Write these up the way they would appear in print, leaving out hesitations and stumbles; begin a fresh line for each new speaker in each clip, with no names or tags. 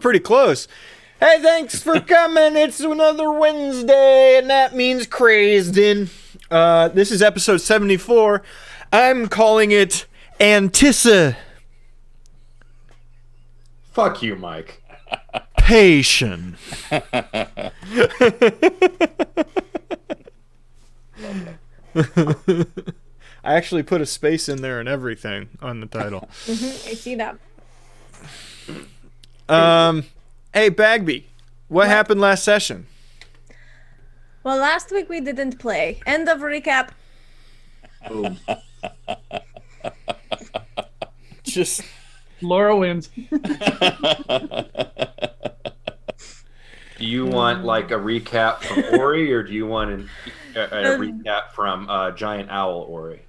Pretty close. Hey, thanks for coming. It's another Wednesday, and that means Krasden. This is episode 74. I'm calling it Antici.
Fuck you, Mike.
Pation. I actually put a space in there and everything on the title.
I see that.
Hey, Bagby, what happened last session?
Well, last week we didn't play. End of recap.
Boom.
Just
Laura wins.
Do you want like a recap from Ori, or do you want a recap from Giant Owl Ori?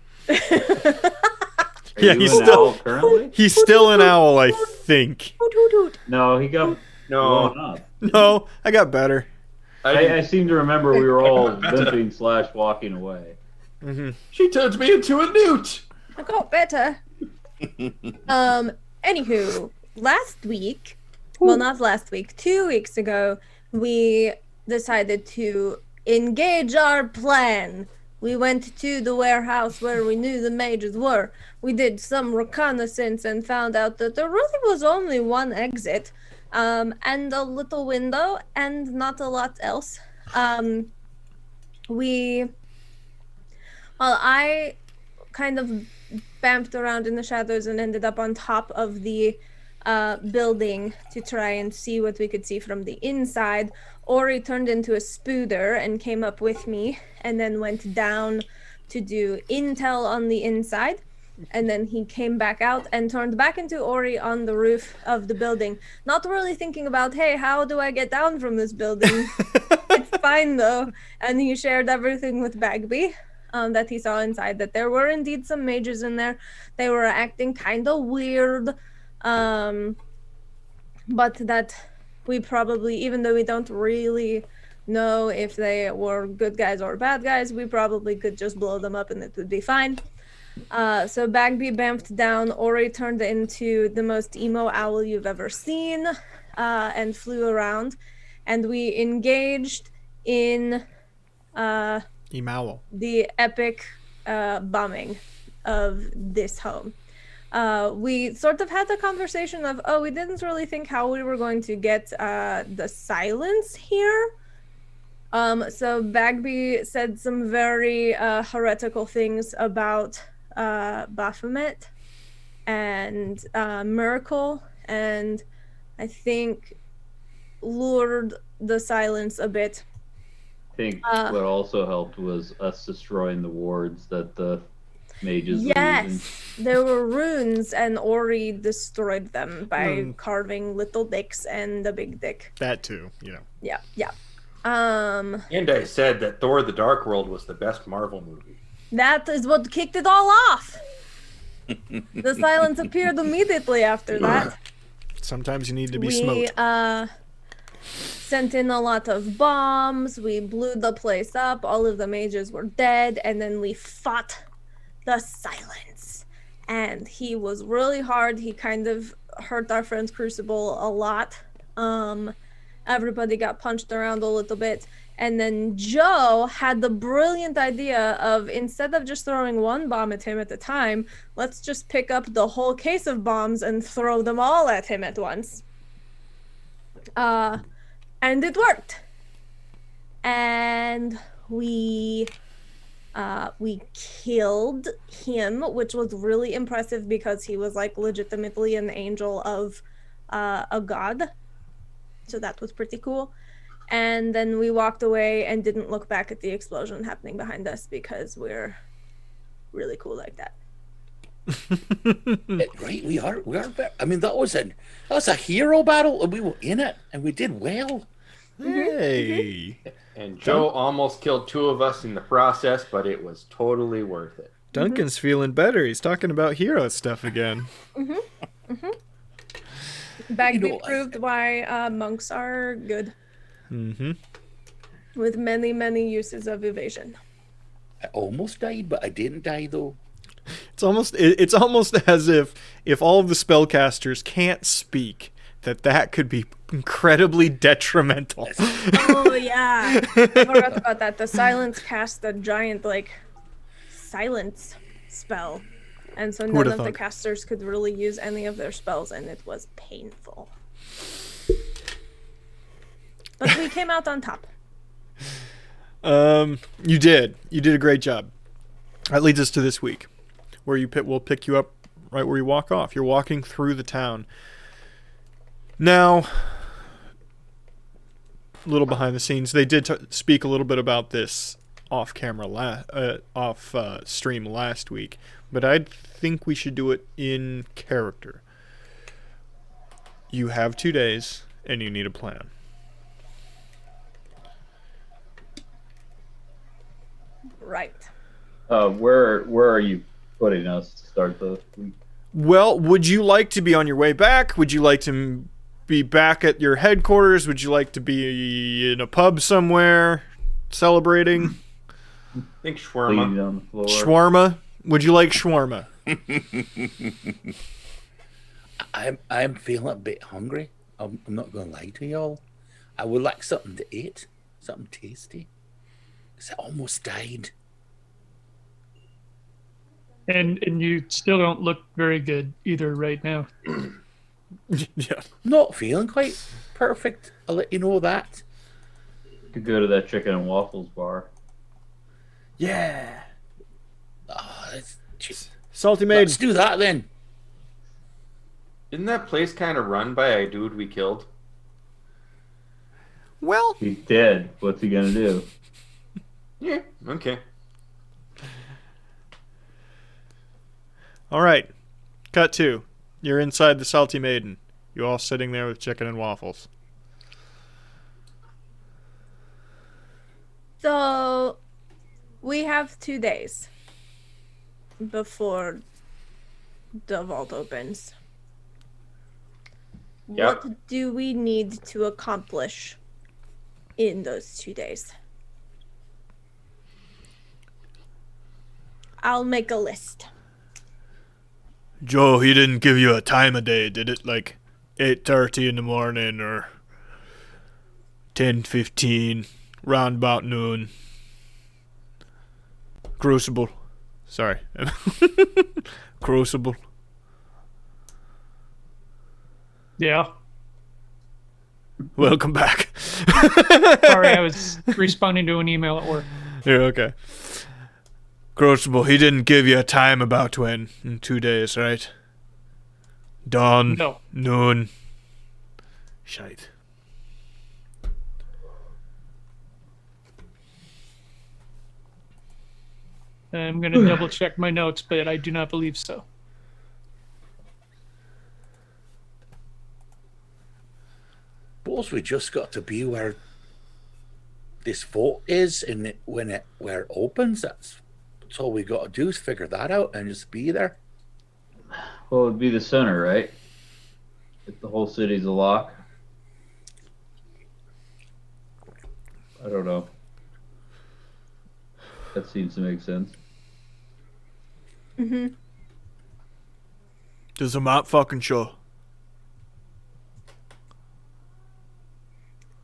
yeah,
he's still currently.
He's still an owl, I think.
Hoot, hoot, hoot.
No, he got blown
No,
up.
No, I got better.
I seem to remember we were all limping / walking away.
Mm-hmm.
she turns me into a newt.
I got better. Anywho, last week, well, not last week, 2 weeks ago, we decided to engage our plan. We went to the warehouse where we knew the mages were. We did some reconnaissance and found out that there really was only one exit, and a little window, and not a lot else. I kind of bamped around in the shadows and ended up on top of the building to try and see what we could see from the inside. Ori turned into a spooder and came up with me, and then went down to do intel on the inside. And then he came back out and turned back into Ori on the roof of the building. Not really thinking about, hey, how do I get down from this building? It's fine though. And he shared everything with Bagby that he saw inside, that there were indeed some mages in there. They were acting kind of weird. But that we probably, even though we don't really know if they were good guys or bad guys, we probably could just blow them up and it would be fine. So Bagby bamfed down. Ori turned into the most emo owl you've ever seen, and flew around, and we engaged in
Emaowl.
the epic bombing of this home. We sort of had the conversation of, we didn't really think how we were going to get the silence here. So Bagby said some very heretical things about Baphomet and Miracle, and I think lured the silence a bit.
I think what also helped was us destroying the wards that the mages were using.
Yes, there were runes, and Ori destroyed them by carving little dicks and a big dick.
That too,
Yeah.
And I said that Thor: The Dark World was the best Marvel movie.
That is what kicked it all off. The silence appeared immediately after that.
Sometimes you need to be
We
smoked.
sent in a lot of bombs. We blew the place up. All of the mages were dead, and then we fought the silence. And he was really hard. He kind of hurt our friend's Crucible a lot. Everybody got punched around a little bit. And then Joe had the brilliant idea of, instead of just throwing one bomb at him at a time, let's just pick up the whole case of bombs and throw them all at him at once. And it worked. And we killed him, which was really impressive because he was like legitimately an angel of a god. So that was pretty cool. And then we walked away and didn't look back at the explosion happening behind us because we're really cool like that.
Right, we are. I mean, that was a hero battle, and we were in it, and we did well.
Hey.
And Joe almost killed 2 of us in the process, but it was totally worth it.
Duncan's feeling better. He's talking about hero stuff again.
Bagby proved why monks are good. With many, many uses of evasion.
I almost died, but I didn't die though.
It's almost as if all of the spellcasters can't speak, that could be incredibly detrimental.
Oh yeah, I forgot about that. The silence cast a giant silence spell, and so none
would've
of the
thought?
casters could really use any of their spells, and it was painful. But we came out on top.
You did a great job. That leads us to this week, where we'll pick you up right where you walk off. You're walking through the town. Now, a little behind the scenes, they did speak a little bit about this off camera, stream last week, but I think we should do it in character. You have 2 days, and you need a plan.
Right.
Where are you putting us to start the week?
Well, would you like to be on your way back? Would you like to be back at your headquarters? Would you like to be in a pub somewhere celebrating?
I think
Bleeding
shawarma.
on the floor.
Shawarma? Would you like shawarma?
I'm feeling a bit hungry. I'm not going to lie to y'all. I would like something to eat, something tasty. 'Cause I almost died.
And you still don't look very good either right now.
Yeah.
Not feeling quite perfect. I'll let you know that.
Could go to that chicken and waffles bar.
Yeah.
Oh,
Salty Maiden.
let's do that then.
Isn't that place kind of run by a dude we killed?
Well,
He's dead. What's he gonna do?
Yeah. Okay.
all right. Cut 2. You're inside the Salty Maiden. You all sitting there with chicken and waffles.
So we have 2 days before the vault opens.
Yep.
What do we need to accomplish in those 2 days? I'll make a list.
Joe, he didn't give you a time of day, did it? Like 8:30 in the morning or 10:15, round about noon. Crucible. Sorry. Crucible.
Yeah.
Welcome back.
Sorry, I was responding to an email at work.
Yeah, okay. Crucible, he didn't give you a time about when in 2 days, right? Dawn.
No.
Noon. Shite.
I'm going to double check my notes, but I do not believe so.
Suppose we just got to be where this vault is, and where it opens. That's all we got to do is figure that out and just be there.
Well, it'd be the center, right? If the whole city's a lock. I don't know. That seems to make sense.
Mm-hmm.
Does the map fucking show?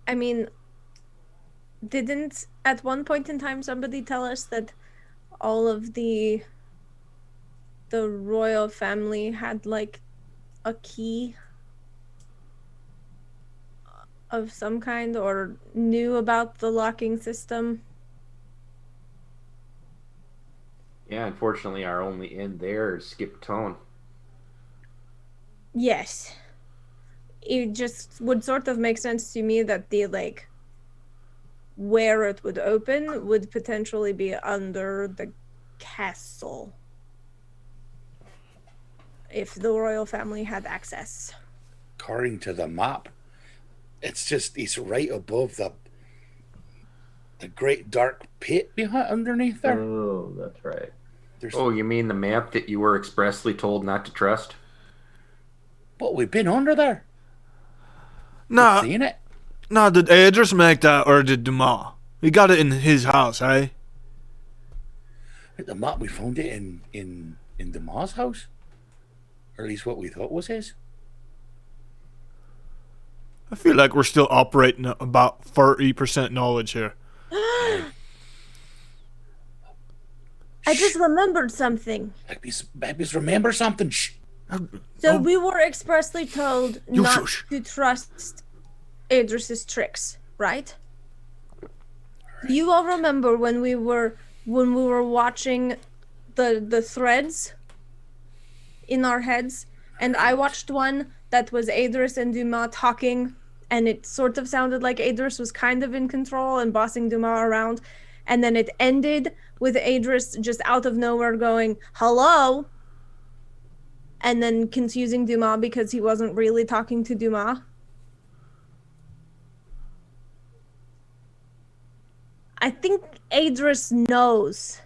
I mean, didn't at one point in time somebody tell us that all of the royal family had like a key of some kind or knew about the locking system?
Yeah, unfortunately, our only in there is Skip Tone.
Yes. It just would sort of make sense to me that the like where it would open would potentially be under the castle if the royal family had access.
According to the map, it's right above the great dark pit behind underneath there.
Oh, that's right.
Oh, you mean the map that you were expressly told not to trust?
But we've been under there.
Nah,
Seen it.
nah, did Adris make that or did Dumas? He got it in his house, eh?
The map, we found it in the Ma's house, or at least what we thought was his.
I feel like we're still operating at about 30% knowledge here.
I just remembered something.
Babies remember something. Shh.
So we were expressly told
You
not
shush.
to trust Idris's tricks, right? Do you all remember when we were watching the threads in our heads, and I watched one that was Idris and Dumas talking, and it sort of sounded like Idris was kind of in control and bossing Dumas around, and then it ended with Idris just out of nowhere going, "Hello," and then confusing Dumas because he wasn't really talking to Dumas. I think Idris knows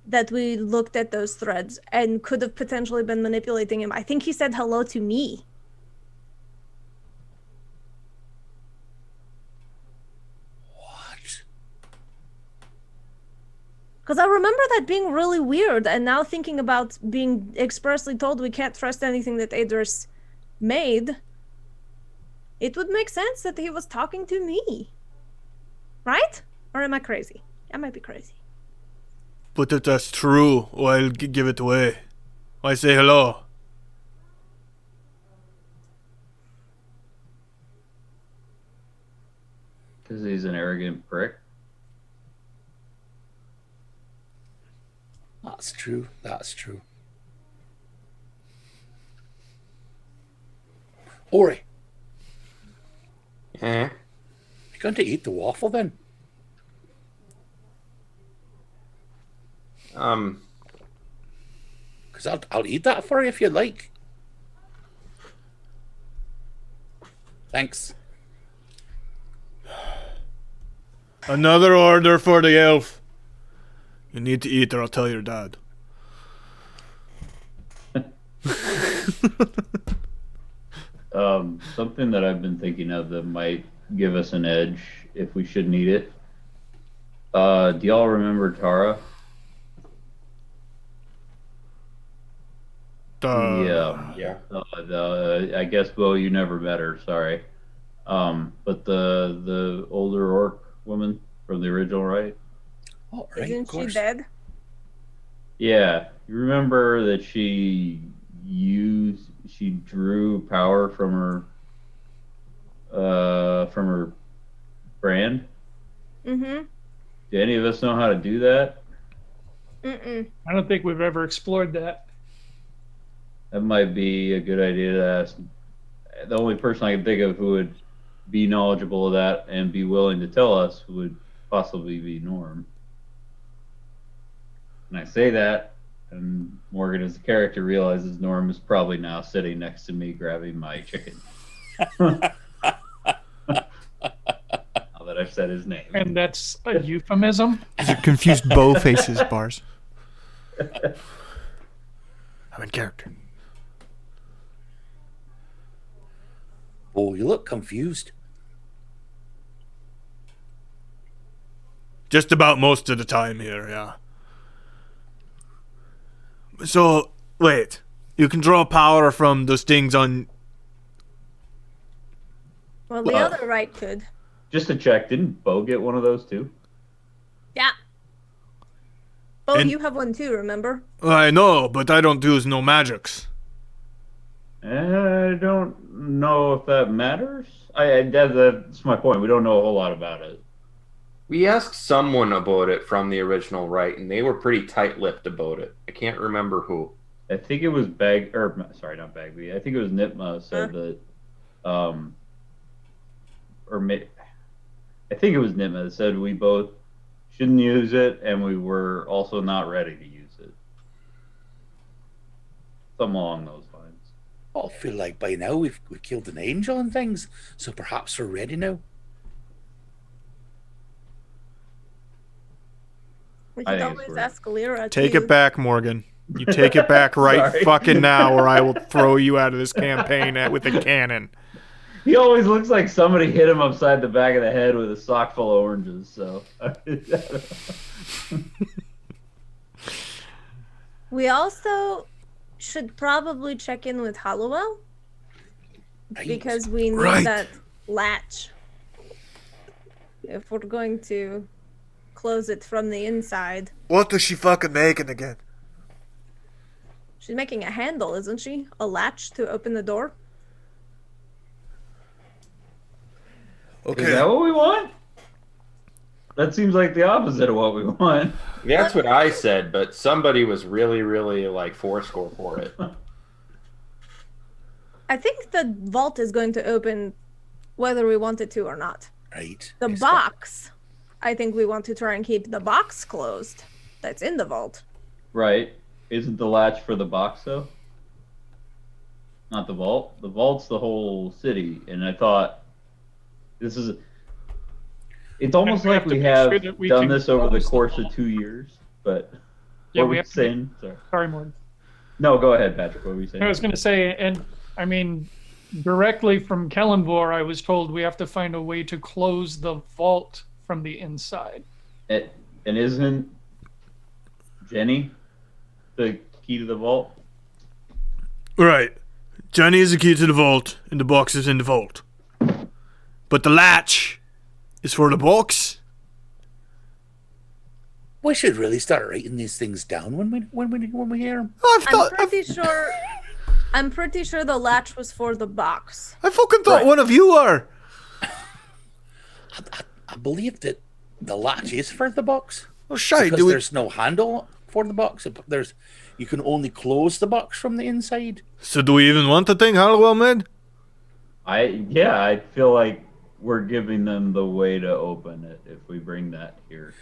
that we looked at those threads and could have potentially been manipulating him. I think he said hello to me.
What?
Because I remember that being really weird, and now thinking about being expressly told we can't trust anything that Idris made, it would make sense that he was talking to me. Right? Or am I crazy? I might be crazy.
But if that's true, I'll give it away. I say hello.
Because he's an arrogant prick.
That's true. That's true. Ori,
Eh?
you going to eat the waffle then? Because I'll eat that for you if you'd like. Thanks.
Another order for the elf. You need to eat or I'll tell your dad.
Something that I've been thinking of that might give us an edge if we should need it. Do y'all remember Tara?
Yeah.
I guess, Bo, you never met her. Sorry. But the older orc woman from the original, right?
Oh, right, of
Isn't she
course.
dead?
Yeah. You remember that she drew power from her brand?
Mm-hmm.
Do any of us know how to do that?
Mm-mm.
I don't think we've ever explored that.
That might be a good idea to ask. The only person I can think of who would be knowledgeable of that and be willing to tell us would possibly be Norm. And I say that, and Morgan, as a character, realizes Norm is probably now sitting next to me grabbing my chicken. Now that I've said his name.
And that's a euphemism.
These are confused bow faces, Bars. I'm in character.
Oh, you look confused.
Just about most of the time here, yeah. So, wait. You can draw power from those things on...
Well, the other right could.
Just to check, didn't Bo get one of those too?
Yeah. Oh,
And-
you have one too, remember?
I know, but I don't use no magics.
I don't know if that matters. That's my point. We don't know a whole lot about it.
We asked someone about it from the original right, and they were pretty tight-lipped about it. I can't remember who.
I think it was not Bagby. I think it was Nitma said that, I think it was Nitma that said we both shouldn't use it, and we were also not ready to use it. Something along those lines.
Oh, I feel like by now we've killed an angel and things, so perhaps we're ready now.
We
I
could
think it's
always
worth
ask Lyra
Take
too.
it back, Morgan. You take it back right
Sorry.
fucking now, or I will throw you out of this campaign with a cannon.
He always looks like somebody hit him upside the back of the head with a sock full of oranges. So,
We also should probably check in with Hollowell.
Right.
because we need
Right.
that latch. If we're going to close it from the inside.
What is she fucking making again?
She's making a handle, isn't she? A latch to open the door?
Okay.
Is that what we want? That seems like the opposite of what we want.
That's what I said, but somebody was really, really like fourscore for it.
I think the vault is going to open whether we want it to or not.
Right.
The
It's
box, I think we want to try and keep the box closed. That's in the vault.
Right. Isn't the latch for the box, though? Not the vault. The vault's the whole city, and I thought this is. It's almost
we
like
have to
we
make
have
sure that we
done
can
this over the
close the
course of
vault.
2 years, but
Yeah,
what were
we
you
have to make-
saying? Sorry.
Sorry, Morgan.
No, go ahead, Patrick. What were you saying?
I was going to say, and I mean, directly from Kellenvor, I was told we have to find a way to close the vault from the inside.
And isn't Jenny the key to the vault?
Right. Johnny is the key to the vault, and the box is in the vault. But the latch is for the box.
We should really start writing these things down when we hear them.
I'm pretty sure the latch was for the box.
I fucking thought
Right.
one of you are.
I believe that the latch is for the box
Oh, shite.
because
Do we...
there's no handle for the box. You can only close the box from the inside.
So do we even want the thing Halliwell made?
I feel like we're giving them the way to open it if we bring that here.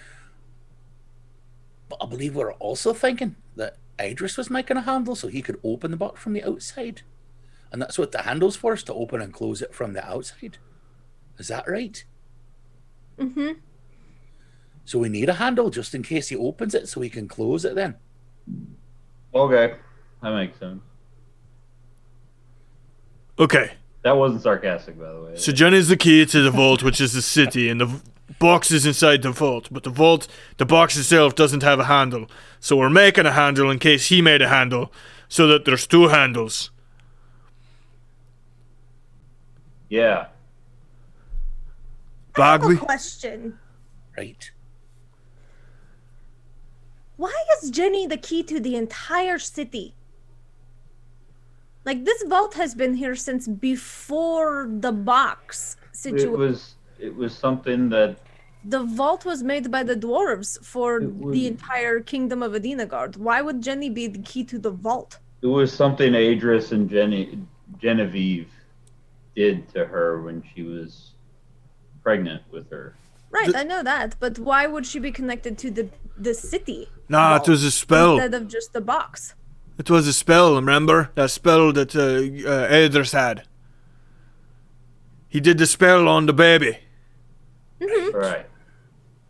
But I believe we're also thinking that Idris was making a handle so he could open the box from the outside. And that's what the handle's for, is to open and close it from the outside. Is that right?
Mm-hmm.
So we need a handle just in case he opens it so he can close it then.
Okay, that makes sense.
Okay.
That wasn't sarcastic, by the way.
So Johnny's the key to the vault, which is the city, and the box is inside the vault. But the box itself doesn't have a handle. So we're making a handle in case he made a handle, so that there's two handles.
Yeah.
I have a
Bagley?
question.
Right?
Why is Jenny the key to the entire city? Like, this vault has been here since before the box situation.
It was something that
The vault was made by the dwarves for
It was-
the entire kingdom of Adinagard. Why would Jenny be the key to the vault?
it was something Adris and Genevieve did to her when she was pregnant with her.
Right, I know that, but why would she be connected to the city?
Nah,
vault
it was a spell.
instead of just the box.
It was a spell, remember? That spell that Idris had. He did the spell on the baby.
Right.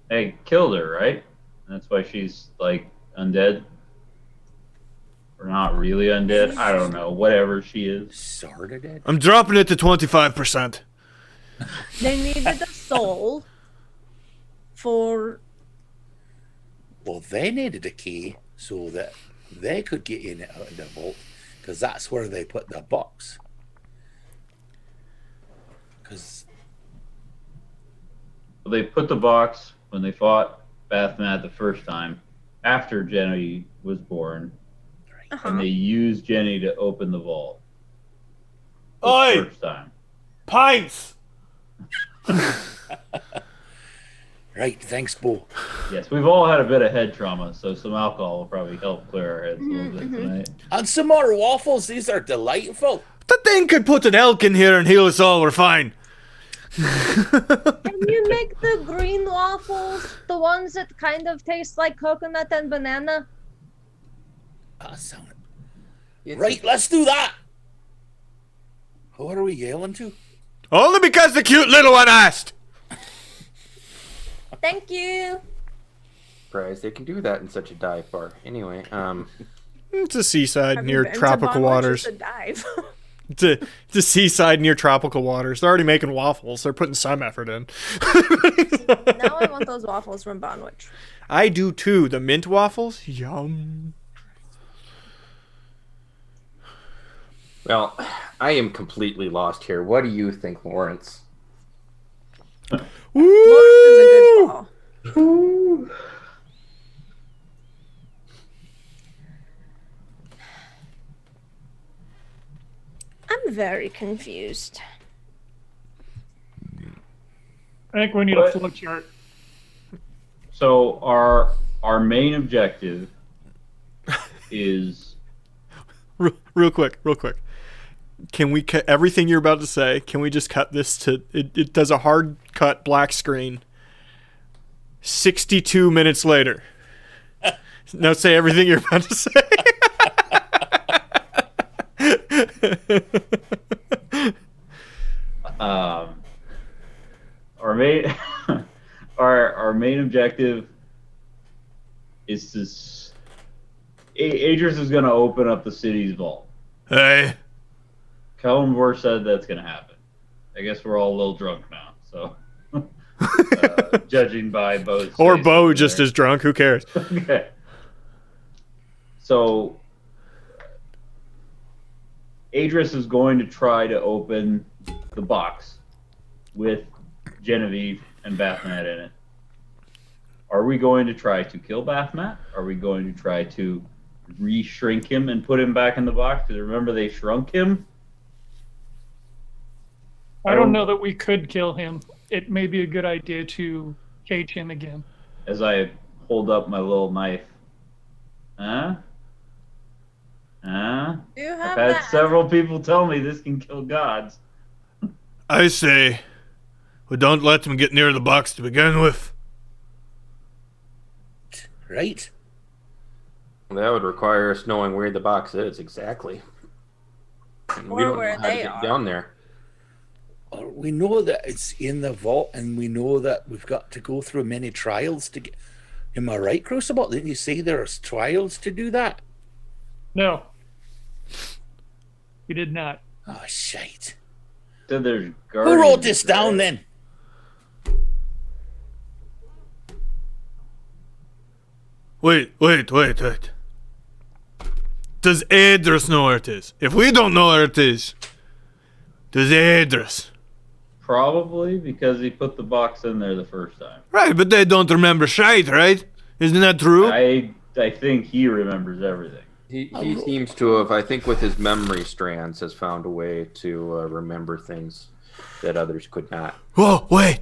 They killed her, right? That's why she's like undead. Or not really undead. I don't know. Whatever she is.
Sorta dead.
I'm dropping it to 25%.
They needed a soul for
Well, they needed a key so that they could get in and out of the vault, because that's where they put the box. Because
They put the box when they fought Bathmat the first time, after Jenny was born, and they used Jenny to open the vault. The
Oi!
first time.
Pints!
right, thanks, Bo.
Yes, we've all had a bit of head trauma, so some alcohol will probably help clear our heads a little bit tonight.
And some more waffles. These are delightful.
The thing could put an elk in here and heal us all, we're fine.
Can you make the green waffles, the ones that kind of taste like coconut and banana?
That sounded right. Let's do that. Who are we yelling to?
Only because the cute little one asked.
Thank you.
Surprised they can do that in such a dive bar. Anyway,
It's a seaside
Have you
near
been to
tropical
Bonwich?
waters.
It's a dive.
It's a seaside near tropical waters. They're already making waffles. They're putting some effort in.
Now I want those waffles from Bonwich.
I do too. The mint waffles? Yum.
well, I am completely lost here. What do you think, Lawrence?
Lawrence is a good call. I'm very confused.
I think we need a flow chart.
So our main objective is
Real quick. Can we cut everything you're about to say? Can we just cut this to it does a hard cut black screen 62 minutes later. Now say everything you're about to say.
our main our main objective is to Adris is going to open up the city's vault.
Hey.
Kellenborg said that's going to happen. I guess we're all a little drunk now, so judging by Bo's
Or
face
Bo
over
just
there.
as drunk, who cares?
Okay. So Adris is going to try to open the box with Genevieve and Bathmat in it. Are we going to try to kill Bathmat? Are we going to try to re-shrink him and put him back in the box? Because remember, they shrunk him?
I don't know that we could kill him. It may be a good idea to cage him again.
As I hold up my little knife. Huh? Huh?
You
I've
have
had
that.
several people tell me this can kill gods.
I say we don't let them get near the box to begin with.
Right?
That would require us knowing where the box is exactly. And we
Or
don't
where
know how to
they
get
are.
down there.
Or we know that it's in the vault, and we know that we've got to go through many trials to get. Am I right, Crucible? Didn't you say there's trials to do that?
No. We did not.
Oh, shite.
Said there's
Who
guardians,
wrote this down
right?
then?
Wait. Does Adris know where it is? If we don't know where it is, does Adris?
Probably because he put the box in there the first time.
Right, but they don't remember shite, right? Isn't that true?
I think he remembers everything.
He seems to have, I think with his memory strands, has found a way to remember things that others could not.
Oh, wait.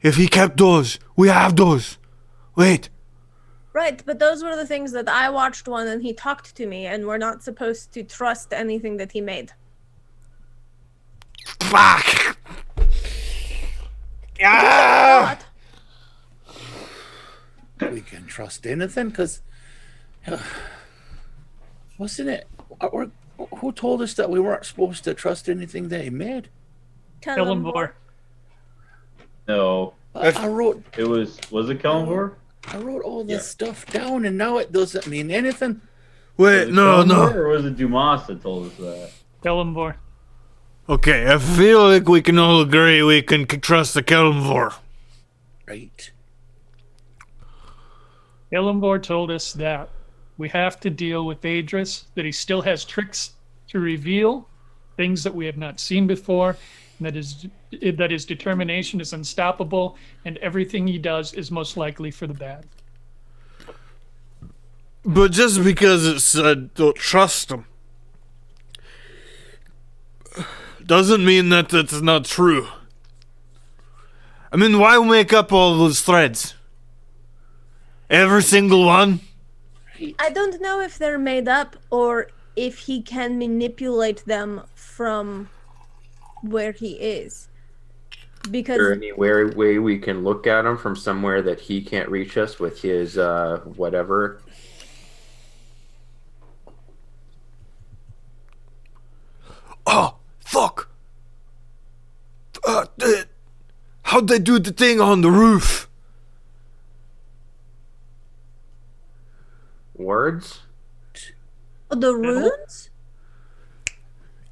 If he kept those, we have those. Wait.
Right, but those were the things that I watched one and he talked to me, and we're not supposed to trust anything that he made.
Fuck. Ah!
What?
We can trust anything, because wasn't it? Who told us that we weren't supposed to trust anything that he made?
Kellenborg.
No,
I wrote
it was it Kellenborg?
all this stuff down, and now it doesn't mean anything.
Wait,
Was it
no.
Kellenborg, or was it Dumas that told us that?
Kellenborg.
Okay, I feel like we can all agree we can trust the Kelmvor.
Right.
Kellenborg told us that we have to deal with Adris, that he still has tricks to reveal, things that we have not seen before, and that his determination is unstoppable, and everything he does is most likely for the bad.
But just because it's don't trust him doesn't mean that that's not true. I mean, why make up all those threads? Every single one?
I don't know if they're made up or if he can manipulate them from where he is.
Is
Because
there any way we can look at him from somewhere that he can't reach us with his whatever?
Oh, fuck! How'd they do the thing on the roof?
Words?
the runes?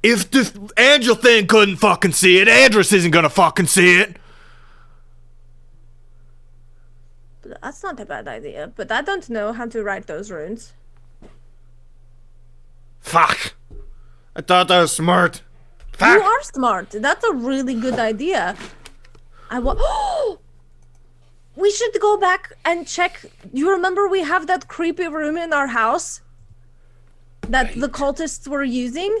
If the angel thing couldn't fucking see it, Adris isn't gonna fucking see it.
That's not a bad idea, but I don't know how to write those runes.
Fuck. I thought I was smart.
You
Fuck.
are smart. That's a really good idea. We should go back and check. You remember we have that creepy room in our house that the cultists were using?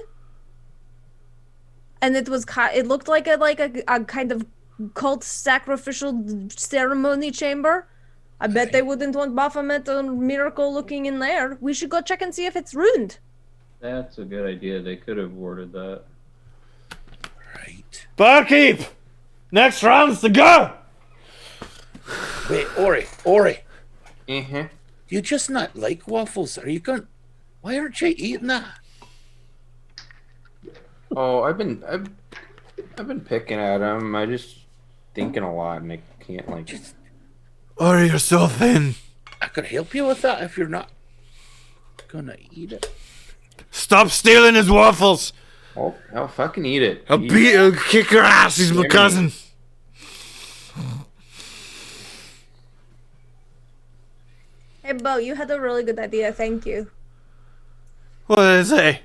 And it looked like a kind of cult sacrificial ceremony chamber. I bet they wouldn't want Baphomet or Miracle looking in there. We should go check and see if it's ruined.
That's a good idea. They could have worded that.
Right.
Barkeep! Next round's to go!
Wait, Ori.
Mm-hmm.
You just not like waffles? Are you going? Why aren't you eating that?
Oh, I've been picking at him. I just thinking a lot, and I can't like.
Ori, you're so thin.
I could help you with that if you're not gonna eat it.
Stop stealing his waffles.
Oh, I'll fucking eat it.
I'll kick her ass. He's my cousin.
Hey, Bo, you had a really good idea. Thank you.
What did I say?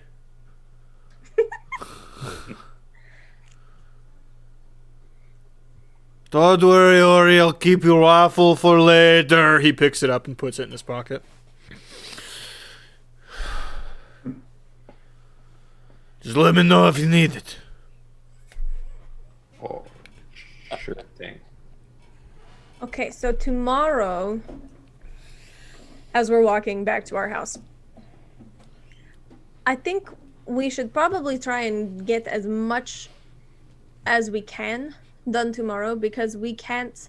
Don't worry, Ori. I'll keep your waffle for later. He picks it up and puts it in his pocket. Just let me know if you need it.
Oh, sure thing.
Okay, so tomorrow, as we're walking back to our house, I think we should probably try and get as much as we can done tomorrow, because we can't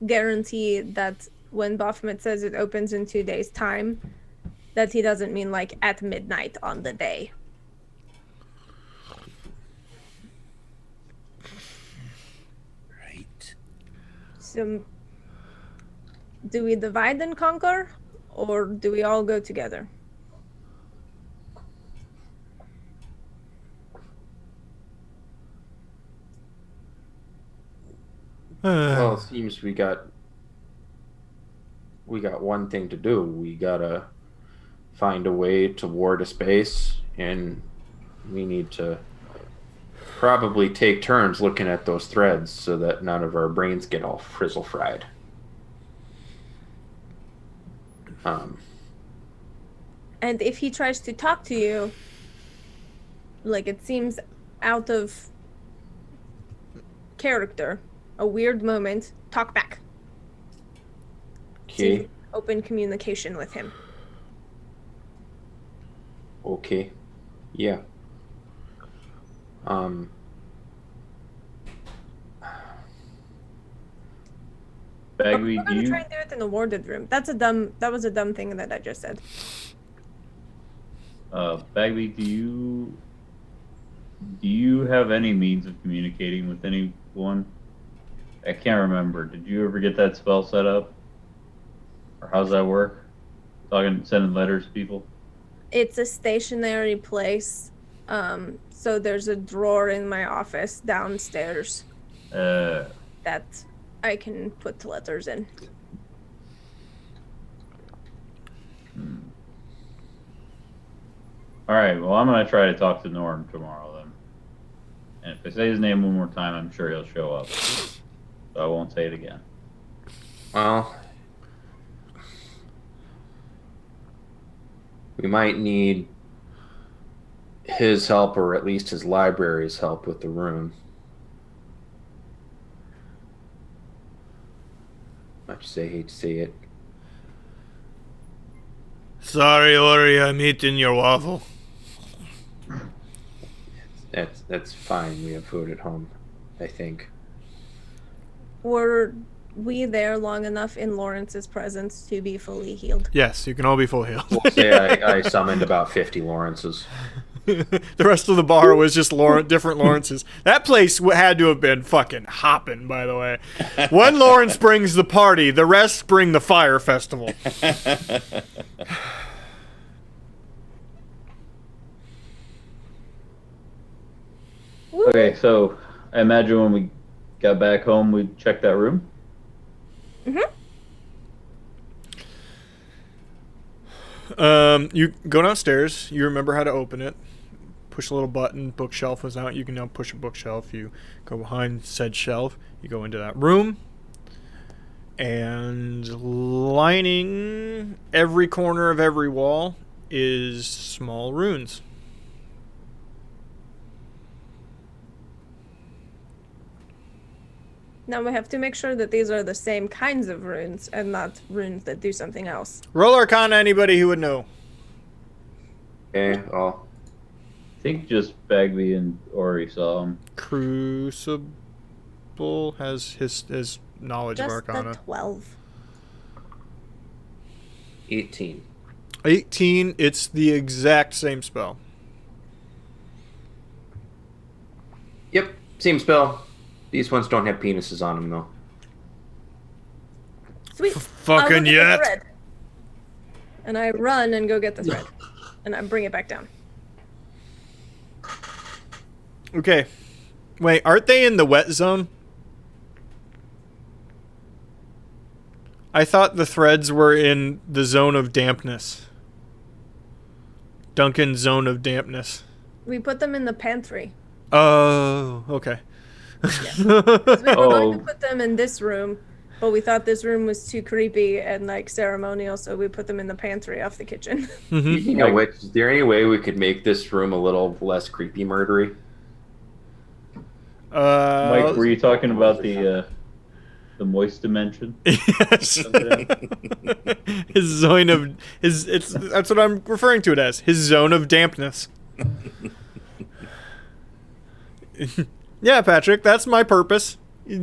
guarantee that when Baphomet says it opens in 2 days' time, that he doesn't mean like at midnight on the day.
Right.
So, do we divide and conquer, or do we all go together?
Well, it seems we got one thing to do. We gotta find a way to ward a space, and we need to probably take turns looking at those threads so that none of our brains get all frizzle fried.
And if he tries to talk to you, like it seems out of character, a weird moment, talk back. See if
Okay.
you can open communication with him.
Okay. Yeah.
Bagby,
We're
do
gonna
you
try and do it in the warded room. That was a dumb thing that I just said.
Bagby, do you have any means of communicating with anyone? I can't remember. Did you ever get that spell set up? Or how's that work? Sending letters to people?
It's a stationary place. So there's a drawer in my office downstairs that I can put letters in.
Alright, well, I'm going to try to talk to Norm tomorrow then. And if I say his name one more time, I'm sure he'll show up. So I won't say it again.
Well, we might need his help, or at least his library's help with the room. Much as I hate to say it.
Sorry, Ori. I'm eating your waffle.
That's fine. We have food at home, I think.
Were we there long enough in Lawrence's presence to be fully healed?
Yes, you can all be full healed.
We'll say I summoned about 50 Lawrences.
The rest of the bar was just different Lawrences. That place had to have been fucking hopping, by the way. One Lawrence brings the party, the rest bring the fire festival.
Okay, so I imagine when we got back home, we checked that room?
You go downstairs. You remember how to open it. push a little button, bookshelf was out. You can now push a bookshelf. You go behind said shelf. You go into that room. And lining every corner of every wall is small runes.
Now we have to make sure that these are the same kinds of runes and not runes that do something else.
Roll Arcana, anybody who would know.
Okay, well,
I think just Bagby and Ori saw him.
Crucible has his knowledge of
Just
Arcana.
the 12.
18.
18, it's the exact same spell.
Yep, same spell. These ones don't have penises on them, though.
Sweet.
Fucking
I'll go get the
yet.
thread. And I run and go get the thread. And I bring it back down.
Okay. Wait, aren't they in the wet zone? I thought the threads were in the zone of dampness. Duncan's zone of dampness.
We put them in the pantry.
Oh, okay.
'Cause we were going to
Oh.
put them in this room, but we thought this room was too creepy and like ceremonial, so we put them in the pantry off the kitchen.
Speaking of which, is there any way we could make this room a little less creepy murdery?
Mike, were you talking about the moist dimension?
Yes. His zone of that's what I'm referring to it as. His zone of dampness. Yeah, Patrick, that's my purpose. I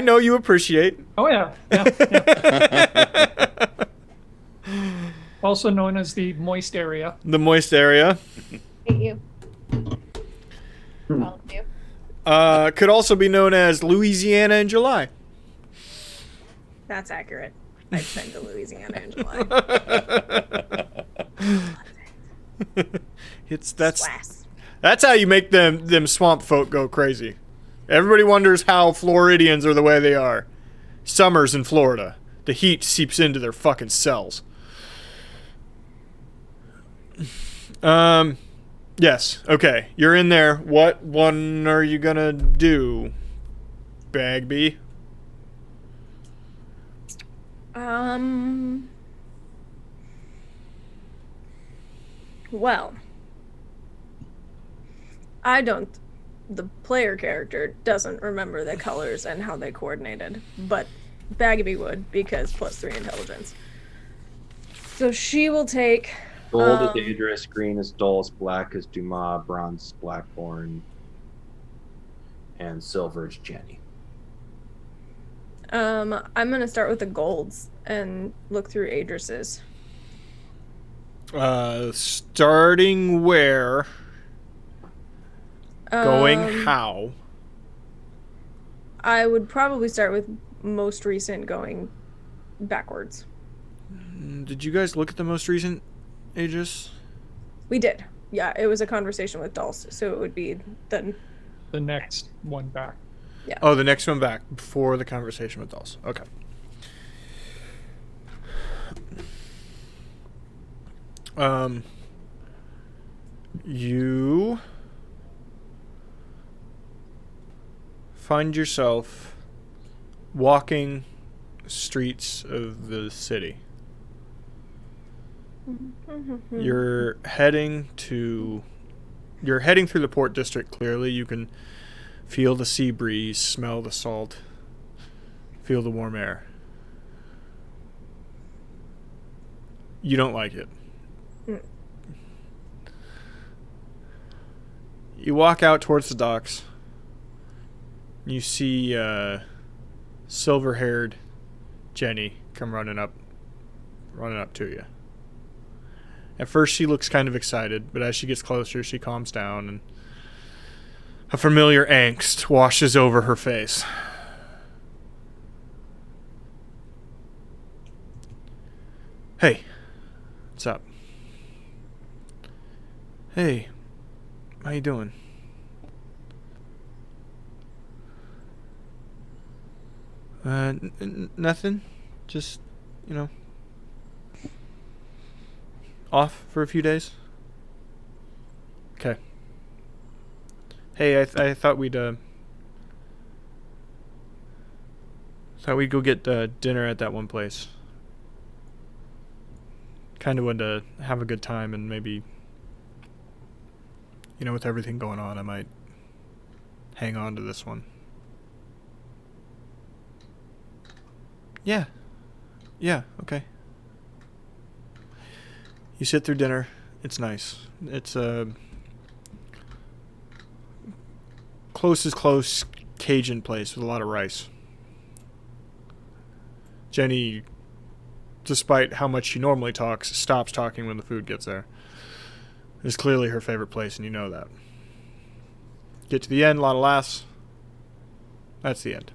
know you appreciate.
Oh yeah. Also known as the moist area.
The moist area.
Hate you. All of you.
Could also be known as Louisiana in July.
That's accurate. I've been to Louisiana in July.
That's how you make them swamp folk go crazy. Everybody wonders how Floridians are the way they are. Summers in Florida. The heat seeps into their fucking cells. Yes. Okay. You're in there. What one are you gonna do, Bagby?
Well, the player character doesn't remember the colors and how they coordinated, but Bagby would because +3 intelligence. So she will take.
Gold is Dangerous, green is Dulce, black is Dumas, bronze is Blackborn, and silver is Jenny.
I'm gonna start with the golds and look through Adris's.
Starting where? Going how?
I would probably start with most recent, going backwards.
Did you guys look at the most recent Aegis?
We did. Yeah, it was a conversation with Dulce, so it would be the
next one back.
Yeah.
Oh, the next one back before the conversation with Dulce. Okay. You find yourself walking streets of the city. You're heading through the port district. Clearly you can feel the sea breeze, smell the salt, feel the warm air. You don't like it. You walk out towards the docks. You see silver-haired Jenny come running up to you. At first she looks kind of excited, but as she gets closer she calms down and a familiar angst washes over her face. Hey, what's up? Hey, how you doing? Nothing. Just, off for a few days? Okay. Hey, I thought we'd go get dinner at that one place. Kind of wanted to have a good time, and maybe, with everything going on, I might hang on to this one. Yeah. Yeah, okay. You sit through dinner. It's nice. It's a close Cajun place with a lot of rice. Jenny, despite how much she normally talks, stops talking when the food gets there. It's clearly her favorite place, and you know that. Get to the end, a lot of laughs. That's the end.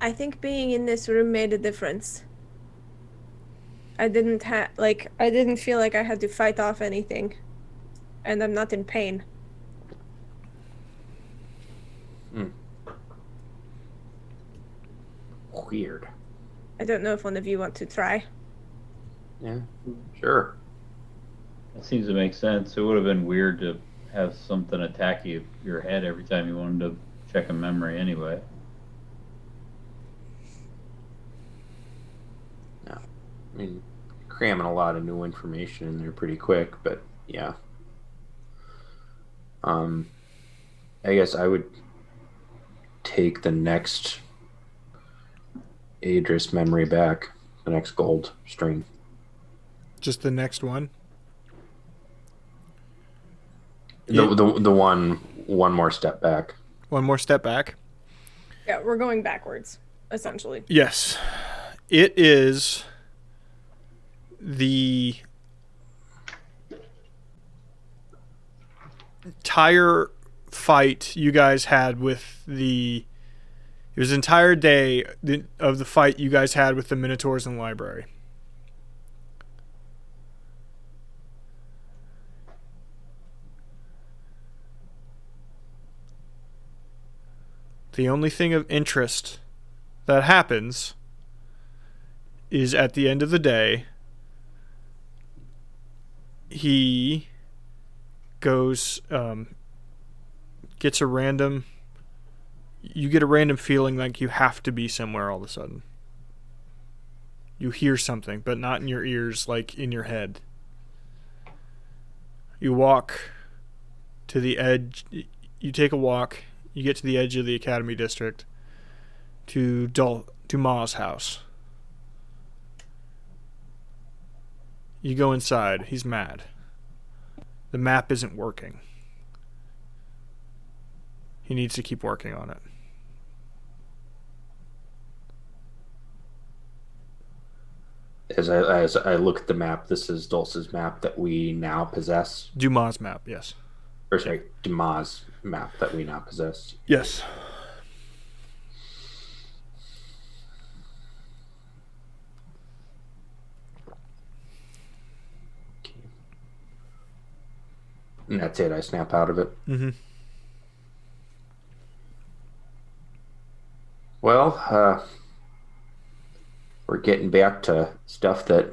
I think being in this room made a difference. I didn't feel like I had to fight off anything. And I'm not in pain.
Weird.
I don't know if one of you want to try.
Yeah, sure.
That seems to make sense. It would have been weird to have something attack your head every time you wanted to check a memory anyway.
No. I mean, cramming a lot of new information in there pretty quick, but yeah. I guess I would take the next Adris memory back, the next gold string.
Just the next one?
The one more step back.
One more step back?
Yeah, we're going backwards, essentially.
Yes. It is the entire fight you guys had with it was an entire day of the fight you guys had with the Minotaurs in the library. The only thing of interest that happens is at the end of the day, he goes, you get a random feeling like you have to be somewhere all of a sudden. You hear something, but not in your ears, like in your head. You walk to the edge, you take a walk, you get to the edge of the Academy District to Ma's house. You go inside. He's mad. The map isn't working. He needs to keep working on it.
As I look at the map, this is Dulce's map that we now possess.
Dumas' map, yes.
Or sorry, Dumas' map that we now possess.
Yes.
And that's it. I snap out of it.
Mm-hmm.
Well, we're getting back to stuff that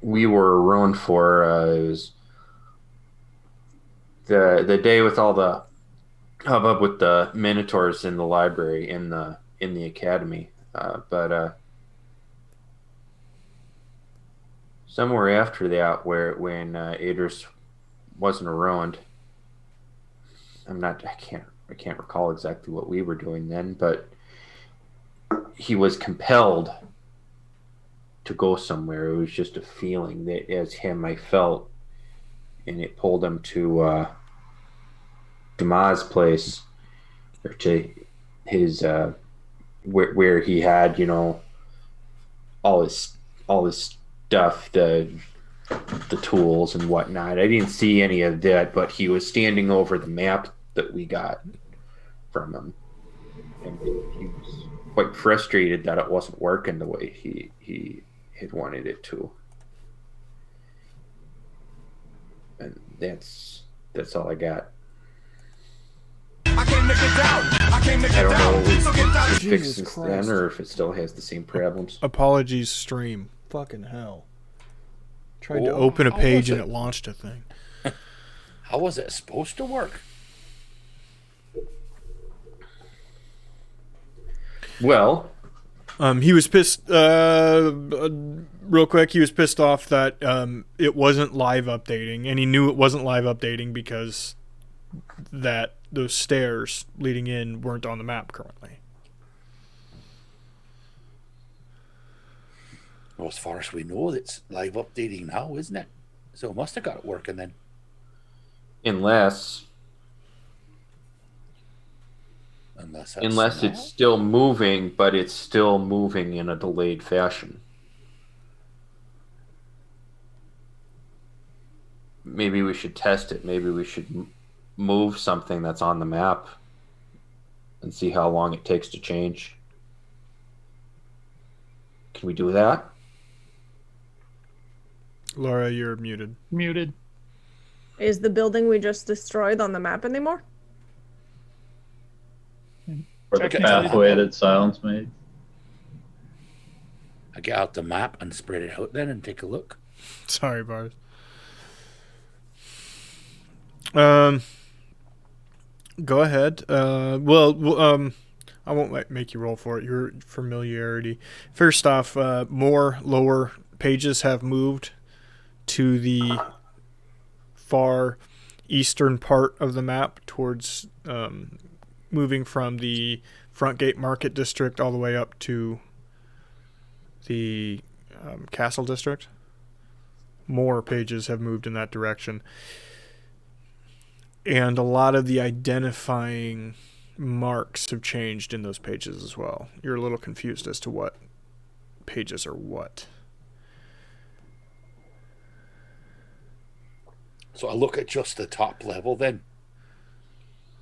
we were ruined for. It was the day with all the hubbub with the Minotaurs in the library in the academy. But somewhere after that, when Adris wasn't ruined, I can't recall exactly what we were doing then, but he was compelled to go somewhere. It was just a feeling that as him I felt, and it pulled him to Dumas' place, or to his where he had all his stuff, the tools and whatnot. I didn't see any of that, but he was standing over the map that we got from him, and he was quite frustrated that it wasn't working the way he had wanted it to. that's all I got.
I can't make it down. I can't make
I
it
don't know
down.
if
So get down.
it's fixed
Jesus
since
Christ.
then or if it still has the same problems.
Apologies, stream. Fucking hell. Tried to
Oh,
open a
how
page
was
and
it?
it launched a thing.
How was it supposed to work?
Well,
He was pissed. Real quick, he was pissed off that it wasn't live updating, and he knew it wasn't live updating because that those stairs leading in weren't on the map currently.
Well, as far as we know, it's live updating now, isn't it? So it must have got it working then.
unless
Unless
it's
not.
still moving, but it's still moving in a delayed fashion. Maybe we should test it. Maybe we should move something that's on the map and see how long it takes to change. Can we do that?
Laura, you're muted.
Muted.
Is the building we just destroyed on the map anymore?
Or the
Technically.
pathway that Silence made.
I get out the map and spread it out then and take a look.
Sorry, Bars. Go ahead. I won't make you roll for it. Your familiarity. First off, more lower pages have moved to the far eastern part of the map towards moving from the Front Gate Market District all the way up to the Castle District. More pages have moved in that direction. And a lot of the identifying marks have changed in those pages as well. You're a little confused as to what pages are what.
So I look at just the top level then,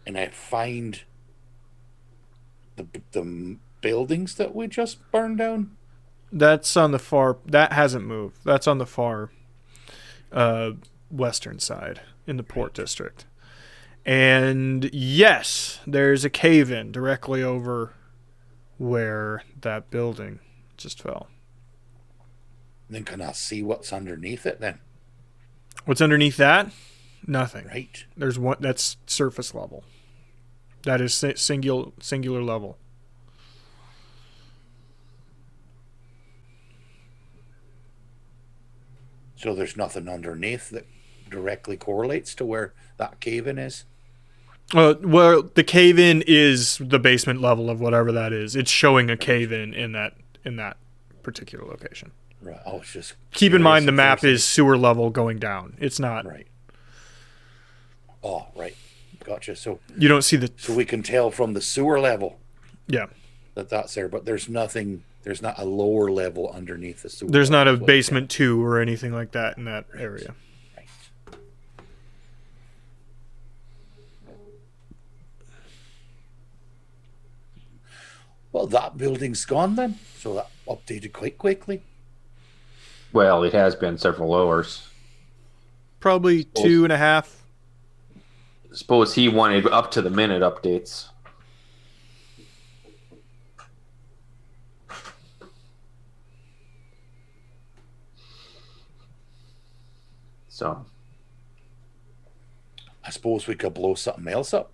and I find the buildings that we just burned down.
That's on the far... That hasn't moved. That's on the far western side in the Port District. And yes, there's a cave-in directly over where that building just fell.
Then can I see what's underneath it then?
What's underneath that? Nothing.
Right.
There's one that's surface level. That is singular level.
So there's nothing underneath that directly correlates to where that cave-in is?
Well, the cave-in is the basement level of whatever that is. It's showing a cave-in in that particular location.
Right. I was just
Keep in
curious
mind the
if
map
there's
is sewer level going down. It's not.
Right. Oh, right. Gotcha. So
You don't see the.
we can tell from the sewer level
Yeah.
that that's there, but there's nothing. There's not a lower level underneath the sewer.
There's not a
level, is what I'm
basement 2 or anything like that in that area.
saying. Right. Well, that building's gone then. So that updated quite quickly.
Well, it has been several hours.
Probably 2.5.
Suppose he wanted up to the minute updates. So,
I suppose we could blow something else up.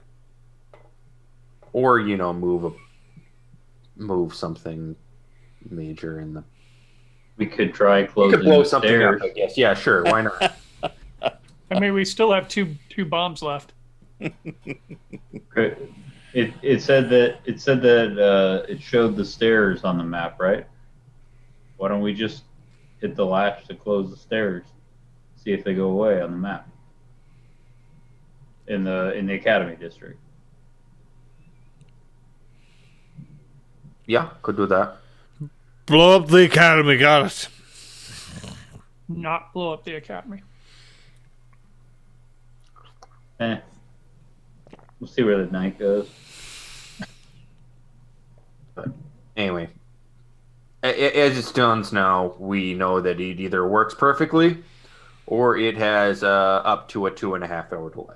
or move something major in the.
We could try
You
closing
could blow
the
something
stairs.
up, I guess. Yeah, sure. Why not?
I mean, we still have two bombs left.
Okay. It said that it showed the stairs on the map, right? Why don't we just hit the latch to close the stairs, see if they go away on the map in the Academy District?
Yeah, could do that.
Blow up the academy, got it.
Not blow up the academy.
We'll see where the night goes.
But anyway, as it stands now, we know that it either works perfectly or it has up to a 2.5-hour delay.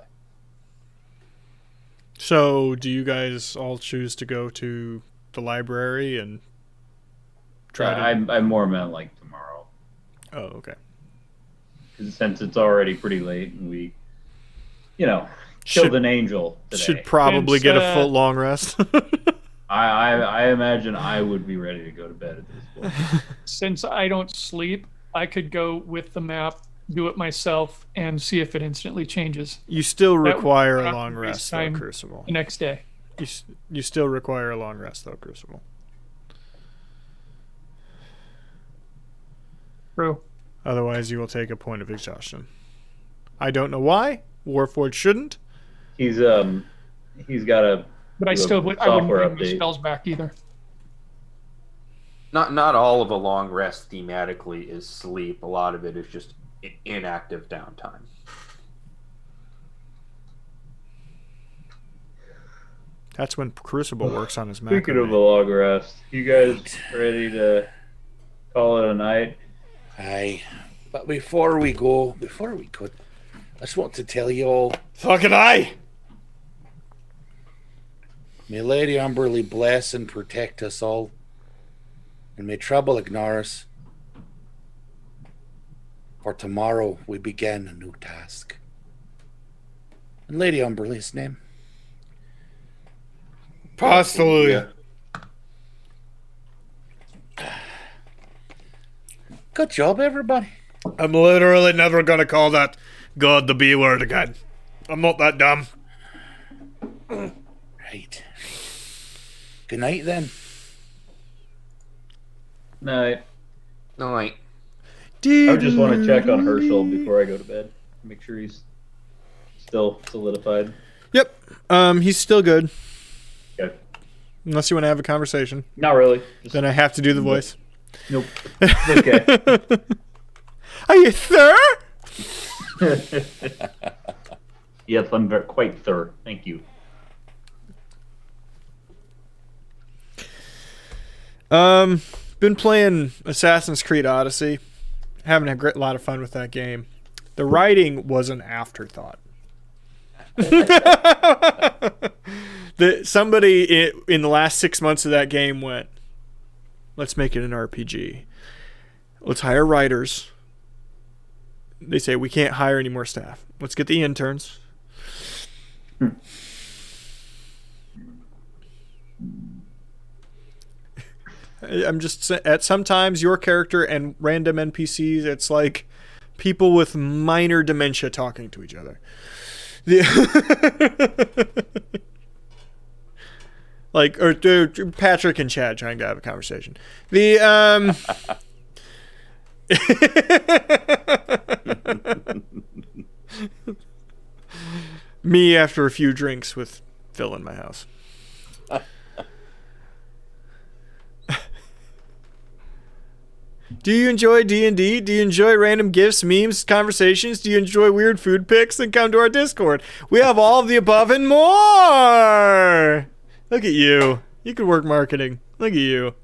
So, do you guys all choose to go to the library and try to?
I more meant like tomorrow,
Oh, okay.
'cause since it's already pretty late and we, killed an angel today.
Should probably
Since,
get a full long rest.
I imagine I would be ready to go to bed at this point.
Since I don't sleep, I could go with the map, do it myself, and see if it instantly changes
You still
That would
require a
not
long
waste
rest, though,
time.
Crucible.
the next day.
You still require a long rest, though, Crucible.
True.
Otherwise, you will take a point of exhaustion. I don't know why. Warforged shouldn't.
He's got a.
But I
do a
still would, I wouldn't bring my spells back either.
Not all of a long rest thematically is sleep. A lot of it is just inactive downtime.
That's when Crucible works on his macro.
Speaking of a long rest, you guys ready to call it a night?
Aye. But before we go, I just want to tell you all,
Fucking aye!
may Lady Umberly bless and protect us all, and may trouble ignore us. For tomorrow we begin a new task. In Lady Umberly's name.
Hallelujah.
Good job, everybody.
I'm literally never gonna call that God the B word again. I'm not that dumb.
Right. Good night, then.
Night.
No,
I just want to check on Herschel before I go to bed. Make sure he's still solidified.
Yep. He's still good.
Okay.
Unless you want to have a conversation.
Not really. Just,
Then I have to do the voice.
nope. Okay.
Are you sir?
Yes, I'm quite thorough. Thank you.
Been playing Assassin's Creed Odyssey. Having a great lot of fun with that game. The writing was an afterthought. Somebody in the last 6 months of that game went, let's make it an RPG. Let's hire writers. They say, we can't hire any more staff. Let's get the interns. I'm just at sometimes your character and random NPCs, it's like people with minor dementia talking to each other. Or Patrick and Chad trying to have a conversation. Me after a few drinks with Phil in my house. Do you enjoy D&D? Do you enjoy random gifts, memes, conversations? Do you enjoy weird food pics? Then come to our Discord. We have all of the above and more. Look at you. You could work marketing. Look at you.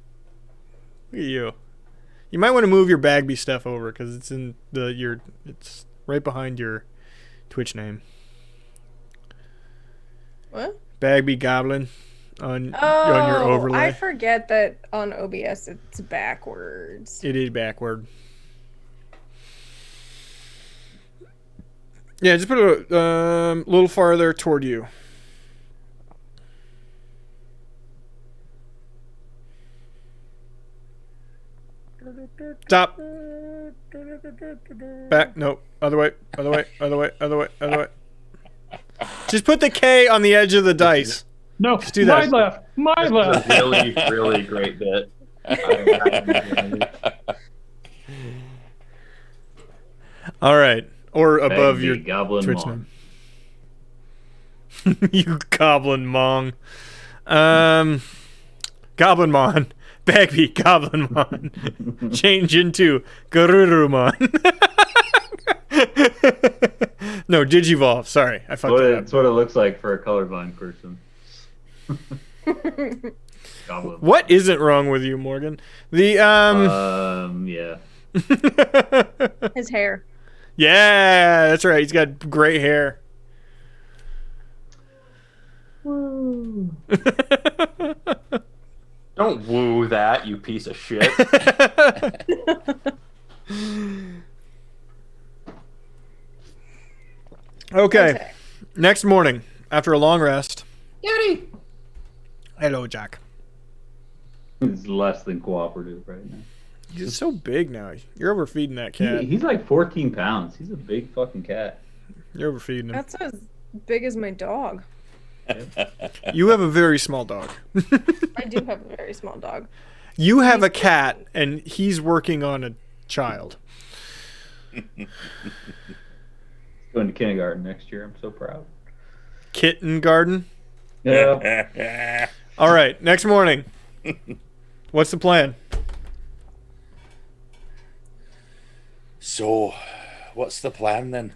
Look at you. You might want to move your Bagby stuff over because it's in it's right behind your Twitch name.
What?
Bagby Goblin on your overlay.
I forget that on OBS it's backwards.
It is backward. Yeah, just put it a little farther toward you. Stop. Back. No. Other way. Other way. Other way. Other way. Other way. Just put the K on the edge of the dice.
No,
do that.
My left.
Really, really great bit.
All right. Or above your
Goblin
Twitch
Mong.
name. You Goblin Mong. Goblin Mon. Bagby Goblin Mon. Change into Garurumon. No, Digivolve. Sorry, I fucked it up.
That's what it looks like for a colorblind person. Goblin.
What isn't wrong with you, Morgan? The
Yeah.
His hair.
Yeah, that's right. He's got gray hair.
Don't woo that, you piece of shit.
Okay. Next morning, after a long rest.
Yeti!
Hello, Jack.
He's less than cooperative right now.
He's so big now. You're overfeeding that cat.
He's like 14 pounds. He's a big fucking cat.
You're overfeeding him.
That's as big as my dog.
You have a very small dog.
I do have a very small dog.
You have a cat, and he's working on a child.
Going to kindergarten next year. I'm so proud.
Kitten garden.
Yeah.
All right, next morning. What's the plan?
So, what's the plan then?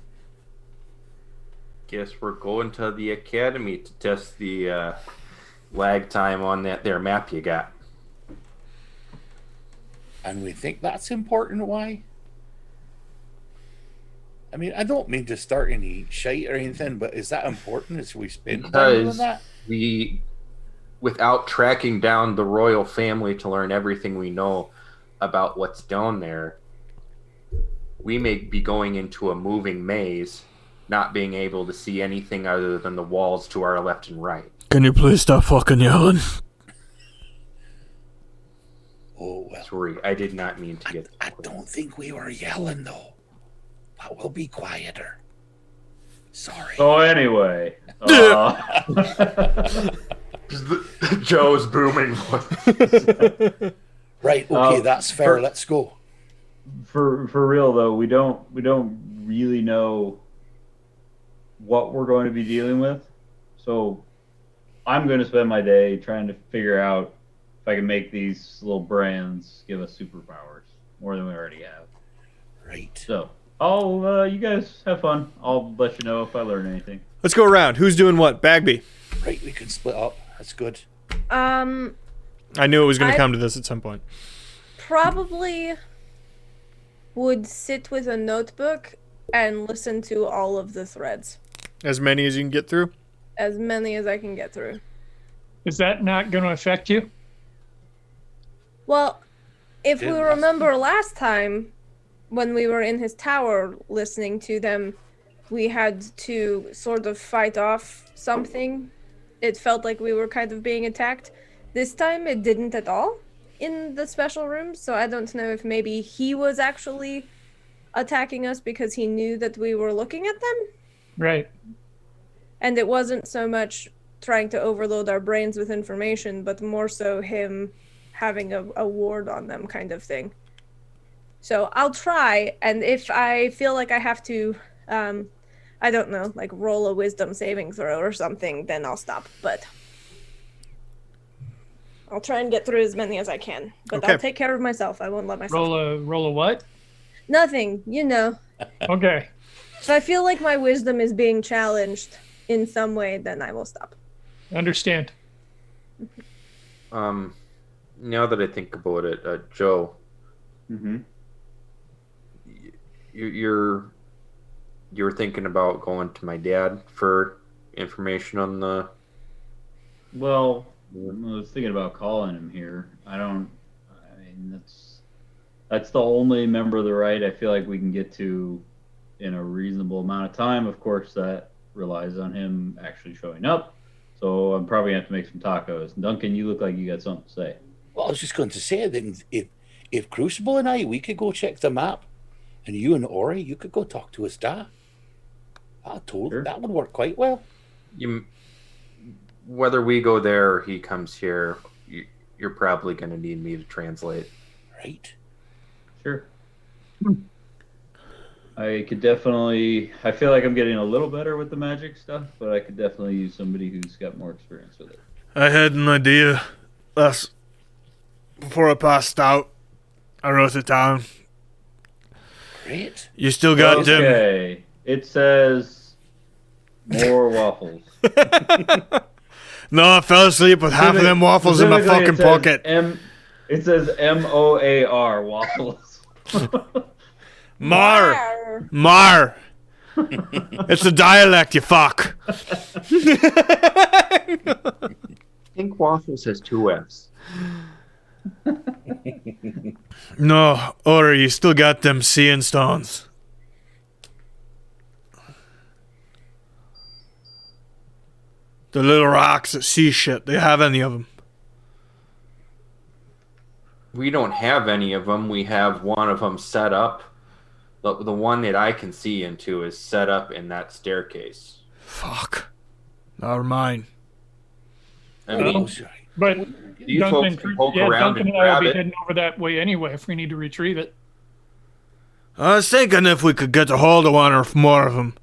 Guess we're going to the academy to test the lag time on that there map you got.
And we think that's important. Why? I mean, I don't mean to start any shite or anything, but is that important as we spend time on
Because
that?
without tracking down the royal family to learn everything we know about what's down there, we may be going into a moving maze, not being able to see anything other than the walls to our left and right.
Can you please stop fucking yelling?
Oh, well,
Sorry, I did not mean to get...
I don't think we were yelling, though. But we'll be quieter. Sorry.
So anyway,
Joe's booming.
Right, okay, that's fair. Let's go.
for real though, we don't really know what we're going to be dealing with. So I'm going to spend my day trying to figure out if I can make these little brands give us superpowers more than we already have.
Right.
So I'll you guys have fun. I'll let you know if I learn anything.
Let's go around. Who's doing what? Bagby.
Right, we can split up. That's good.
I knew it was going to
I-
come to this at some point.
Probably would sit with a notebook and listen to all of the threads.
As many as you can get through?
As many as I can get through.
Is that not going to affect you?
Well, if we
Didn't
remember last time when we were in his tower listening to them, we had to sort of fight off something. It felt like we were kind of being attacked. This time it didn't at all in the special room, so I don't know if maybe he was actually attacking us because he knew that we were looking at them.
Right.
And it wasn't so much trying to overload our brains with information, but more so him having a ward on them kind of thing. So I'll try, and if I feel like I have to, I don't know, like roll a wisdom saving throw or something, then I'll stop. But I'll try and get through as many as I can. But
Okay.
I'll take care of myself. I won't let myself.
Roll a what?
Nothing, you know.
Okay.
If I feel like my wisdom is being challenged in some way, then I will stop.
Understand.
Now that I think about it, Joe,
Mm-hmm.
you're thinking about going to my dad for information on the...
Well, I was thinking about calling him here. I mean, that's the only member of the right I feel like we can get to in a reasonable amount of time. Of course, that relies on him actually showing up. So I'm probably gonna have to make some tacos. Duncan, you look like you got something to say.
Well, I was just going to say that if Crucible and I, we could go check the map, and you and Ori, you could go talk to his dad.
Sure.
That would work quite well.
Whether we go there or he comes here, you're probably going to need me to translate.
Right.
Sure. I feel like I'm getting a little better with the magic stuff, but I could definitely use somebody who's got more experience with it.
I had an idea before I passed out. I wrote it down.
Great.
You still got them.
Okay. It says more waffles.
No, I fell asleep with half of them waffles in my
Specifically,
fucking pocket.
It says MOAR waffles.
Mar. Mar. It's a dialect, you fuck.
Pink Waffles has 2 F's.
No, Ori, you still got them seeing stones. The little rocks that see shit. Do you have any of them?
We don't have any of them. We have one of them set up. The one that I can see into is set up in that staircase.
Fuck. Never mind.
I mean,
But
you folks can poke around
Duncan
and
and I will
grab
be
it.
heading over that way anyway if we need to retrieve it.
I was thinking if we could get a hold of one or more of them,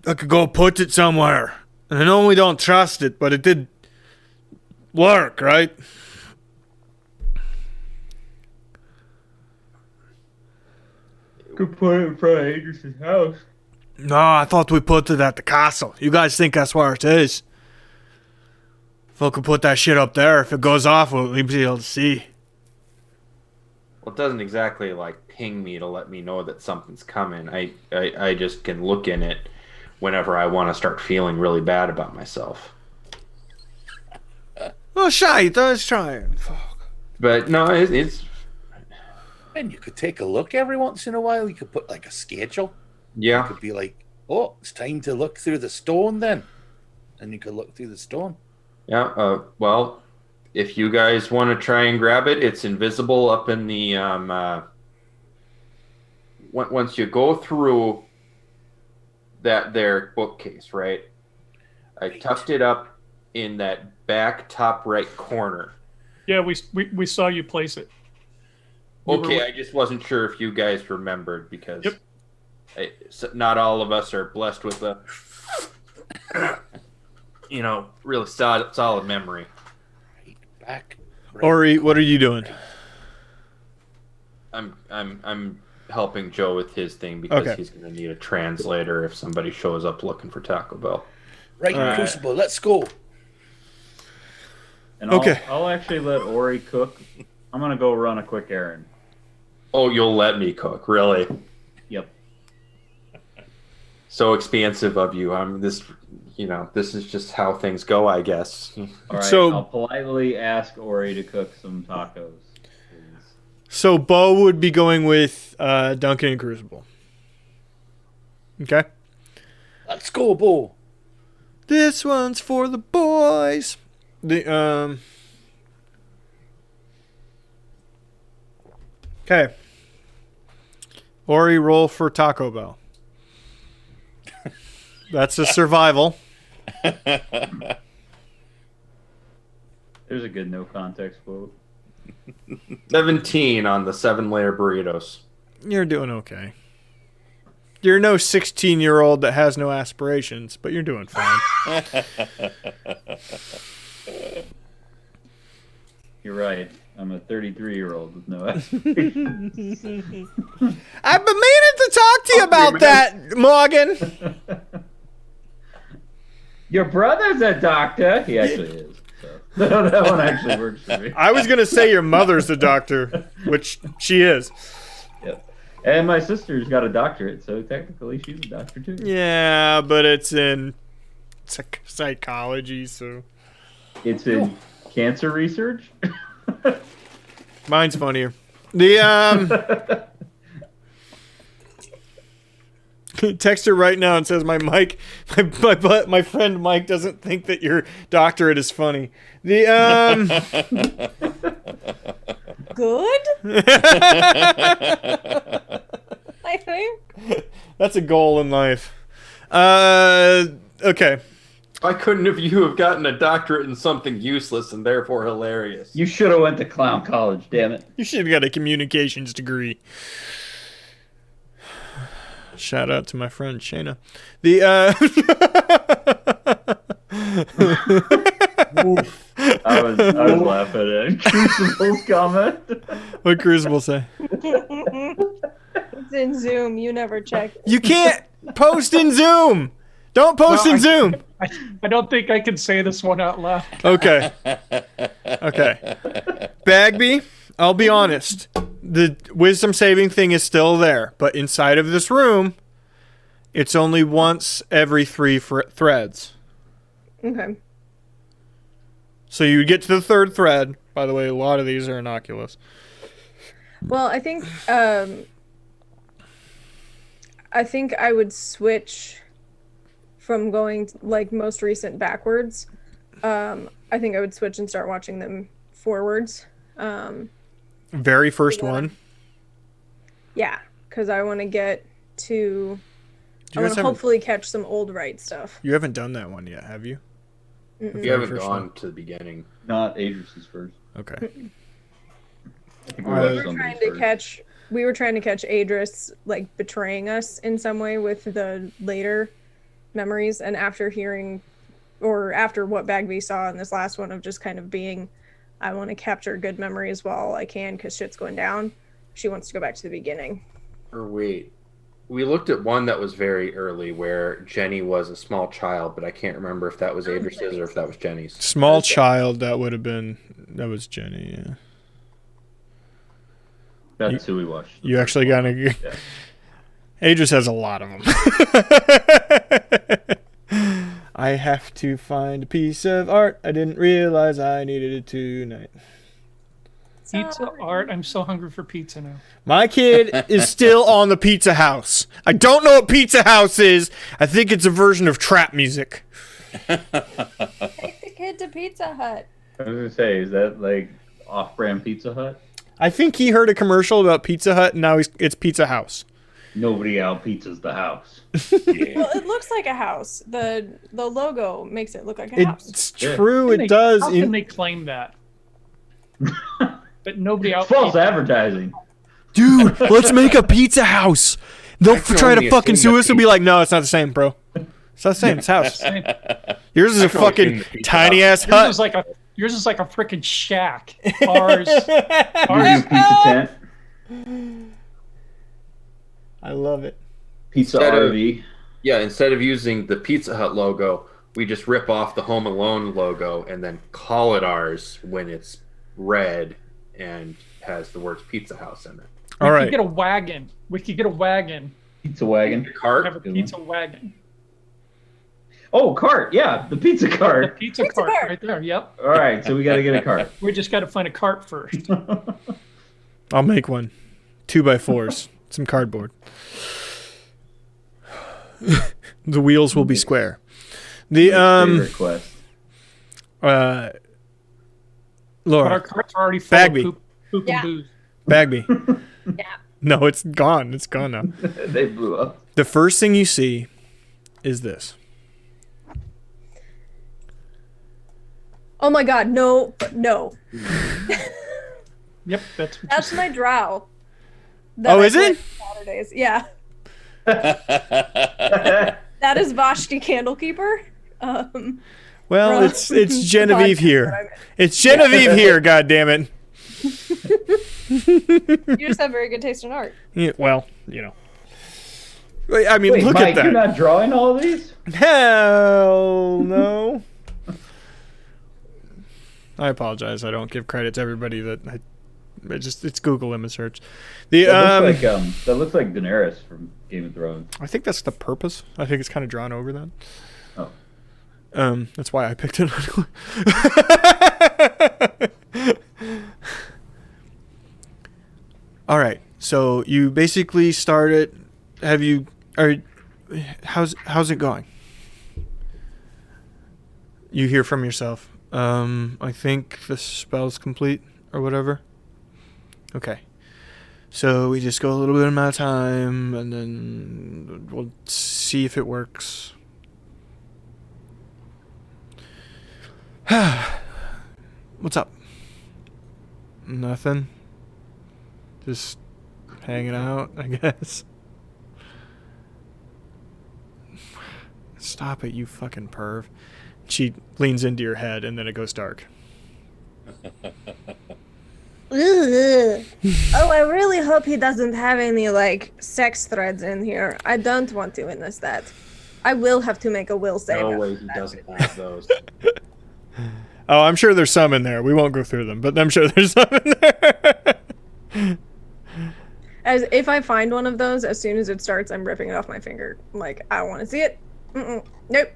I could go put it somewhere. And I know we don't trust it, but it did work, right?
Could put it in front of Adrian's house.
No, I thought we put it at the castle. You guys think that's where it is? If we could put that shit up there, if it goes off, we'll be able to see.
Well, it doesn't exactly like ping me to let me know that something's coming. I just can look in it whenever I want to start feeling really bad about myself.
Oh, shite, I was trying. Fuck.
But no, it's
And you could take a look every once in a while. You could put like a schedule.
yeah.
It could be like, oh, it's time to look through the stone then. And you could look through the stone.
Yeah, well, if you guys want to try and grab it, it's invisible up in the once you go through that there bookcase, right? I tucked it up in that back top right corner.
Yeah, we saw you place it.
Okay, I just wasn't sure if you guys remembered because
Yep.
not all of us are blessed with a really solid memory.
Right back. Right.
Ori, what are you doing?
I'm helping Joe with his thing because
Okay.
he's going to need a translator if somebody shows up looking for Taco Bell.
Right, Crucible, let's go.
And
Okay.
I'll actually let Ori cook. I'm gonna go run a quick errand.
Oh, you'll let me cook, really?
Yep.
So expansive of you. This is just how things go, I guess.
All right.
So-
I'll politely ask Ori to cook some tacos. Please.
So Bo would be going with Duncan and Crucible. Okay.
Let's go, Bo.
This one's for the boys. Okay. Ori, roll for Taco Bell. That's a survival.
There's a good no context quote.
17 on the 7-layer burritos.
You're doing okay. You're no 16-year-old that has no aspirations, but you're doing fine.
You're right. I'm a 33-year-old with no aspirations.
I've been meaning to talk to you about that, Morgan.
Your brother's a doctor. He actually is. So. That one actually works for me.
I was going to say your mother's a doctor, which she is.
Yep. And my sister's got a doctorate, so technically she's a doctor too.
Yeah, but it's in psychology, so.
It's in cancer research.
Mine's funnier. The text her right now and says my friend Mike doesn't think that your doctorate is funny. The
Good? I think.
that's a goal in life. Okay.
Why couldn't you have gotten a doctorate in something useless and therefore hilarious?
You should have went to clown college, damn it.
You should have got a communications degree. Shout out to my friend Shayna. The
I was laughing at Crucible's comment.
what Crucible say?
It's in Zoom. You never check.
You can't post in Zoom. Don't post in Zoom.
I don't think I can say this one out loud.
Okay. Okay. Bagby, I'll be honest. the wisdom saving thing is still there, but inside of this room, it's only once every 3 threads.
Okay.
So you get to the 3rd thread. By the way, a lot of these are innocuous.
Well, I think I would switch from going like most recent backwards. I think I would switch and start watching them forwards.
Very first one.
Yeah, because I want to get to.
You
I
guys
want to
haven't-
hopefully catch some old right stuff.
You haven't done that one yet, have you?
Mm-mm.
You haven't
first
gone
one.
to the beginning.
Not Adris's first.
Okay.
I think we
We
watched
were
somebody's
We were trying to catch Adris like betraying us in some way with the later memories, and after what Bagby saw in this last one of just kind of being, I want to capture good memories while I can because shit's going down. She wants to go back to the beginning.
Or wait, we looked at one that was very early where Jenny was a small child, but I can't remember if that was Adris's or if that was Jenny's.
Small child, that was Jenny, yeah.
That's who we watched.
You actually gotta.
Yeah.
Adris has a lot of them. I have to find a piece of art. I didn't realize I needed it tonight.
Pizza art. I'm so hungry for pizza now.
My kid is still on the Pizza House. I don't know what Pizza House is. I think it's a version of trap music.
Take the kid to Pizza Hut.
I was gonna say, is that like off-brand Pizza Hut?
I think he heard a commercial about Pizza Hut, and now it's Pizza House.
Nobody out pizzas the house.
Well, it looks like a house. The logo makes it look like a house.
It's true,
How
it does.
How can they claim that? But nobody out.
False advertising.
Dude, let's make a Pizza House. They'll
I can
try to
only
fucking
assume
sue
that
us and be like, no, it's not the same, bro. It's not the same. It's house. Yours is a
can only
fucking
assume the Pizza
tiny ass
Yours
hut.
is like a freaking shack. Ours.
New pizza tent.
I love it.
Pizza
Instead of-
RV.
Yeah, instead of using the Pizza Hut logo, we just rip off the Home Alone logo and then call it ours when it's red and has the words Pizza House in it.
All
We
right.
could get a wagon. We could get a wagon.
Pizza wagon.
The cart?
Have a pizza wagon.
Oh, cart. Yeah, the pizza
The
cart.
pizza
Pizza
cart
cart.
right there. Yep.
All right, so we got to get a cart.
We just got to find a cart first.
I'll make one. 2x4s. Some cardboard. The wheels will be square. The
Favorite quest.
But
Laura,
our carts are already full
Bagby.
of poop
Yeah.
and booze.
Bagby.
Yeah.
No, it's gone. It's gone now.
They blew up.
The first thing you see is this.
Oh my god, no.
Yep, that's what
That's my drow.
Oh, is it?
Saturdays. Yeah. That is Vashti Candlekeeper.
Well,
Bro.
it's Genevieve
Podcast,
here.
what I meant.
It's Genevieve here, God damn it.
You just have very good taste in art.
Yeah, well, you know. I mean,
Wait,
look
Mike,
at
you're
that.
not drawing all of these?
Hell no. I apologize. I don't give credit to everybody that it's Google image search. The
That looks like Daenerys from Game of Thrones.
I think that's the purpose. I think it's kind of drawn over that.
Oh.
That's why I picked it. All right. So you basically started. How's it going? You hear from yourself. I think the spell's complete or whatever. Okay. So we just go a little bit amount of time and then we'll see if it works. What's up? Nothing. Just hanging out, I guess. Stop it, you fucking perv. She leans into your head and then it goes dark.
Oh, I really hope he doesn't have any like sex threads in here. I don't want to witness that. I will have to make a will save.
No
after
way he
that.
doesn't have those.
Oh, I'm sure there's some in there. We won't go through them, but I'm sure there's some in there.
As if I find one of those, as soon as it starts, I'm ripping it off my finger. I'm like, I don't want to see it. Nope.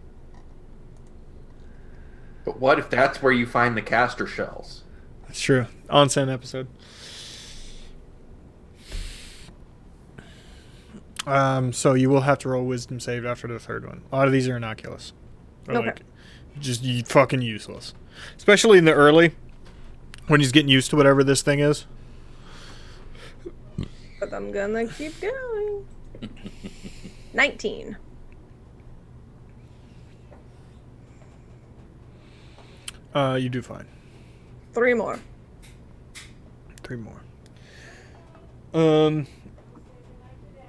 But what if that's where you find the caster shells?
That's true. Onsen episode. So you will have to roll wisdom save after the third one. A lot of these are innocuous. Or
Okay.
like just fucking useless. Especially in the early, when he's getting used to whatever this thing is.
But I'm gonna keep going. 19.
You do fine.
3 more.
3 more.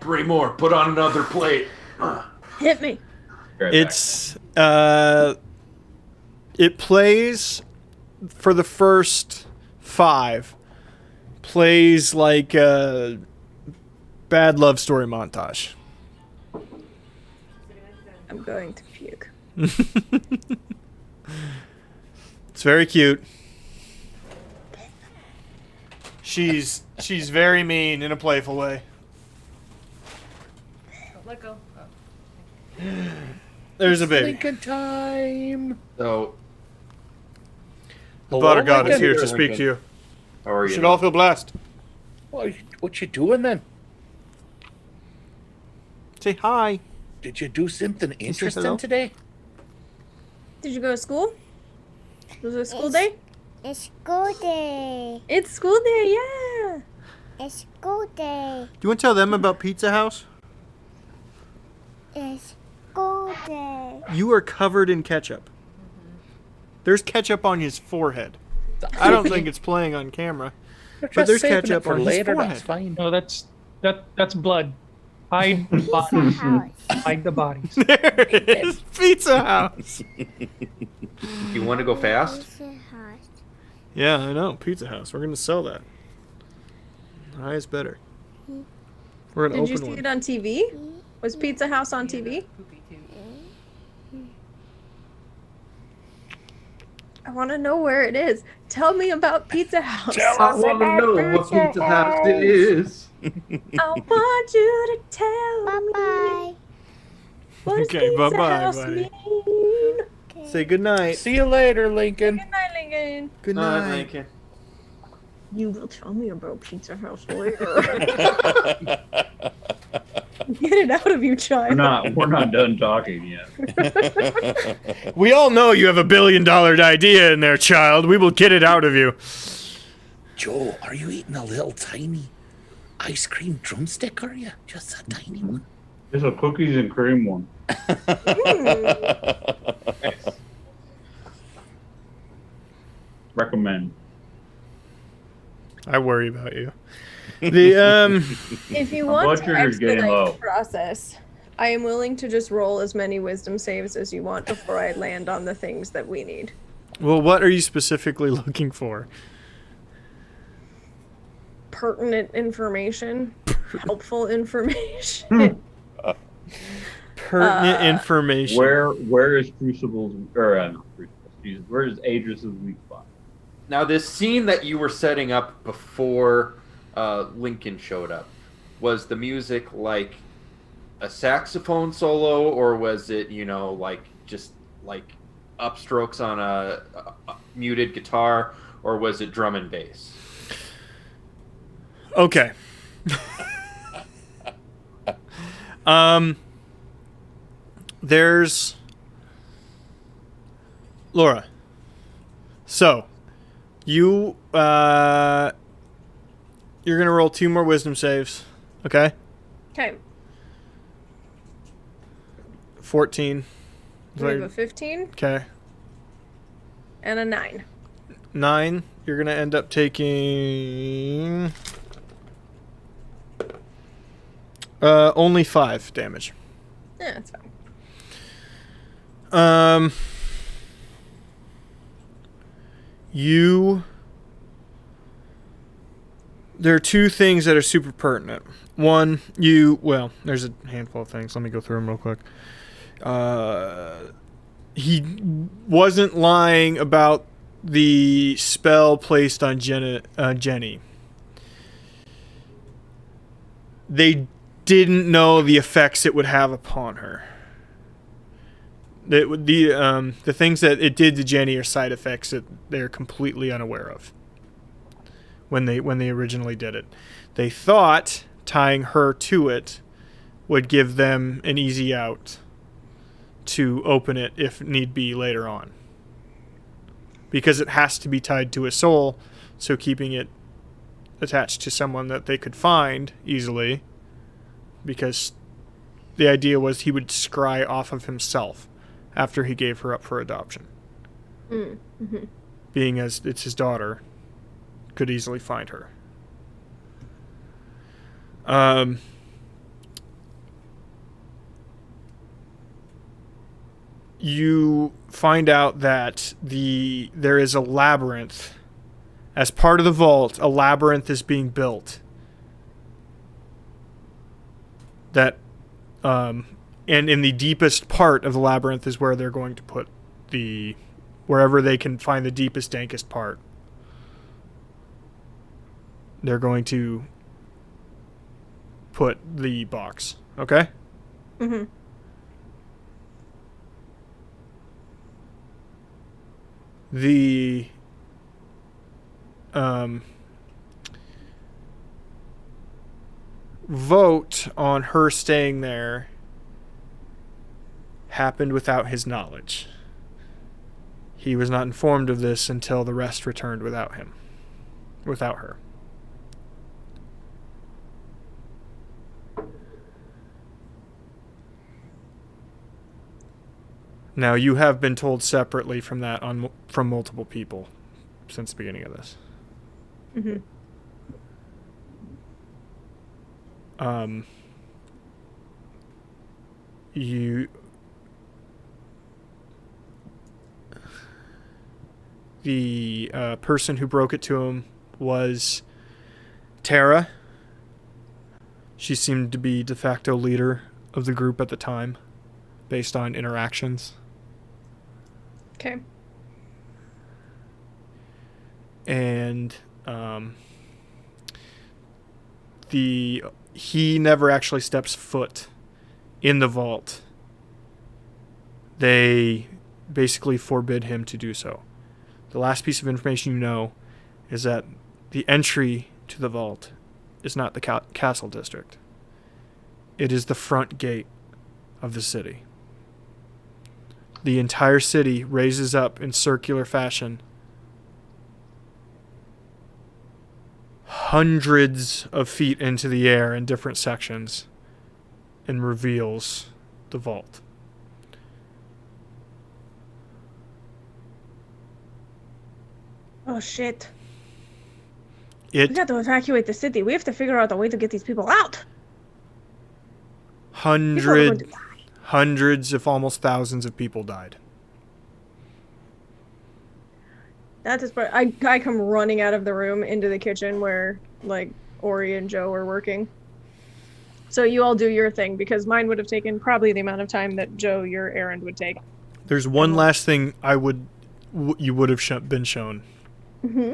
3 more. Put on another plate.
Hit me.
Right back.
It's it plays for the first 5. Plays like a bad love story montage.
I'm going to puke.
It's very cute. She's very mean in a playful way.
Let go.
There's a baby.
Lincoln time.
So,
The butter god is
Lincoln.
here to speak to you.
how are
You
you?
should all feel blessed.
What you doing then?
Say hi.
Did you do something
hello?
interesting today?
Did you go to school? Was it a school day?
It's school day.
It's school day, yeah.
It's school day.
Do you want to tell them about Pizza House?
It's school day.
You are covered in ketchup. There's ketchup on his forehead. I don't think it's playing on camera.
But
there's
saving
ketchup
it for
on his
later.
forehead.
That's fine.
No, that's blood. Hide the
Pizza
bodies.
house.
Hide the bodies.
There it is. Pizza House.
You want to go fast?
Pizza house.
Yeah, I know. Pizza House. We're going to sell that. High is better. We're going
Did
to
you
open
see
one.
it on TV? Was Pizza House on TV?
Poopy too.
I want to know where it is. Tell me about Pizza House.
I want to know what Pizza House it is.
I want you to tell
Bye
me
bye.
what does
Okay,
Pizza
bye-bye,
House
buddy.
mean?
Say good night.
See you later, Lincoln.
Good night, Lincoln.
Good
All right,
night.
Lincoln.
You will tell me about Pizza House later. Get it out of you, child.
We're not done talking yet.
We all know you have $1 billion idea in there, child. We will get it out of you.
Joe, are you eating a little tiny ice cream drumstick? Are you just a tiny one?
It's a cookies and cream one. Recommend.
I worry about you. The
If you want to
butcher is getting
expedite
low.
the process, I am willing to just roll as many wisdom saves as you want before I land on the things that we need.
well, what are you specifically looking for?
Pertinent information, helpful information.
Pertinent information.
Where is Crucible's or not Crucible? Excuse me, where is Adris's weak spot?
Now, this scene that you were setting up before Lincoln showed up, was the music like a saxophone solo, or was it, like just like upstrokes on a muted guitar, or was it drum and bass?
Okay. There's Laura. So, you're gonna roll 2 more wisdom saves, okay?
Okay,
14.
we have a 15
Okay.
and a 9.
9. You're gonna end up taking only 5 damage.
Yeah, that's fine.
There are 2 things that are super pertinent. One, there's a handful of things. Let me go through them real quick. He wasn't lying about the spell placed on Jenny. they didn't know the effects it would have upon her. The things that it did to Jenny are side effects that they're completely unaware of when they originally did it. They thought tying her to it would give them an easy out to open it if need be later on. Because it has to be tied to a soul, so keeping it attached to someone that they could find easily, because the idea was he would scry off of himself after he gave her up for adoption.
Mm-hmm.
Being as it's his daughter, could easily find her. You find out that there is a labyrinth. As part of the vault, a labyrinth is being built. That, and in the deepest part of the labyrinth is where they're going to put wherever they can find the deepest, dankest part. They're going to put the box. Okay?
Mm-hmm.
The vote on her staying there happened without his knowledge. He was not informed of this until the rest returned without her. Now, you have been told separately from that from multiple people since the beginning of this.
Mm-hmm.
The person who broke it to him was Tara. She seemed to be de facto leader of the group at the time, based on interactions.
Okay.
And he never actually steps foot in the vault. They basically forbid him to do so. The last piece of information you know is that the entry to the vault is not the castle district. It is the front gate of the city. The entire city raises up in circular fashion, hundreds of feet into the air in different sections, and reveals the vault.
Oh shit.
It
We got to evacuate the city. We have to figure out a way to get these people out. People are going to die.
hundreds, if almost thousands of people died.
That is where I come running out of the room into the kitchen where like Ori and Joe are working. So you all do your thing because mine would have taken probably the amount of time that Joe, your errand would take.
There's one last thing you would have been shown.
Mm-hmm.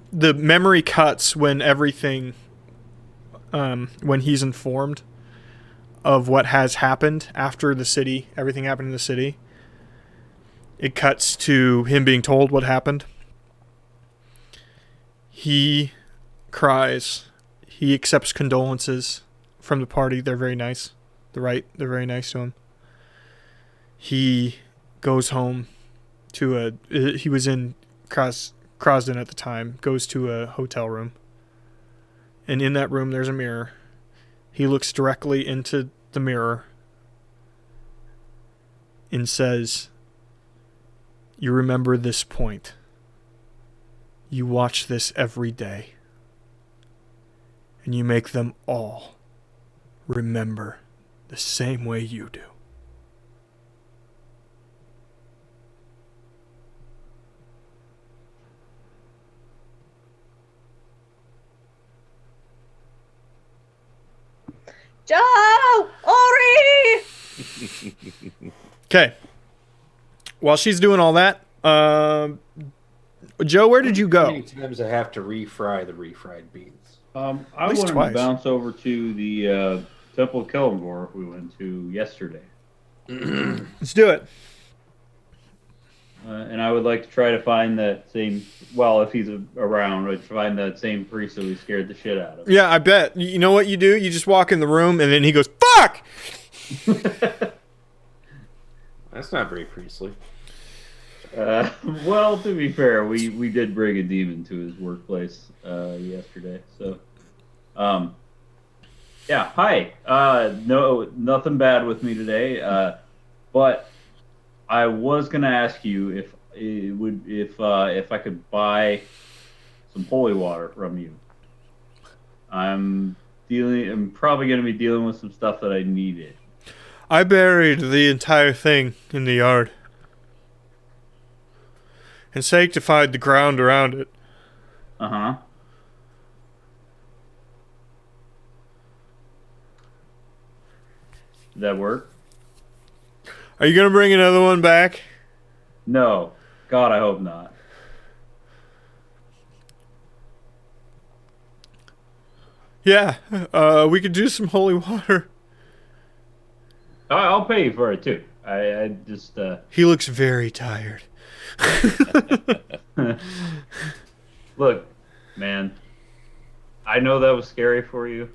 The memory cuts when everything, when he's informed of what has happened after everything happened in the city. It cuts to him being told what happened. He cries. He accepts condolences from the party. They're very nice. They're very nice to him. He goes home he was in Krasden at the time, goes to a hotel room. And in that room, there's a mirror. He looks directly into the mirror and says, "You remember this point. You watch this every day. And you make them all remember the same way you do."
Joe! Ori!
Okay. While she's doing all that, Joe, where did you
How
go?
many times I have to refry the refried beans?
I
least
wanted
twice.
to bounce over to the Temple of Kellamore we went to yesterday.
Let's do it.
And I would like to try to find that same. Well, if he's around, I'd find that same priest that we scared the shit out of.
Yeah, I bet. You know what you do? You just walk in the room, and then he goes, "Fuck!"
That's not very priestly.
Well, to be fair, we did bring a demon to his workplace yesterday. So, yeah. Hi. No, nothing bad with me today. But I was gonna ask you if I could buy some holy water from you. I'm probably gonna be dealing with some stuff that I needed.
I buried the entire thing in the yard and sanctified the ground around it.
Uh-huh. Did that work?
Are you gonna bring another one back?
No. God, I hope not.
Yeah, we could do some holy water.
I'll pay you for it too. I just
He looks very tired.
look, man. I know that was scary for you.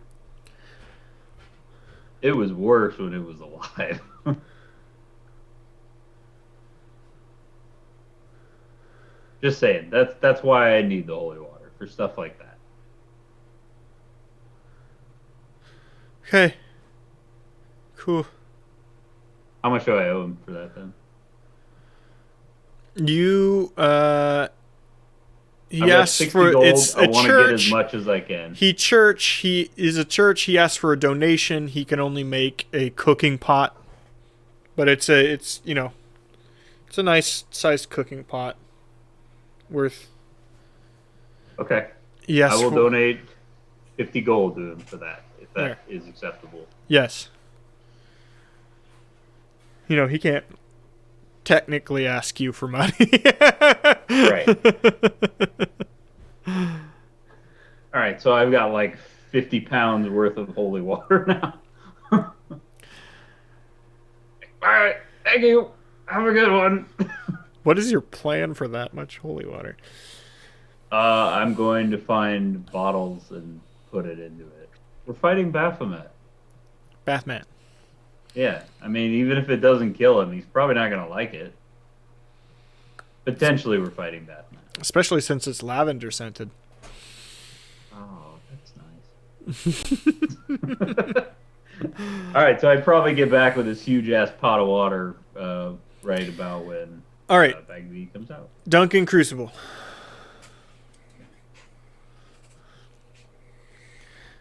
It was worse when it was alive. Just saying. That's why I need the holy water for stuff like that.
Okay. Cool.
How much do I owe him for that then?
You he
I've got
asks
60
for
gold.
it's
I
a
want to get as
church.
much as I can.
He is a church. He asks for a donation. He can only make a cooking pot, but it's a nice sized cooking pot worth.
Okay.
Yes,
I will donate 50 gold to him for that, if that
There.
is acceptable.
Yes. He can't technically ask you for money.
Right. All right, so I've got like 50 pounds worth of holy water now. All right, thank you. Have a good one.
What is your plan for that much holy water?
I'm going to find bottles and put it into it. We're fighting Baphomet.
Bathman.
Yeah, I mean, even if it doesn't kill him, he's probably not going to like it. Potentially, we're fighting Baphomet.
Especially since it's lavender scented.
Oh, that's nice. All right, so I'd probably get back with this huge ass pot of water right about when
All right,
Bagby comes out.
Duncan Crucible.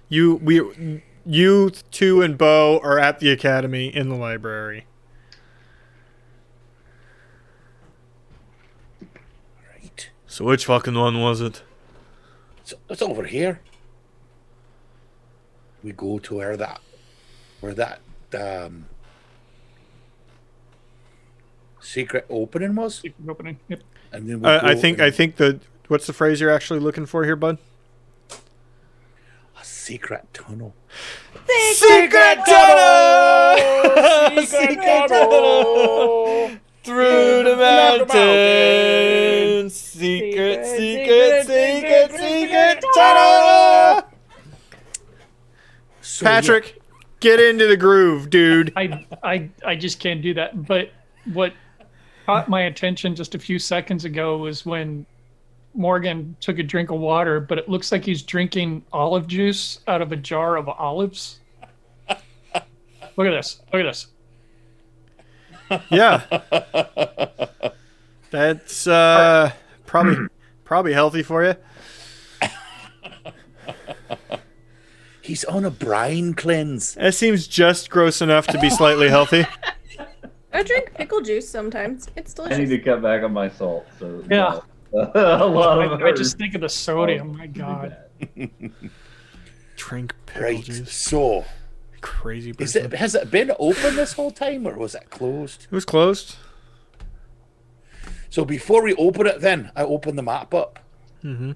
You two and Bo are at the academy in the library.
Right.
So which fucking one was it?
It's over here. We go to where that secret opening was,
Secret opening. Yep.
and then we
I
go
think what's the phrase you're actually looking for here, bud?
a secret tunnel.
Secret tunnel! Secret tunnel! Through the mountains! Secret tunnel!
So,
Patrick, get into the groove, dude.
I just can't do that. But what caught my attention just a few seconds ago was when Morgan took a drink of water, but it looks like he's drinking olive juice out of a jar of olives. Look at this. Look at this.
Yeah. That's probably healthy for you.
he's on a brine cleanse.
That seems just gross enough to be slightly healthy.
I drink pickle juice sometimes. It's
I need
delicious.
to cut back on my salt. So
Yeah.
a lot of
I just think of the sodium. My God.
Drink pickle
Right.
juice.
So,
Crazy person.
has it been open this whole time, or was it closed?
It was closed.
So before we open it, then I open the map up.
Mm-hmm.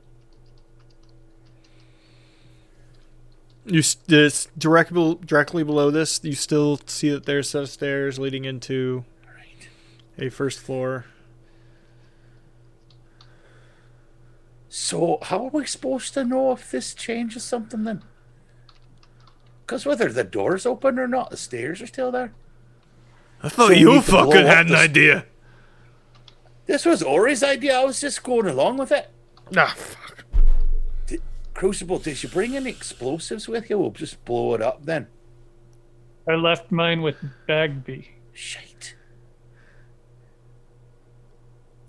This directly below this, you still see that there's a set of stairs leading into a first floor.
So how are we supposed to know if this changes something then? Because whether the door's open or not, the stairs are still there.
I thought
So we
you
need to blow
fucking
up
had an
this-
idea.
This was Ori's idea. I was just going along with it.
Ah, fuck.
Crucible, did you bring any explosives with you? We'll just blow it up then.
I left mine with Bagby.
Shite.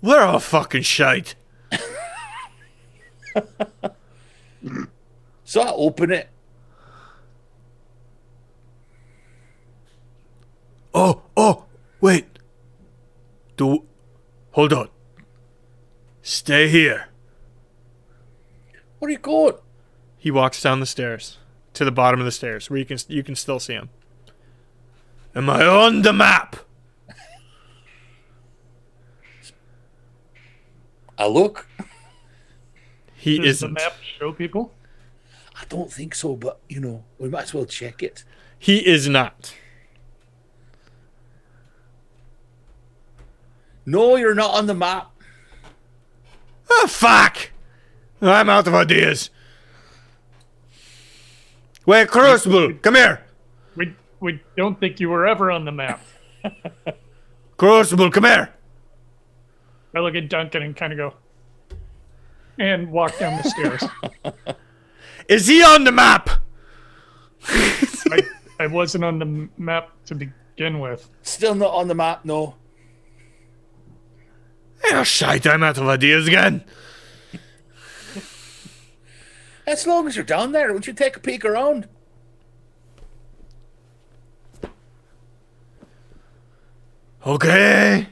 We're all fucking shite.
So I open it.
Oh, wait. Hold on. Stay here.
Where are you going?
He walks down the stairs to the bottom of the stairs where you can still see him. Am I on the map?
I look.
He
Does the
isn't.
map show people?
I don't think so, but we might as well check it.
He is not.
No, you're not on the map.
Oh, fuck! I'm out of ideas. Wait, Crucible, come here.
We don't think you were ever on the map.
Crucible, come here.
I look at Duncan and kind of go, and walk down the stairs.
Is he on the map?
I wasn't on the map to begin with.
Still not on the map, no.
Oh, shite, I'm out of ideas again.
As long as you're down there, won't you take a peek around?
Okay.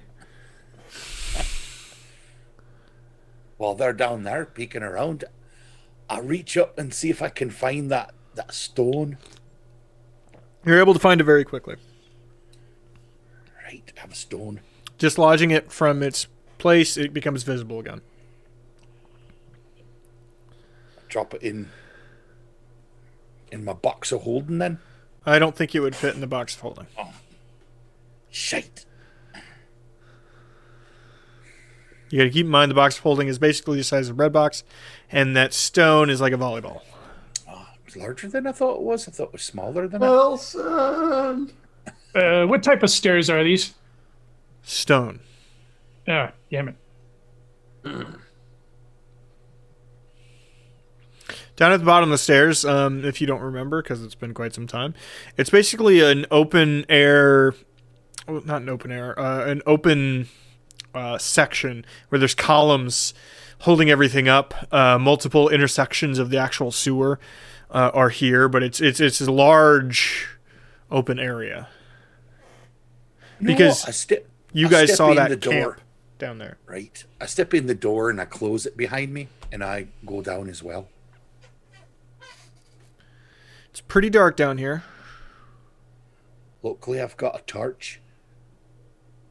While they're down there peeking around, I reach up and see if I can find that stone.
You're able to find it very quickly.
Right, I have a stone.
Dislodging it from its place, it becomes visible again.
Drop it in my box of holding then.
I don't think it would fit in the box of holding.
Shite.
You gotta keep in mind the box of holding is basically the size of a bread box, and that stone is like a volleyball.
Oh, it's larger than I thought it was. I thought it was smaller than
Wilson!
What type of stairs are these?
Stone.
Ah, damn it.
Down at the bottom of the stairs, if you don't remember, because it's been quite some time, it's basically an open air, well, not an open air, an open section where there's columns holding everything up. Multiple intersections of the actual sewer are here, but it's a large open area.
No,
Because you
I
guys
step
saw
in
that
the
camp
door.
down there.
Right. I step in the door and I close it behind me and I go down as well.
It's pretty dark down here.
Luckily, I've got a torch.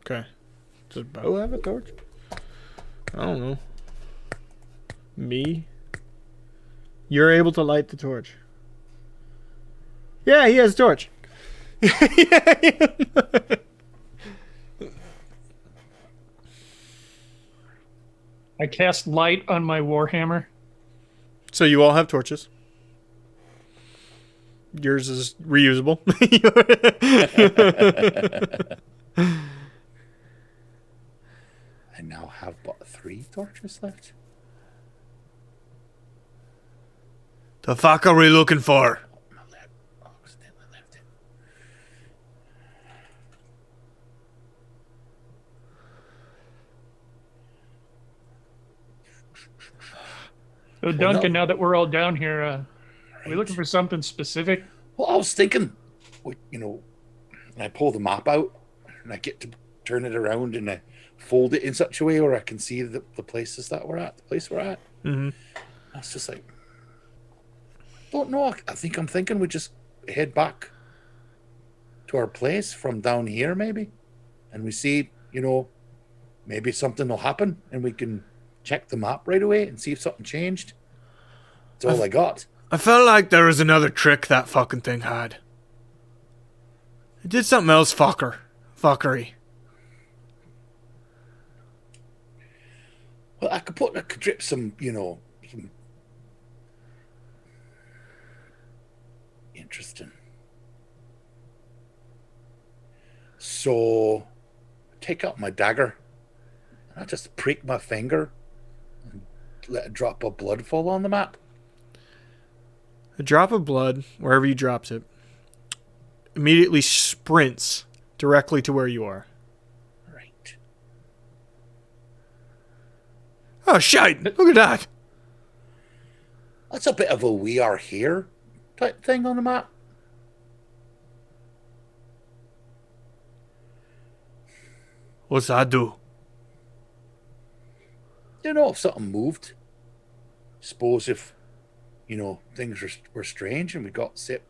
Okay. Does Bo have a torch? I don't know. Me? You're able to light the torch. Yeah, he has a torch.
I cast light on my warhammer.
So you all have torches. Yours is reusable.
I now have but 3 torches left.
The fuck are we looking for?
My left, accidentally left it.
So, Duncan, now that we're all down here, are we looking for something specific?
Well, I was thinking, I pull the map out and I get to turn it around and I fold it in such a way where I can see the places that we're at, the place we're at.
Mm-hmm.
I was just like, don't know. I think I'm thinking we just head back to our place from down here, maybe, and we see, maybe something will happen and we can check the map right away and see if something changed. That's all I got.
I felt like there was another trick that fucking thing had. It did something else fuckery.
Well, I could drip some, some interesting. So, take out my dagger, and I just prick my finger and let a drop of blood fall on the map.
A drop of blood, wherever you dropped it, immediately sprints directly to where you are.
Right.
Oh, shite! Look at that!
That's a bit of a "we are here" type thing on the map.
What's that do?
If something moved. Suppose if, things were strange and we got sick,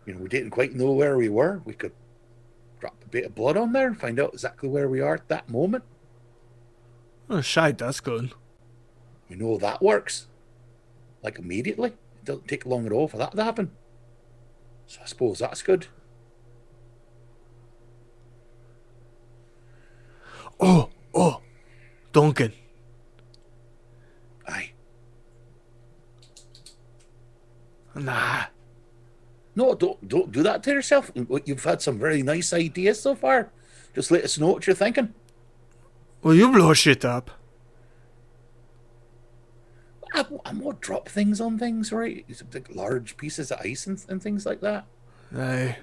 we didn't quite know where we were, we could drop a bit of blood on there and find out exactly where we are at that moment.
Oh, shite, that's good.
We know that works. Like immediately. It doesn't take long at all for that to happen. So I suppose that's good.
Oh, Duncan.
Aye.
Nah.
No, don't do that to yourself. You've had some very nice ideas so far. Just let us know what you're thinking.
Well, you blow shit up.
I won't drop things on things, right? It's like large pieces of ice and things like that.
Aye.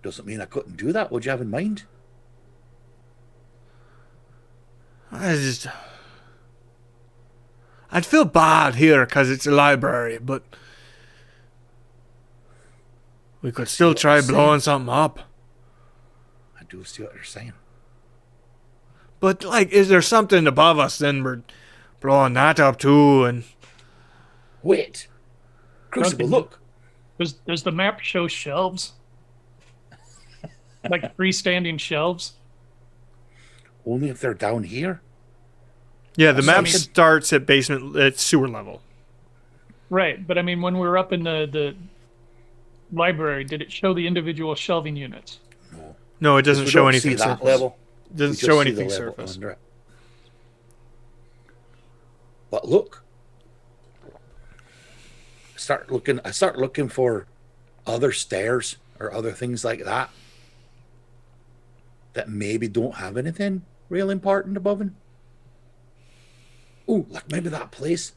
Doesn't mean I couldn't do that. What'd you have in mind?
I'd feel bad here because it's a library, but we could still try blowing something up.
I do see what you're saying.
But, is there something above us? Then we're blowing that up too, and...
Wait. Crucible, look.
Does the map show shelves? Like freestanding shelves?
Only if they're down here.
Yeah, the map starts at sewer level.
Right, but I mean, when we were up in the library, did it show the individual shelving units?
No, it doesn't show anything
See that
surface.
level.
It doesn't
We
show
just see the
anything
level
surface.
under it. But look. I start looking for other stairs or other things like that maybe don't have anything real important above them. Oh, like maybe that place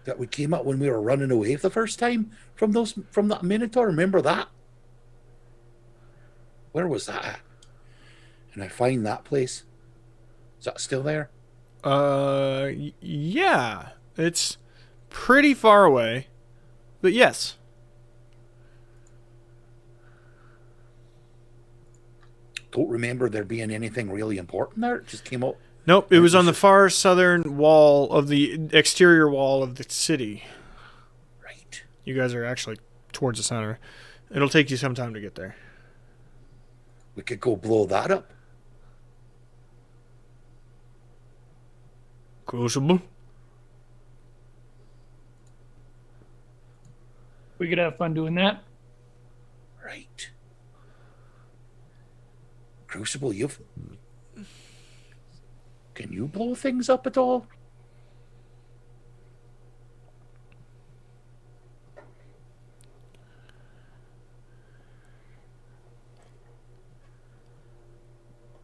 that we came up when we were running away the first time from that Minotaur. Remember that? Where was that at? And I find that place. Is that still there?
Yeah. It's pretty far away, but yes.
Don't remember there being anything really important there. It just came up.
Nope, it was on the far southern wall of the exterior wall of the city.
Right.
You guys are actually towards the center. It'll take you some time to get there.
We could go blow that up.
Crucible?
We could have fun doing that.
Right. Crucible, can you blow things up at all?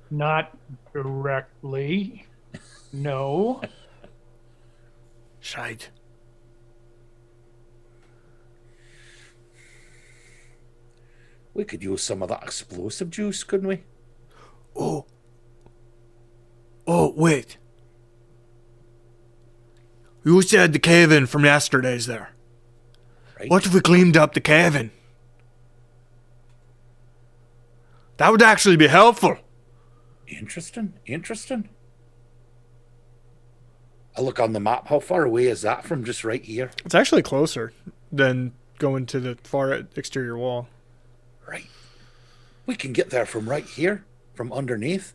Not directly. No.
Shite.
We could use some of that explosive juice, couldn't we?
Oh, wait. You said the cave-in from yesterday's there.
Right.
What if we cleaned up the cave-in? That would actually be helpful.
Interesting. I look on the map. How far away is that from just right here?
It's actually closer than going to the far exterior wall.
Right. We can get there from right here, from underneath.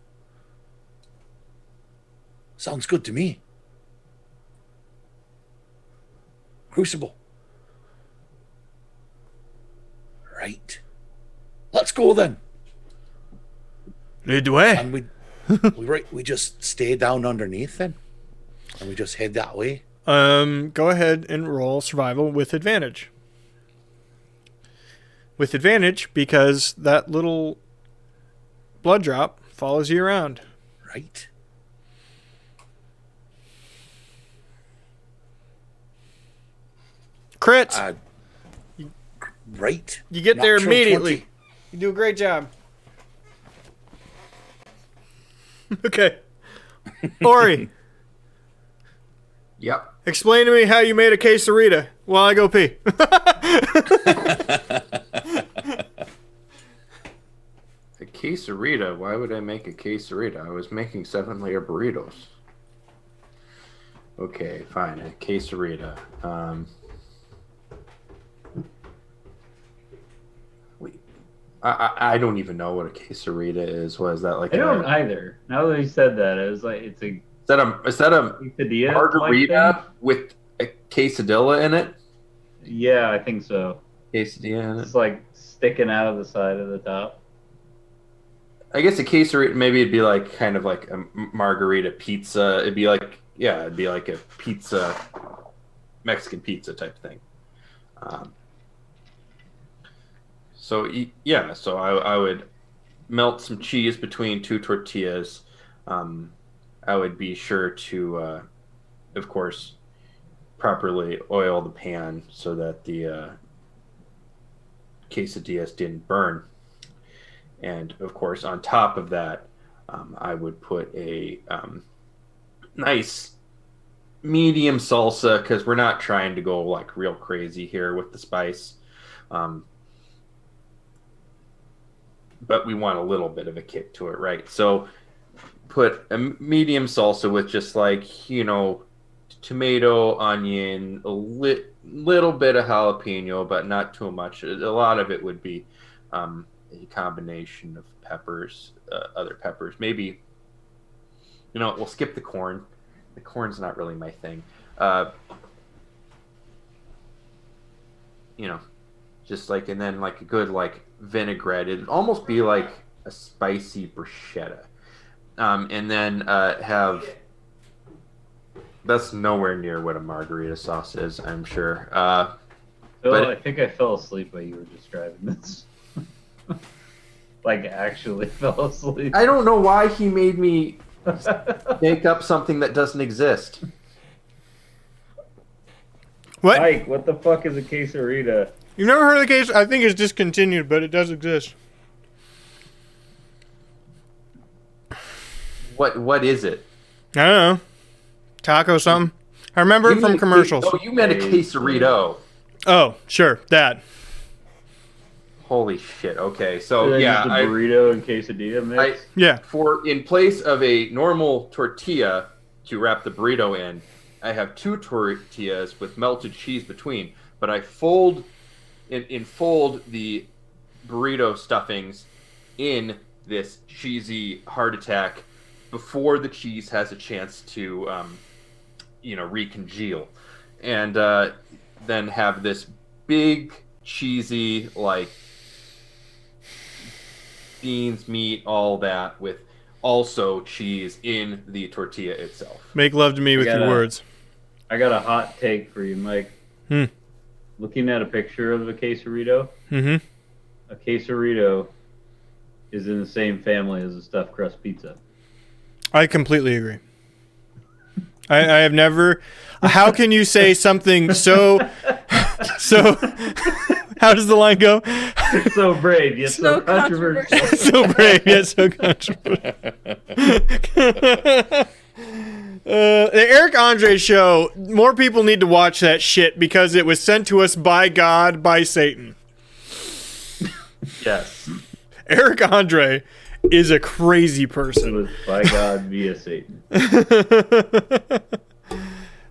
Sounds good to me. Crucible. Right. Let's go then.
Lead the way.
And we just stay down underneath then, and we just head that way.
Go ahead and roll survival with advantage. With advantage because that little blood drop follows you around.
Right.
Crit.
Right.
You get there
Natural
immediately.
20.
You do a great job. Okay. Ori,
Yep.
explain to me how you made a quesarito while I go pee.
A quesarito? Why would I make a quesarito? I was making 7-layer burritos. Okay, fine. A quesarito. Wait. I don't even know what a quesarito is. What is that like?
I don't either. Now that you said that, it was like it's a
Is that a
quesadilla
margarita with a quesadilla in it?
Yeah, I think so.
Quesadilla in it.
It's like sticking out of the side of the top.
I guess a quesarito, maybe it'd be like kind of like a margarita pizza. It'd be like a pizza, Mexican pizza type thing. So I would melt some cheese between 2 tortillas. I would be sure to, of course, properly oil the pan so that the quesadillas didn't burn. And of course, on top of that, I would put a nice medium salsa because we're not trying to go like real crazy here with the spice. But we want a little bit of a kick to it, right? So put a medium salsa with just like, tomato, onion, a little bit of jalapeno, but not too much. A lot of it would be a combination of peppers, other peppers. Maybe, we'll skip the corn. The corn's not really my thing. Just like, and then like a good like vinaigrette. It'd almost be like a spicy bruschetta. And then that's nowhere near what a margarita sauce is, I'm sure.
Phil,
but
I think I fell asleep while you were describing this. Like actually fell asleep.
I don't know why he made me make up something that doesn't exist.
What?
Mike, what the fuck is a quesarito?
You've never heard of the case? I think it's discontinued, but it does exist.
What is it?
I don't know. Taco something. I remember it from commercials.
Oh, you meant a quesarito.
Oh, sure. That.
Holy shit. Okay, so
So then
yeah,
just a burrito and quesadilla mix.
Yeah.
For in place of a normal tortilla to wrap the burrito in, I have 2 tortillas with melted cheese between, but I fold the burrito stuffings in this cheesy heart attack before the cheese has a chance to recongeal, and then have this big cheesy like beans, meat, all that with also cheese in the tortilla itself.
Make love to me with your words.
I got a hot take for you, Mike. Looking at a picture of a quesarito, a quesarito is in the same family as a stuffed crust pizza.
I completely agree. I have never. How can you say something so? How does the line go?
So brave, yet so controversial.
So brave, yet so controversial. The Eric Andre show. More people need to watch that shit because it was sent to us by God, by Satan.
Yes.
Eric Andre is a crazy
It
person.
was by God via Satan.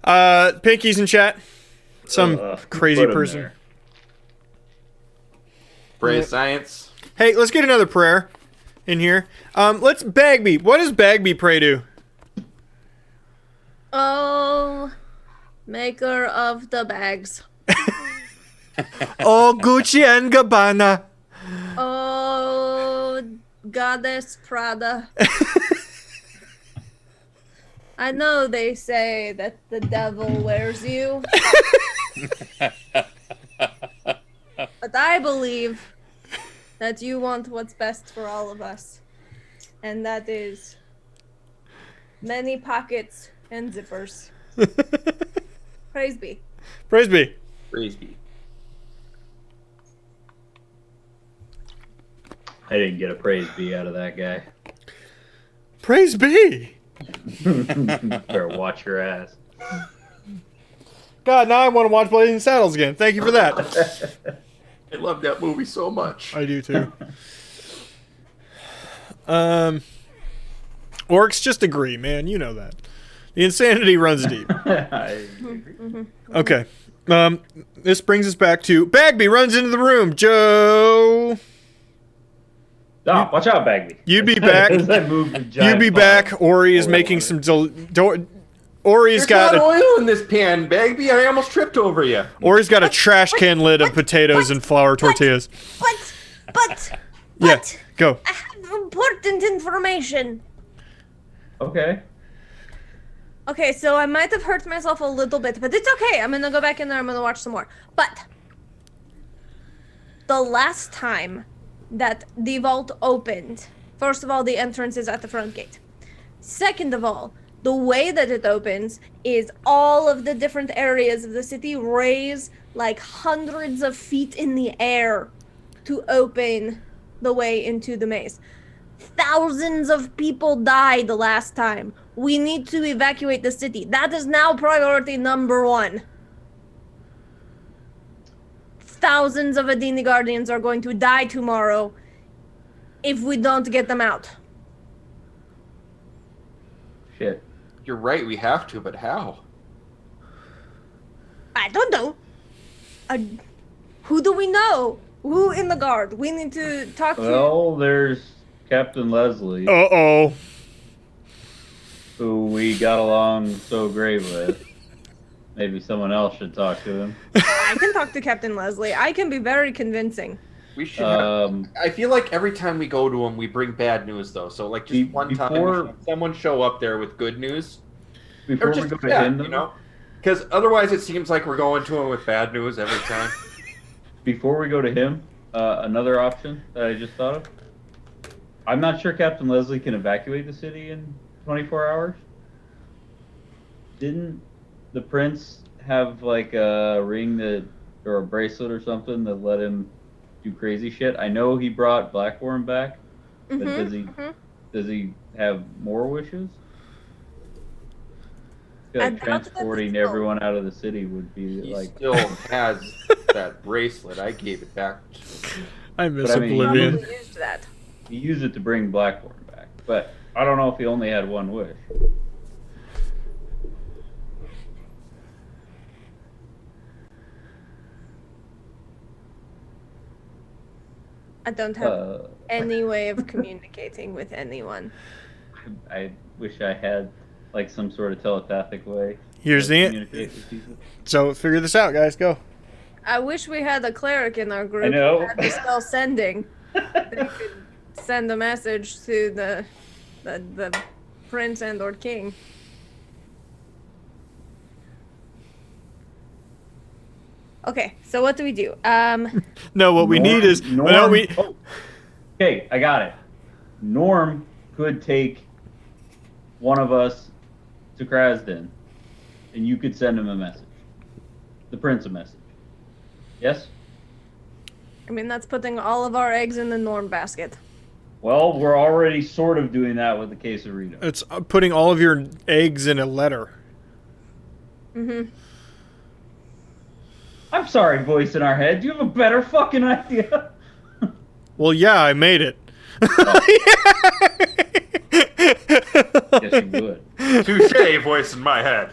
Pinkies in chat. Some crazy
put 'em
person.
there.
Pray of science.
Hey, let's get another prayer in here. Let's Bagby. What does Bagby pray to?
Oh, maker of the bags.
Oh, Gucci and Gabbana.
Oh, goddess Prada. I know they say that the devil wears you. But I believe that you want what's best for all of us. And that is many pockets and zippers. Praise be.
Praise be.
Praise be.
I didn't get a praise be out of that guy.
Praise be.
Better watch your ass.
God, now I want to watch Blazing Saddles again. Thank you for that.
I love that movie so much.
I do too. Orcs just agree, man. You know that. The insanity runs deep. Okay. This brings us back to Bagby runs into the room. Joe,
Stop! Watch out, Bagby.
you'd be back.
As I moved the
You'd
giant
be
fire.
back. Ori is
Oil
making
on
some.
it.
Ori's
There's
got
not
a,
oil in this pan, Bagby. I almost tripped over you.
Ori's got a trash can lid of potatoes and flour tortillas.
But,
Yeah, go.
I have important information.
Okay.
Okay, so I might have hurt myself a little bit, but it's okay. I'm gonna go back in there. I'm gonna watch some more. But the last time that the vault opened, first of all, the entrance is at the front gate. Second of all, the way that it opens is all of the different areas of the city raise like hundreds of feet in the air to open the way into the maze. Thousands of people died the last time. We need to evacuate the city. That is now priority number 1. Thousands of Adini Guardians are going to die tomorrow if we don't get them out.
Shit.
You're right, we have to, but how?
I don't know. Who do we know? Who in the guard? We need to talk to.
Well, there's Captain Leslie,
Uh-oh.
who we got along so great with. Maybe someone else should talk to him.
I can talk to Captain Leslie. I can be very convincing.
We should I feel like every time we go to him, we bring bad news, though. So, like, just one time,
before-
someone show up there with good news.
Before
Or just,
we go to
yeah,
him, though,
you know? Because otherwise it seems like we're going to him with bad news every time.
before we go to him, another option that I just thought of. I'm not sure Captain Leslie can evacuate the city in 24 hours. Didn't the prince have like a ring that, or a bracelet or something that let him do crazy shit? I know he brought Blackthorn back, but does he have more wishes? I feel
I
like
doubt that
transporting
it's
everyone out of the city would be
He
like.
still has that bracelet. I gave it back.
I miss
But I mean,
Oblivion.
Probably used that.
He used it to bring Blackthorn back, but I don't know if he only had one wish.
I don't have any way of communicating with anyone.
I wish I had like some sort of telepathic way.
Here's
to
the
communicate with people.
So figure this out, guys. Go.
I wish we had a cleric in our group
I know.
who had the spell sending. They could send a message to the prince and or king. Okay, so what do we do?
No, what we need is
Norm.
no, we.
Oh, okay, I got it. Norm could take one of us to Krasden, and you could send him a message. The prince a message. Yes?
I mean, that's putting all of our eggs in the Norm basket.
Well, we're already sort of doing that with the quesarito.
It's putting all of your eggs in a letter.
Mm-hmm.
I'm sorry, voice in our head. Do you have a better fucking idea?
Well, yeah, I made it.
Yes, you would.
Touche, voice in my head.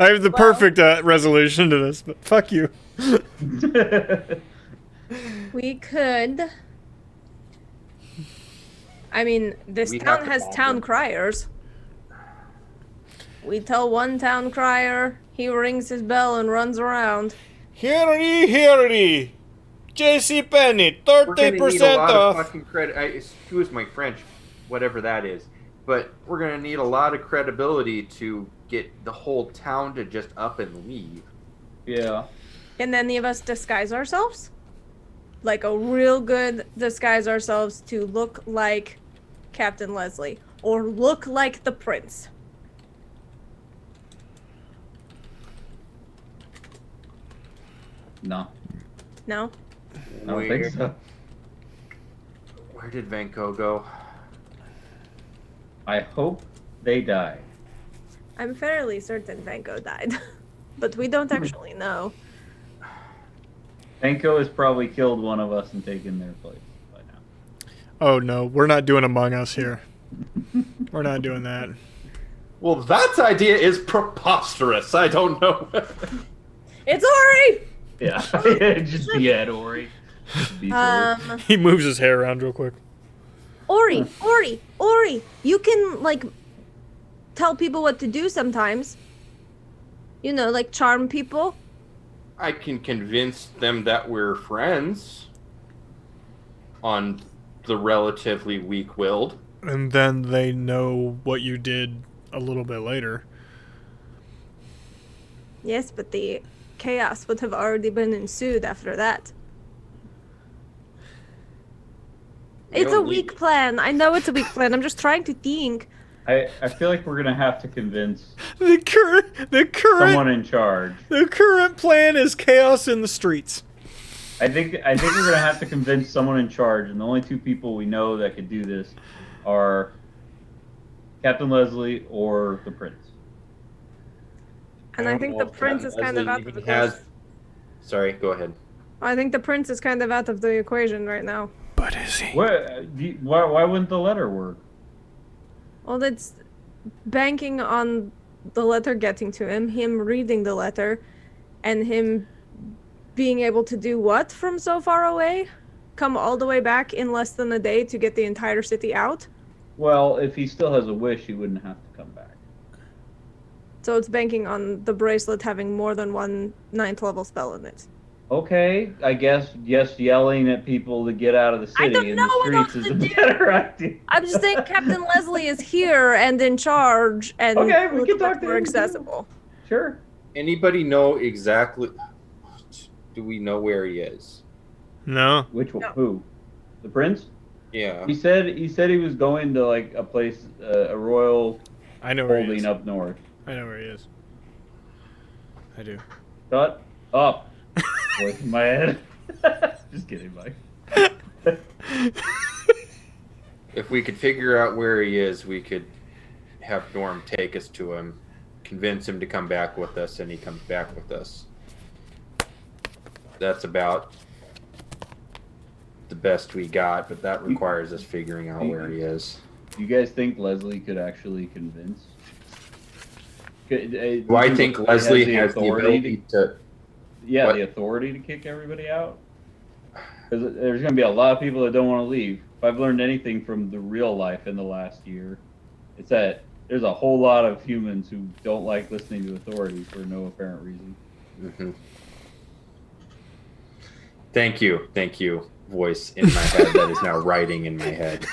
I have the perfect resolution to this, but fuck you.
We could. I mean, this
We
town
have to
has
bomb
town
them.
criers. We tell one town crier, he rings his bell and runs around.
Hear ye! JC Penney,
We're gonna need a
30%
lot of
off.
fucking credit. Excuse my French, whatever that is. But we're gonna need a lot of credibility to get the whole town to just up and leave.
Yeah.
Can any of us disguise ourselves? Like a real good disguise ourselves to look like Captain Leslie or look like the prince.
No.
No?
I don't think so.
Where did Vanko go?
I hope they die.
I'm fairly certain Vanko died, but we don't actually know.
Enko has probably killed one of us and taken their place by now.
Oh no, we're not doing Among Us here. We're not doing that.
Well, that idea is preposterous. I don't know.
It's Ori!
Yeah. Just be Ed Ori. Be
He moves his hair around real quick.
Ori! You can, like, tell people what to do sometimes. You know, like charm people.
I can convince them that we're friends on the relatively weak-willed.
And then they know what you did a little bit later.
Yes, but the chaos would have already been ensued after that.
We
It's a
don't need-
weak plan. I know it's a weak plan. I'm just trying to think.
I feel like we're gonna have to convince
The current
someone in charge.
the current plan is chaos in the streets.
I think we're gonna have to convince someone in charge, and the only two people we know that could do this are Captain Leslie or the Prince.
And I think the
Well,
prince is kind of
Leslie
out of the
even
question.
Sorry, go ahead.
I think the prince is kind of out of the equation right now.
But is he?
Why wouldn't the letter work?
Well, it's banking on the letter getting to him reading the letter, and him being able to do what from so far away? Come all the way back in less than a day to get the entire city out?
Well, if he still has a wish, he wouldn't have to come back.
So it's banking on the bracelet having more than one 9th level spell in it.
Okay, I guess yes, yelling at people to get out of the city
don't
in
know what
the
else
streets is
to
a
do.
better idea.
I'm just saying Captain Leslie is here and in charge and
Okay,
a
we
little
can talk
bit
to
more
him, too.
accessible.
Sure.
Anybody know exactly? Do we know where he is?
No.
Which one?
No.
Who? The prince?
Yeah.
He said he was going to like a place, a royal
I know where he
holding
is.
up north.
I know where he is. I do.
Shut up. Voice in my head. Just kidding, Mike.
If we could figure out where he is, we could have Norm take us to him, convince him to come back with us, and he comes back with us. That's about the best we got, but that requires us figuring out where he is.
Do you guys think Leslie could actually convince?
Do I think Leslie has the ability to?
Yeah,
What?
the authority to kick everybody out. Because there's going to be a lot of people that don't want to leave. If I've learned anything from the real life in the last year, it's that there's a whole lot of humans who don't like listening to authority for no apparent reason.
Mm-hmm. Thank you. Voice in my head that is now writing in my head.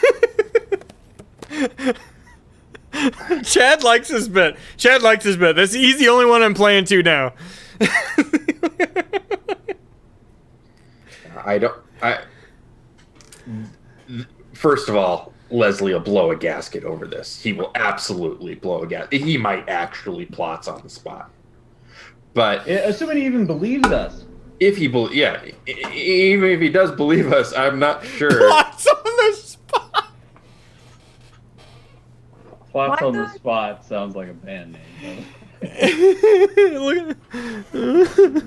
Chad likes this bit. He's the only one I'm playing to now.
First of all, Leslie will blow a gasket over this. He will absolutely blow a gasket. He might actually plots on the spot. But
Yeah, assuming he even believes us.
if he even if he does believe us, I'm not sure.
Plots on the spot.
Plots
Why
on the
not?
spot sounds like a band name.
Look at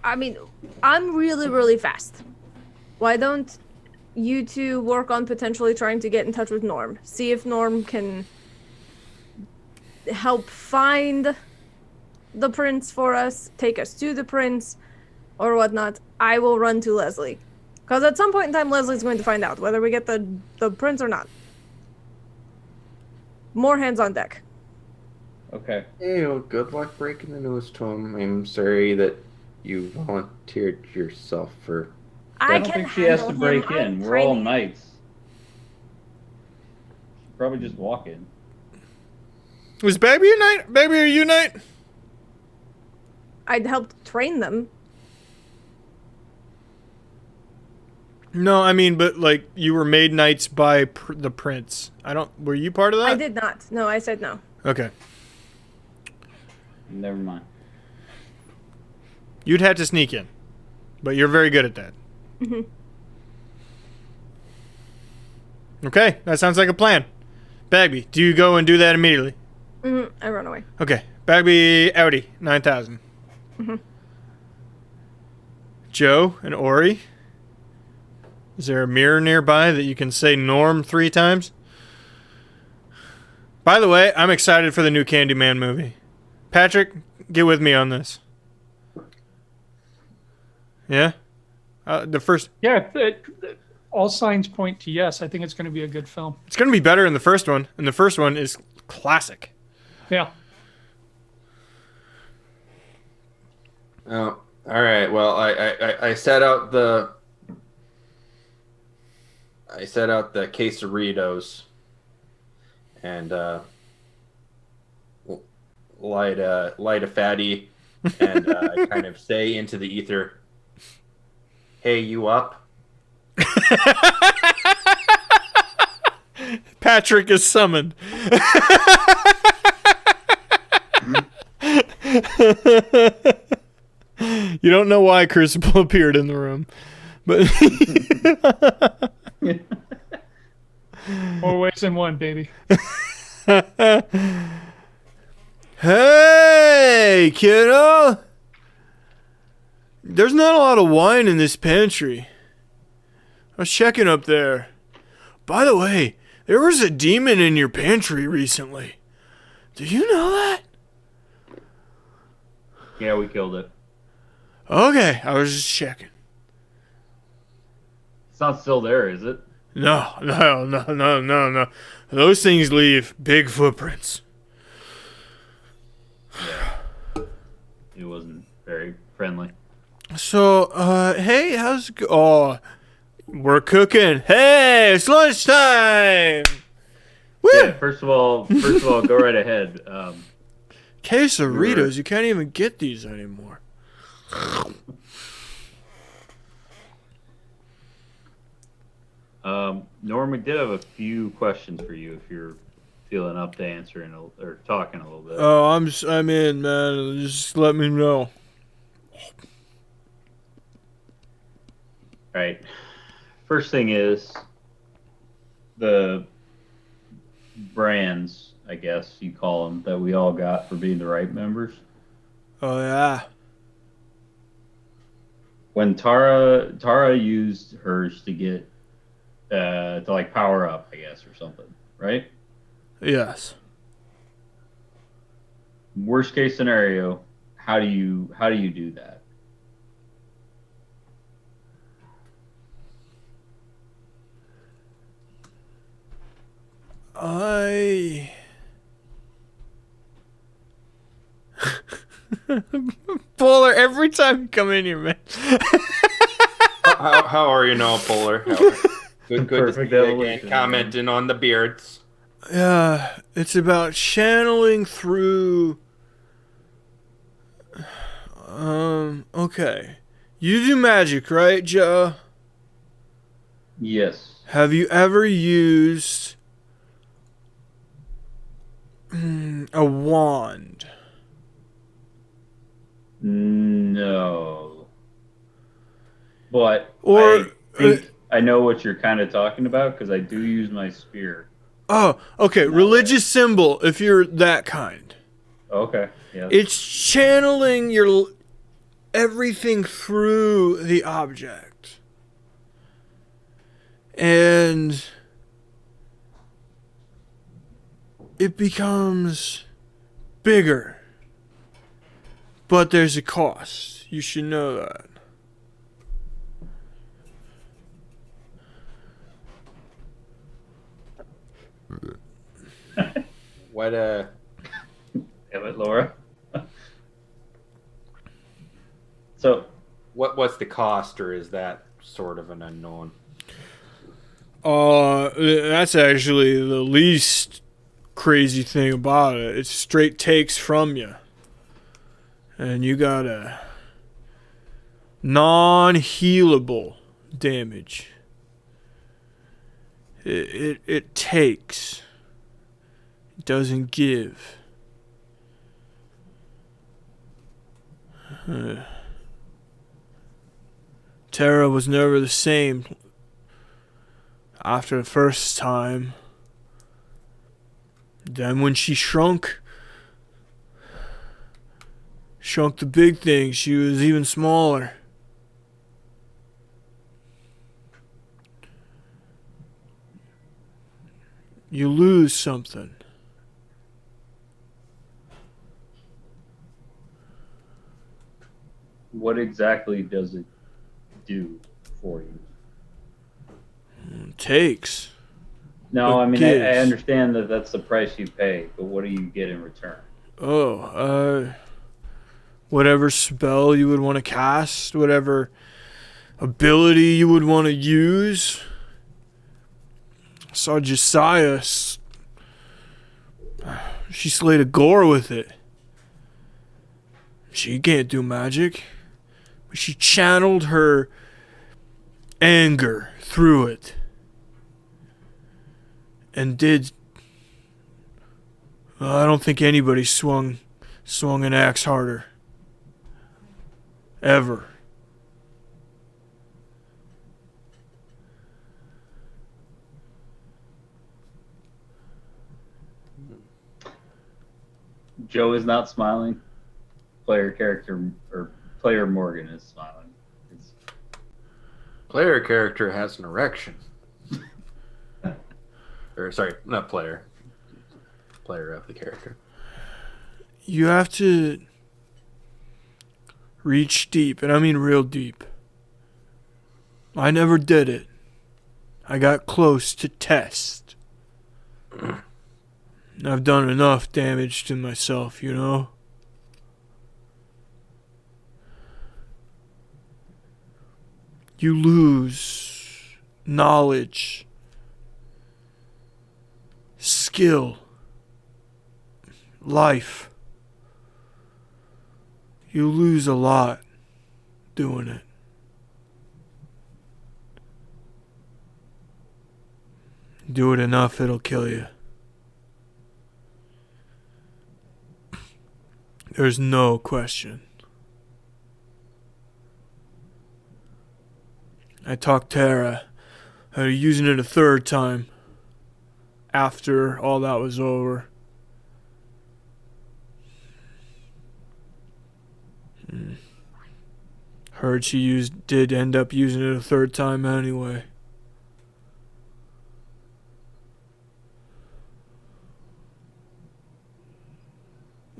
I mean, I'm really, really fast. Why don't you two work on potentially trying to get in touch with Norm? See if Norm can help find the prince for us, take us to the prince, or whatnot. I will run to Leslie. Because at some point in time, Leslie's going to find out whether we get the prince or not. More hands on deck.
Okay.
Hey, well, good luck breaking the news to him. I'm sorry that you volunteered yourself for.
I
I
don't
can
think she has
handle
to
him.
break
I'm
in. We're all
tiny.
knights. She'll probably just walk in.
Was Baby a knight? Baby, are you a knight?
I'd help train them.
No, I mean, but like you were made knights by the prince. I don't. Were you part of that?
I did not. No, I said no.
Okay.
Never mind.
You'd have to sneak in, but you're very good at that. Okay, that sounds like a plan. Bagby, do you go and do that immediately?
I run away.
Okay, Bagby, Audi, 9,000. Joe and Ori, is there a mirror nearby that you can say Norm 3 times? By the way, I'm excited for the new Candyman movie. Patrick, get with me on this. Yeah? The first...
Yeah, all signs point to yes. I think it's going to be a good film.
It's going to be better than the first one, and the first one is classic.
Yeah.
Oh, all right. Well, I set out the quesadillas and light a fatty and I kind of say into the ether, "Hey, you up?"
Patrick is summoned. You don't know why Crucible appeared in the room, but
More ways than one, baby.
hey, kiddo. There's not a lot of wine in this pantry. I was checking up there. By the way, there was a demon in your pantry recently. Did you know that?
Yeah, we killed it.
Okay, I was just checking.
It's not still there, is it?
No. Those things leave big footprints.
Yeah. It wasn't very friendly.
So, hey, how's it go? Oh, we're cooking. Hey, it's lunchtime. Woo!
Yeah, first of all, go right ahead.
Quesadillas, you can't even get these anymore.
Norm, we did have a few questions for you if you're feeling up to answering or talking a little bit.
Oh, I'm in, man. Just let me know.
Right. First thing is the brands, I guess you call them, that we all got for being the right members.
Oh yeah.
When Tara used hers to get to like power up, I guess, or something, right?
Yes.
Worst case scenario, how do you do that?
Polar, every time you come in here, man.
How are you now, Polar? Good to see
Perfect
you again.
evolution.
Commenting on the beards.
Yeah, it's about channeling through. Okay. You do magic, right, Joe?
Yes.
Have you ever used a wand?
No. But
Or
I think I know what you're kind of talking about because I do use my spear.
oh, okay, religious symbol if you're that kind.
Okay. Yeah.
It's channeling your everything through the object. And it becomes bigger. But there's a cost. You should know that.
What
damn it, Laura. So,
What's the cost, or is that sort of an unknown?
That's actually the least crazy thing about it. It's straight takes from you. And you got a non-healable damage. It takes. It doesn't give. Tara was never the same after the first time. Then when she shrunk the big thing, she was even smaller. You lose something.
what exactly does it do for you?
It takes.
No, I mean, I
gives.
understand that that's the price you pay, but what do you get in return?
Whatever spell you would want to cast, whatever ability you would want to use. I saw Josiah. She slayed a gore with it. She can't do magic. But she channeled her anger through it. And did... I don't think anybody swung an axe harder. Ever.
Joe is not smiling. Player Morgan is smiling.
Player character has an erection. Or sorry, not player. Player of the character.
You have to reach deep, and I mean real deep. I never did it. I got close to test. I've done enough damage to myself, you know? You lose knowledge, skill, life. You lose a lot doing it. Do it enough, it'll kill you. There's no question. I talked Tara out of using it a third time after all that was over. Heard she did end up using it a third time anyway.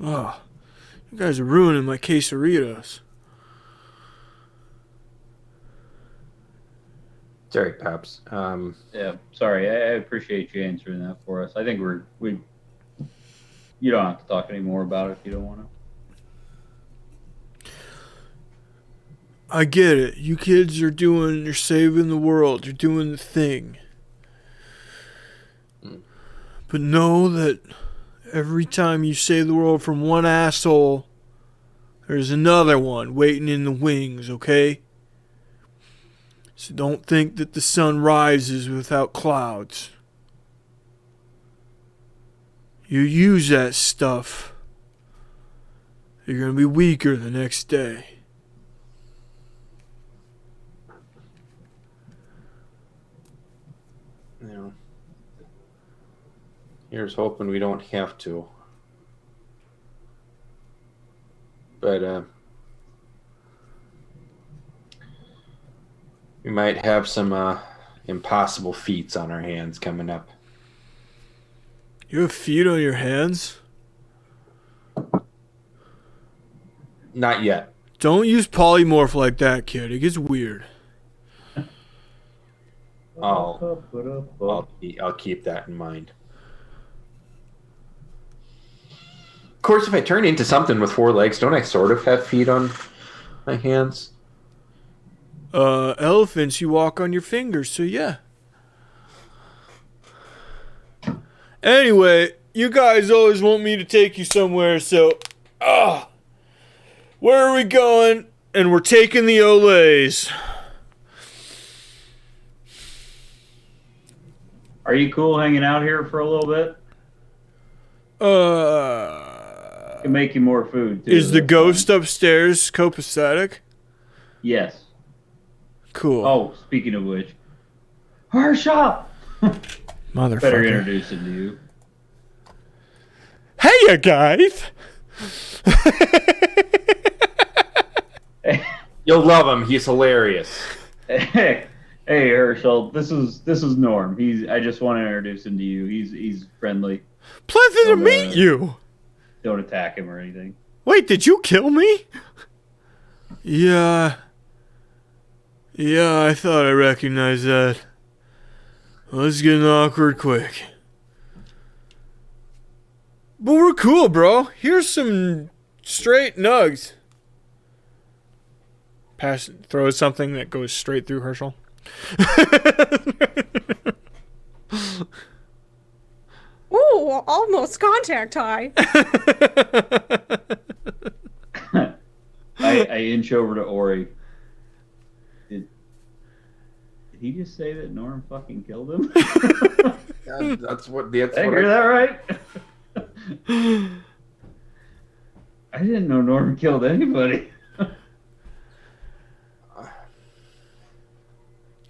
Oh, you guys are ruining my quesadillas.
Sorry, Paps.
Yeah, sorry. I appreciate you answering that for us. I think we. You don't have to talk anymore about it if you don't want to.
I get it. You kids you're saving the world. You're doing the thing. But know that every time you save the world from one asshole, there's another one waiting in the wings, okay? So don't think that the sun rises without clouds. You use that stuff, you're going to be weaker the next day.
You know, here's hoping we don't have to. But we might have some impossible feats on our hands coming up.
You have feet on your hands?
Not yet.
Don't use polymorph like that, kid. It gets weird.
I'll keep that in mind. course, if I turn into something with 4 legs, don't I sort of have feet on my hands?
Elephants, you walk on your fingers, so yeah. Anyway, you guys always want me to take you somewhere, so, where are we going? And we're taking the Olays.
Are you cool hanging out here for a little bit? Can make you more food, too.
Is the
That's
ghost
fine.
upstairs copacetic?
Yes.
Cool.
Oh, speaking of which, Harsha! Better
Motherfucker.
introduce him to you.
Hey, you guys.
You'll love him. He's hilarious.
Hey, Herschel. This is Norm. I just want to introduce him to you. He's friendly.
Pleasure to
Don't,
meet you.
Don't attack him or anything.
Wait, did you kill me? Yeah. Yeah, I thought I recognized that. Well, it's getting awkward quick. But we're cool, bro. Here's some straight nugs. Throws something that goes straight through Herschel.
Ooh, almost contact high.
I inch over to Ori. Did he just say that Norm fucking killed him?
Yeah, that's what.
Did I hear that right? I didn't know Norm killed anybody.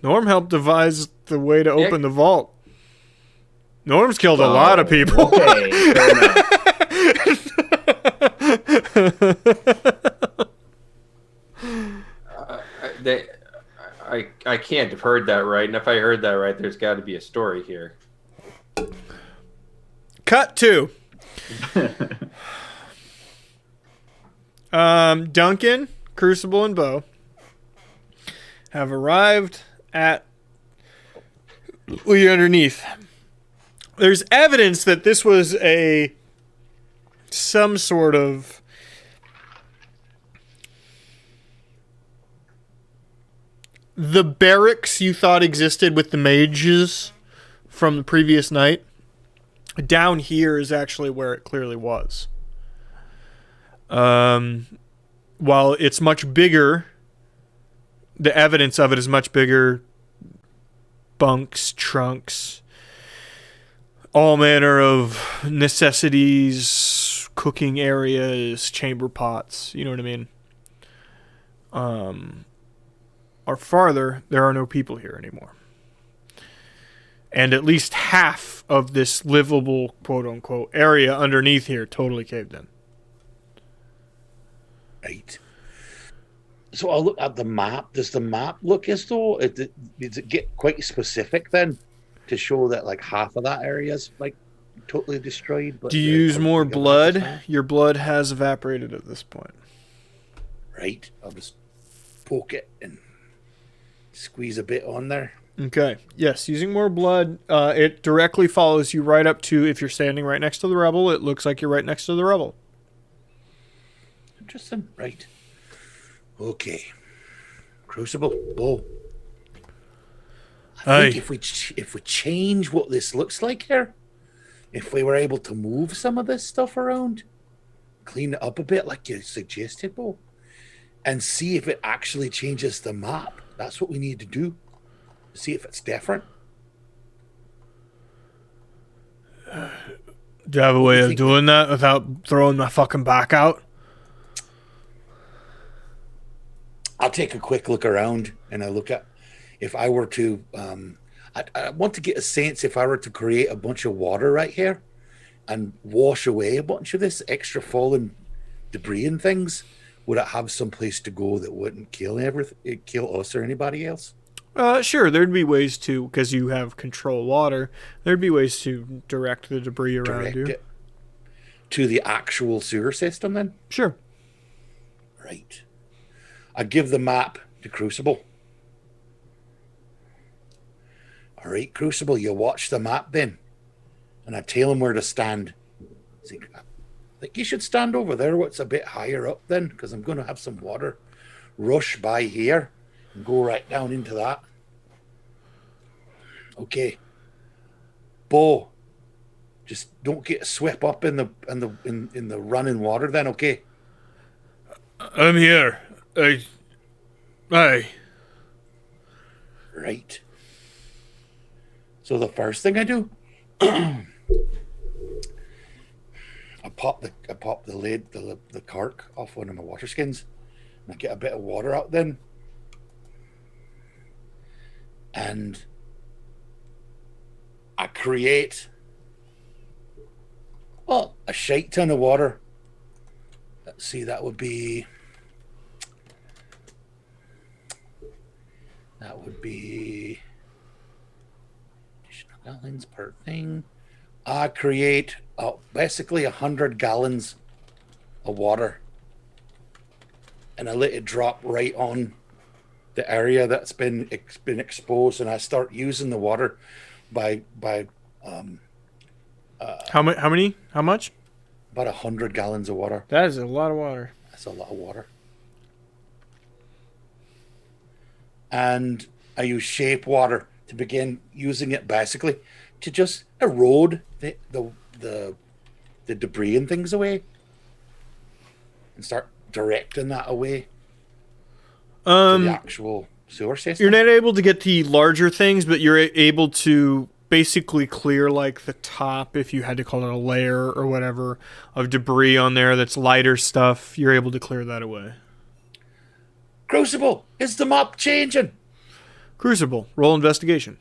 Norm helped devise the way to open the vault. Norm's killed a lot of people.
Okay, fair enough.
I can't have heard that right, and if I heard that right, there's got to be a story here.
Cut 2. Duncan, Crucible, and Bo have arrived at underneath. There's evidence that this was some sort of the barracks you thought existed with the mages from the previous night. Down here is actually where it clearly was. While it's much bigger, the evidence of it is much bigger. Bunks, trunks, all manner of necessities, cooking areas, chamber pots, you know what I mean? Or farther, there are no people here anymore. And at least half of this livable, quote-unquote, area underneath here totally caved in.
Right. So I'll look at the map. Does the map look as though does it get quite specific then to show that like half of that area is like totally destroyed? But
Do you use more blood? Your blood has evaporated at this point.
Right. I'll just poke it and squeeze a bit on there.
Okay. Yes, using more blood, it directly follows you right up to, if you're standing right next to the rebel, it looks like you're right next to the rebel.
Interesting. Right. Okay. Crucible. Bow. I think if we change what this looks like here, if we were able to move some of this stuff around, clean it up a bit like you suggested, Bo, and see if it actually changes the map. That's what we need to do. See if it's different.
Do you have a way of doing that without throwing my fucking back out?
I'll take a quick look around and I look at if I were to I want to get a sense if I were to create a bunch of water right here and wash away a bunch of this extra fallen debris and things, would it have some place to go that wouldn't kill us or anybody else?
Sure, there'd be ways to, because you have control water, there'd be ways to direct the debris around you.
It to the actual sewer system then?
Sure.
Right. I give the map to Crucible. All right, Crucible, you watch the map then. And I tell him where to stand. See, Like, you should stand over there what's a bit higher up then, because I'm going to have some water rush by here and go right down into that. Okay. Bo, just don't get swept up in the running water then, okay?
I'm here. Aye.
Right. So the first thing I do, I pop the lid, the cork off one of my water skins, and I get a bit of water out then, and I create a shite ton of water. Let's see, that would be additional gallons per thing. I create basically 100 gallons of water, and I let it drop right on the area that's been exposed, and I start using the water by
How many? How much?
about 100 gallons of water.
That is a lot of water.
That's a lot of water. And I use shape water to begin using it basically to just erode the debris and things away, and start directing that away to the actual sewer system.
You're not able to get the larger things, but you're able to basically clear like the top, if you had to call it a layer or whatever, of debris on there that's lighter stuff. You're able to clear that away.
Crucible, is the map changing?
Crucible, roll investigation.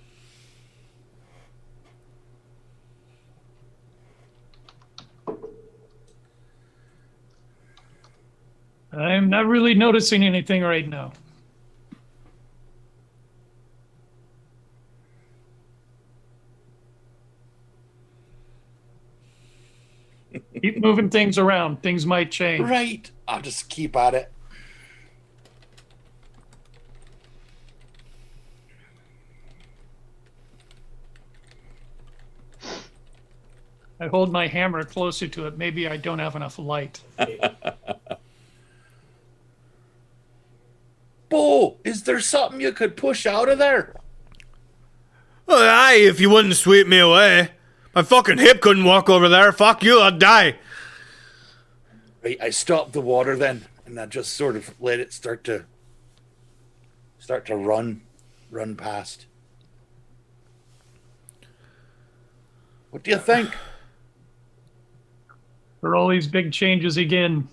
I'm not really noticing anything right now. Keep moving things around. Things might change.
Right, I'll just keep at it.
I hold my hammer closer to it. Maybe I don't have enough light.
Bo, is there something you could push out of there?
Oh, aye, if you wouldn't sweep me away. My fucking hip couldn't walk over there. Fuck you, I'd die.
Right, I stop the water then, and I just sort of let it start to run past. What do you think?
For all these big changes again.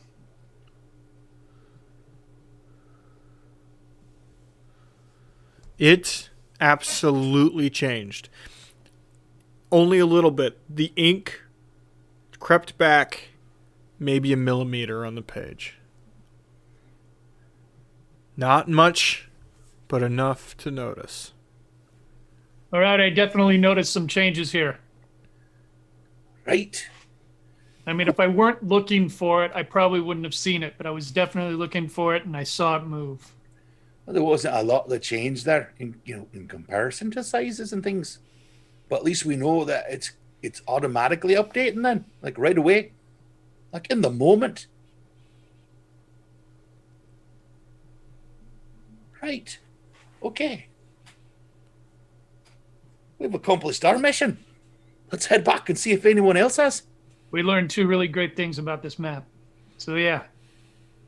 It absolutely changed. Only a little bit. The ink crept back maybe a millimeter on the page. Not much, but enough to notice.
All right, I definitely noticed some changes here.
Right.
I mean, if I weren't looking for it, I probably wouldn't have seen it, but I was definitely looking for it and I saw it move.
Well, there wasn't a lot that changed there in comparison to sizes and things. But at least we know that it's automatically updating then, like right away. Like in the moment. Right. Okay. We've accomplished our mission. Let's head back and see if anyone else has.
We learned 2 really great things about this map. So yeah.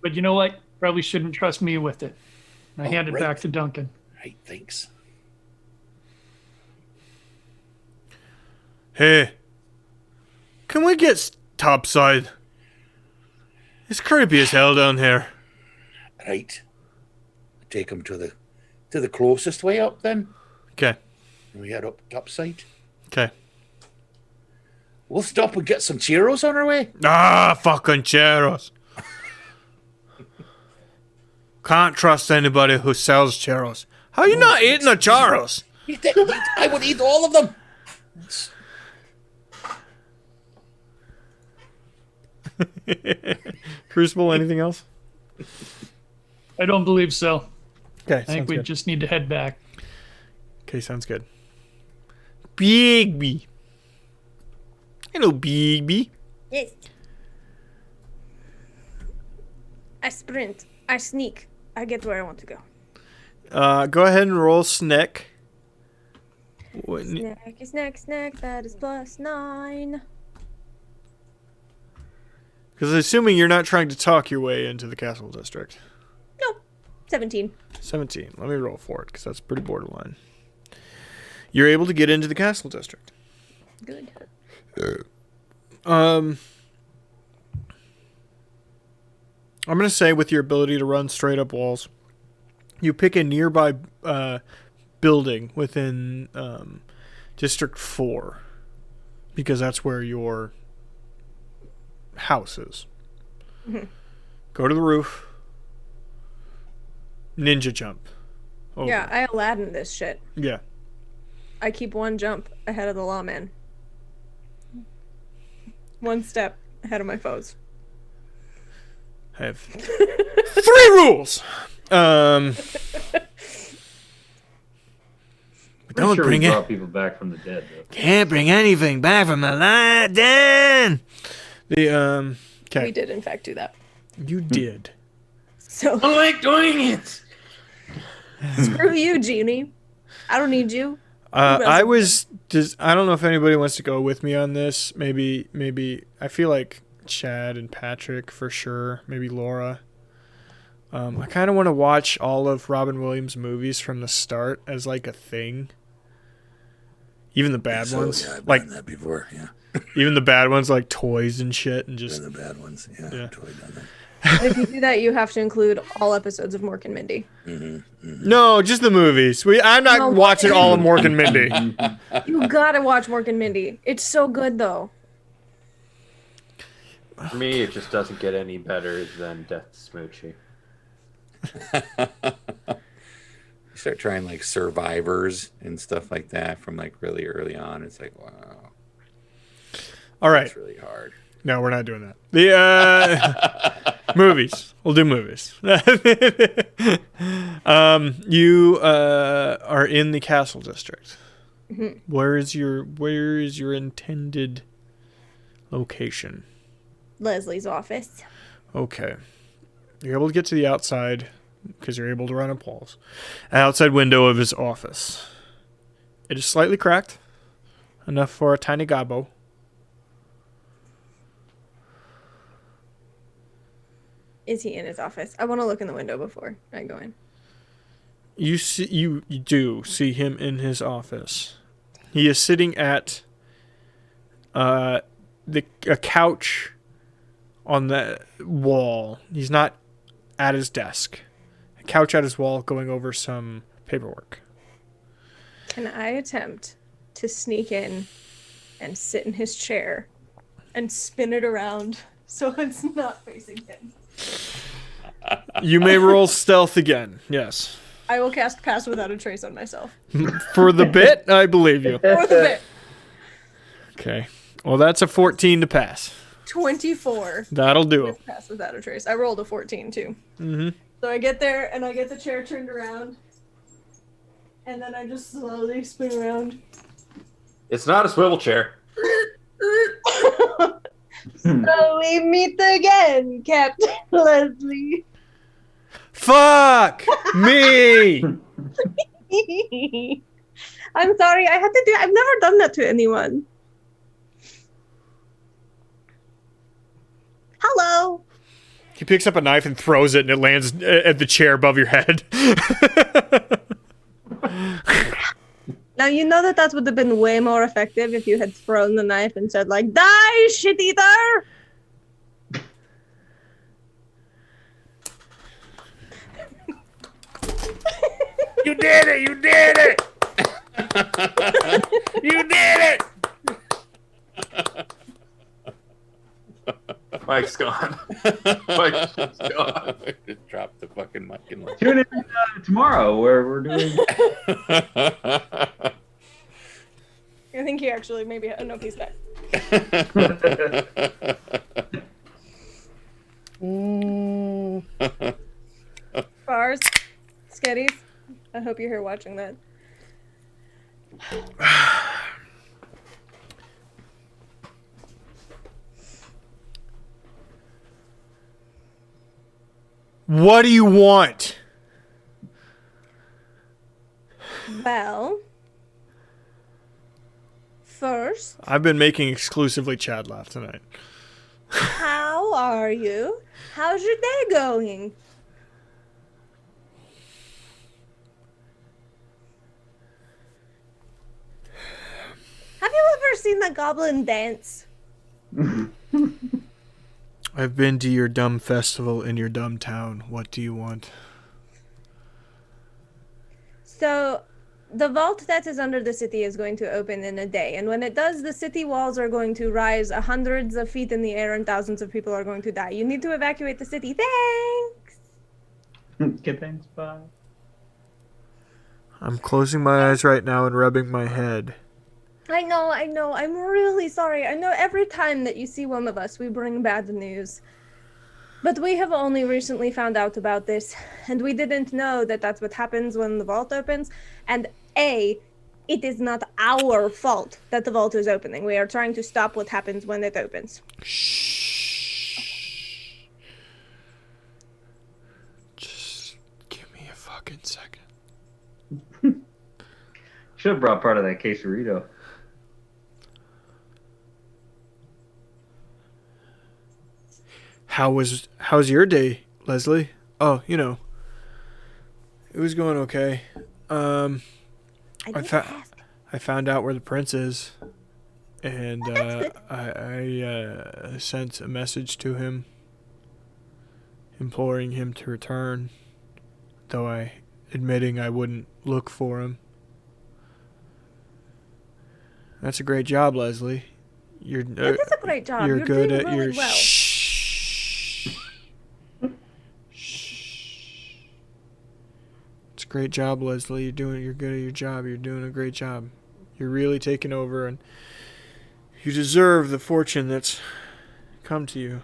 But you know what? Probably shouldn't trust me with it. I hand it back to Duncan.
Right, thanks.
Hey, can we get topside? It's creepy as hell down here.
Right. Take him to the closest way up then.
Okay.
We head up topside.
Okay.
We'll stop and get some Cheeros on our way.
Ah, fucking churros. Can't trust anybody who sells churros. How you not eating the churros?
I would eat all of them.
Crucible, anything else?
I don't believe so.
Okay,
I think we just need to head back.
Okay, sounds good. Bigby. Hello, Bigby.
Yes.
I sprint. I sneak. I get where I want to go.
Go ahead and roll Snick.
Snack. That is +9.
Because assuming you're not trying to talk your way into the castle district.
Nope. 17.
17. Let me roll for it, because that's pretty borderline. You're able to get into the castle district.
Good.
I'm going to say with your ability to run straight up walls, you pick a nearby building within District 4, because that's where your house is.
Mm-hmm.
Go to the roof. Ninja jump. Over.
Yeah, I Aladdin this shit.
Yeah.
I keep one jump ahead of the lawman. One step ahead of my foes.
I have 3 rules.
I'm
Don't
sure
bring
we
it.
brought people back from the dead, though.
Can't bring anything back from the light. Dan. The okay.
We did, in fact, do that.
You did.
So
I like doing it.
screw you, Genie. I don't need you.
I was just. I don't know if anybody wants to go with me on this. Maybe. I feel like Chad and Patrick for sure. Maybe Laura. I kind of want to watch all of Robin Williams' movies from the start as like a thing. Even the bad ones,
Yeah, I've
like
done that before. Yeah,
even the bad ones, like toys and shit, and just
done the bad ones. Yeah,
Yeah.
I've totally done that.
And if you do that, you have to include all episodes of Mork and Mindy.
no, just the movies. I'm not
No.
watching all of Mork and Mindy.
You gotta watch Mork and Mindy. It's so good, though.
For me, it just doesn't get any better than Death Smoochie.
You start trying like Survivors and stuff like that from like really early on. It's like, wow,
All right,
it's really hard.
no, we're not doing that. The movies. We'll do movies. You are in the castle district.
Mm-hmm.
Where is your intended location?
Leslie's office.
Okay. You're able to get to the outside because you're able to run up walls. Outside window of his office. It is slightly cracked, enough for a tiny gobbo.
Is he in his office? I want to look in the window before I go in.
You see, you do see him in his office. He is sitting at a couch on the wall. He's not at his desk. A couch at his wall, going over some paperwork.
Can I attempt to sneak in and sit in his chair and spin it around so it's not facing him?
You may roll stealth again. Yes.
I will cast Pass Without a Trace on myself.
For the bit, I believe you.
For the bit.
Okay. Well, that's a 14 to pass.
24.
That'll do it.
With Pass Without a Trace. I rolled a 14 too.
Mm-hmm.
So I get there and I get the chair turned around. And then I just slowly spin around.
It's not a swivel chair.
So we meet again, Captain Leslie.
Fuck me.
I'm sorry, I had to do. I've never done that to anyone. Hello.
He picks up a knife and throws it, and it lands at the chair above your head.
Now you know that would have been way more effective if you had thrown the knife and said like, "Die, shit eater!"
You did it! You did it! You did it!
Mike's gone. Mike's just gone.
Just dropped the fucking mic and like.
Tune in tomorrow where we're doing.
I think he actually maybe. No, he's back. Bars, sketties. I hope you're here watching that.
What do you want?
Well, first,
I've been making exclusively Chad laugh tonight.
how are you? How's your day going? Have you ever seen the goblin dance?
I've been to your dumb festival in your dumb town. What do you want?
So, the vault that is under the city is going to open in a day, and when it does, the city walls are going to rise hundreds of feet in the air and thousands of people are going to die. You need to evacuate the city. Thanks!
Okay, thanks, bye.
I'm closing my eyes right now and rubbing my head.
I know. I'm really sorry. I know every time that you see one of us, we bring bad news. But we have only recently found out about this, and we didn't know that that's what happens when the vault opens. And it is not our fault that the vault is opening. We are trying to stop what happens when it opens.
Shh. Just give me a fucking second.
Should have brought part of that quesarito.
How's your day, Leslie? Oh, it was going okay. I found out where the prince is, and I sent a message to him, imploring him to return, though admitting I wouldn't look for him. That's a great job, Leslie.
That is a great job.
You're good
doing
at
really
your.
well.
It's a great job, Leslie. You're good at your job. You're doing a great job. You're really taking over, and you deserve the fortune that's come to you.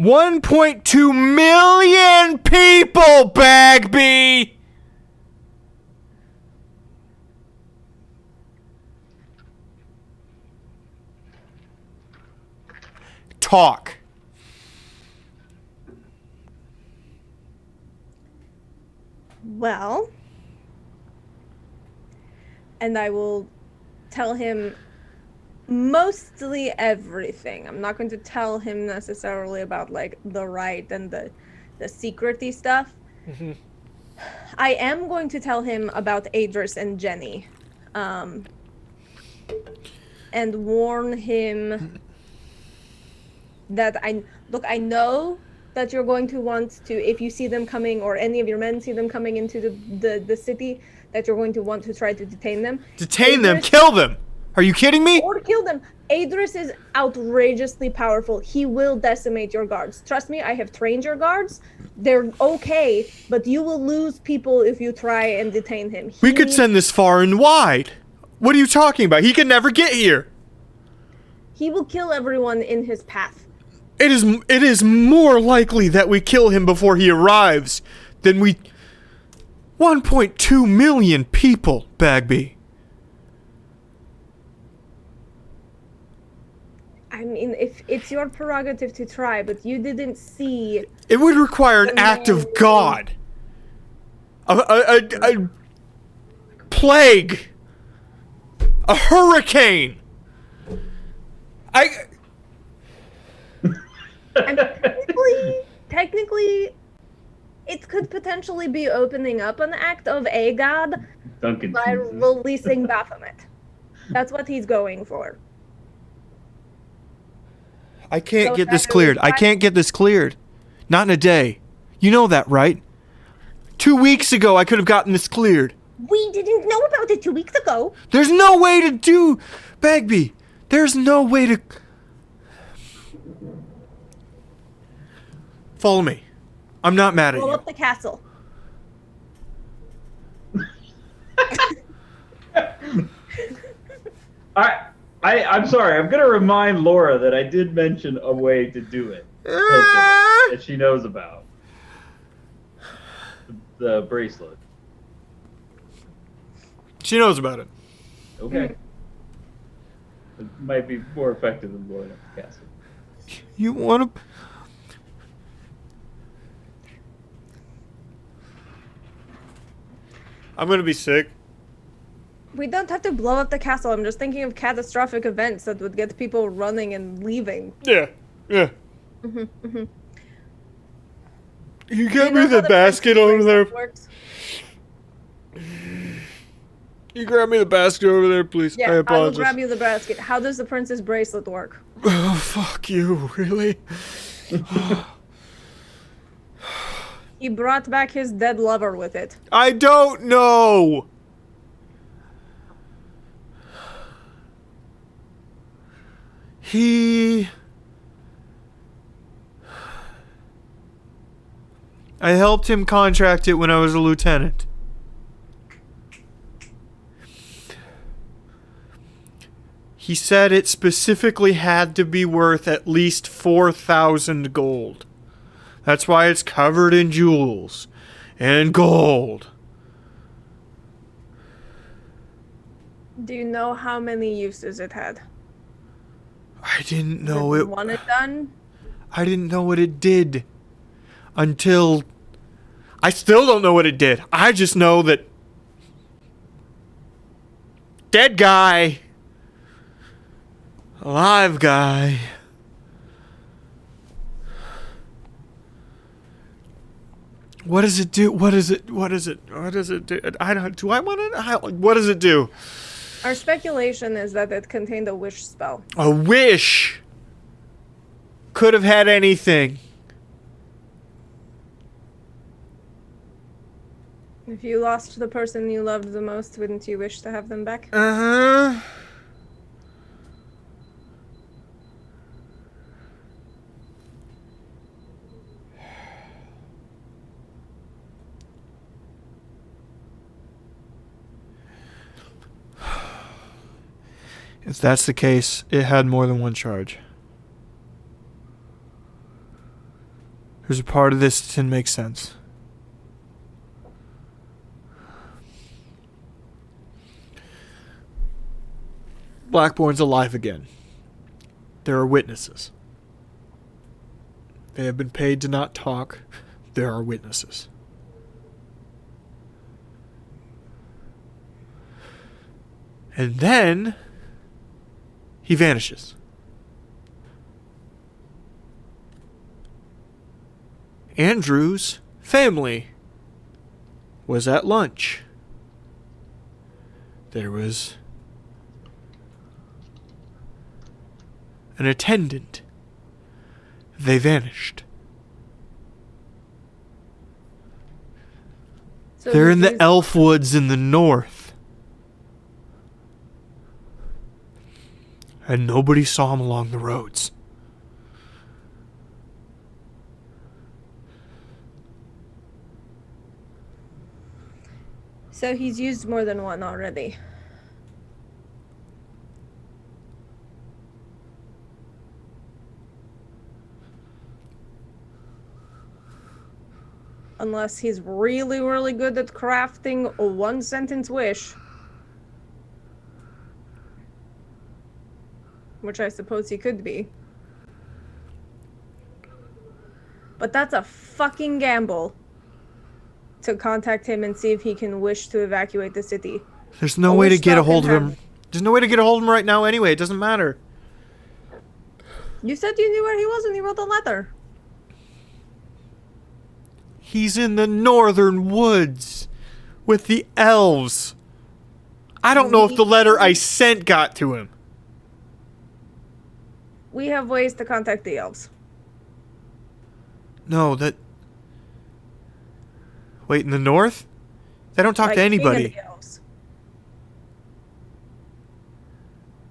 $1.2 million people, Bagby! Talk.
Well, and I will tell him mostly everything. I'm not going to tell him necessarily about like the right and the secrety stuff.
Mm-hmm.
I am going to tell him about Adris and Jenny, and warn him that I know that you're going to want to, if you see them coming or any of your men see them coming into the city, that you're going to want to try to detain them.
Detain them? Kill them? Are you kidding me?
Or kill them. Adris is outrageously powerful. He will decimate your guards. Trust me, I have trained your guards. They're okay, but you will lose people if you try and detain him.
We could send this far and wide. What are you talking about? He could never get here.
He will kill everyone in his path.
It is more likely that we kill him before he arrives than we... 1.2 million people, Bagby.
I mean, if it's your prerogative to try, but you didn't see...
It would require an act of God. A plague. A hurricane.
And technically, it could potentially be opening up an act of a god
Duncan
by
Jesus.
releasing Baphomet. That's what he's going for.
I can't
So
get this
that
cleared.
is
I can't get this cleared. Not in a day. You know that, right? 2 weeks ago, I could have gotten this cleared.
We didn't know about it 2 weeks ago.
There's no way to do... Bagby, there's no way to... Follow me. I'm not mad at
Blow
you.
up the castle.
I'm sorry. I'm gonna remind Laura that I did mention a way to do it that she knows about. The bracelet.
She knows about it.
Okay. It might be more effective than blowing up the castle.
You want to... I'm going to be sick.
We don't have to blow up the castle. I'm just thinking of catastrophic events that would get people running and leaving.
Yeah. You
Do
get
you
me
know
the
how
basket
princess
over there.
bracelet works?
You grab me the basket over there, please. I
Yeah, I will
apologize.
grab you the basket. How does the princess bracelet work?
Oh, fuck you, really?
He brought back his dead lover with it.
I don't know. I helped him contract it when I was a lieutenant. He said it specifically had to be worth at least 4,000 gold. That's why it's covered in jewels and gold.
Do you know how many uses it had?
I didn't know
Did
it.
you want it done?
I didn't know what it did until... I still don't know what it did. I just know that... Dead guy. Alive guy. What does it do? What does it do? I don't... Do I want it? What does it do?
Our speculation is that it contained a wish spell.
A wish. Could have had anything.
If you lost the person you loved the most, wouldn't you wish to have them back?
Uh-huh. If that's the case, it had more than one charge. There's a part of this that didn't make sense. Blackbourne's alive again. There are witnesses. They have been paid to not talk. There are witnesses. And then he vanishes. Andrew's family was at lunch. There was an attendant. They vanished.
So
They're
did
in the
you-
elf woods in the north. And nobody saw them along the roads.
So he's used more than one already. Unless he's really, really good at crafting a one-sentence wish. Which I suppose he could be. But that's a fucking gamble. To contact him and see if he can wish to evacuate the city.
There's no
A
way to
wish
get a
spell
hold of
can
him.
have-
There's no way to get a hold of him right now anyway. It doesn't matter.
You said you knew where he was and you wrote a letter.
He's in the northern woods with the elves. I don't know if the letter I sent got to him.
We have ways to contact the elves.
No, that... Wait, in the north? They don't talk
Like
to
King of
anybody.
the elves.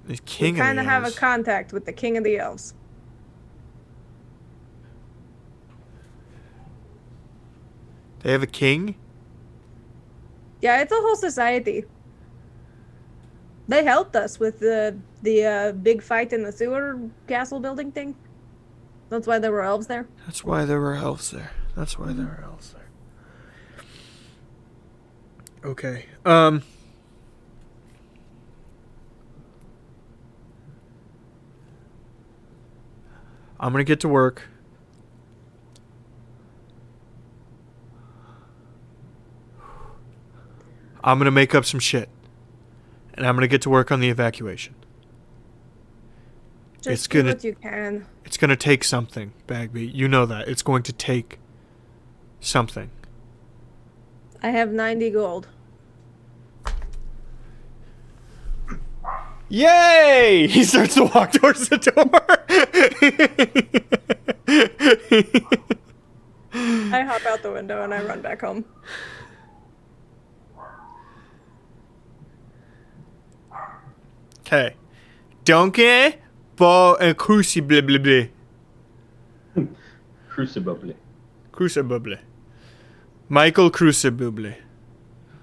The king
We
of
kind
the
of have a
elves.
contact with the king of the elves.
They have a king?
Yeah, it's a whole society. They helped us with the big fight in the sewer castle building thing. That's why there were elves there.
That's why there were elves there. That's why there were elves there. Okay. I'm going to get to work. I'm going to make up some shit. And I'm going to get to work on the evacuation.
Just
It's
do
gonna-
what you can.
It's going to take something, Bagby. You know that. It's going to take something.
I have 90 gold.
Yay! He starts to walk towards the door.
I hop out the window and I run back home.
Okay. Donkey, ball, and crucible.
Crucible.
Crucible. Michael Crucible.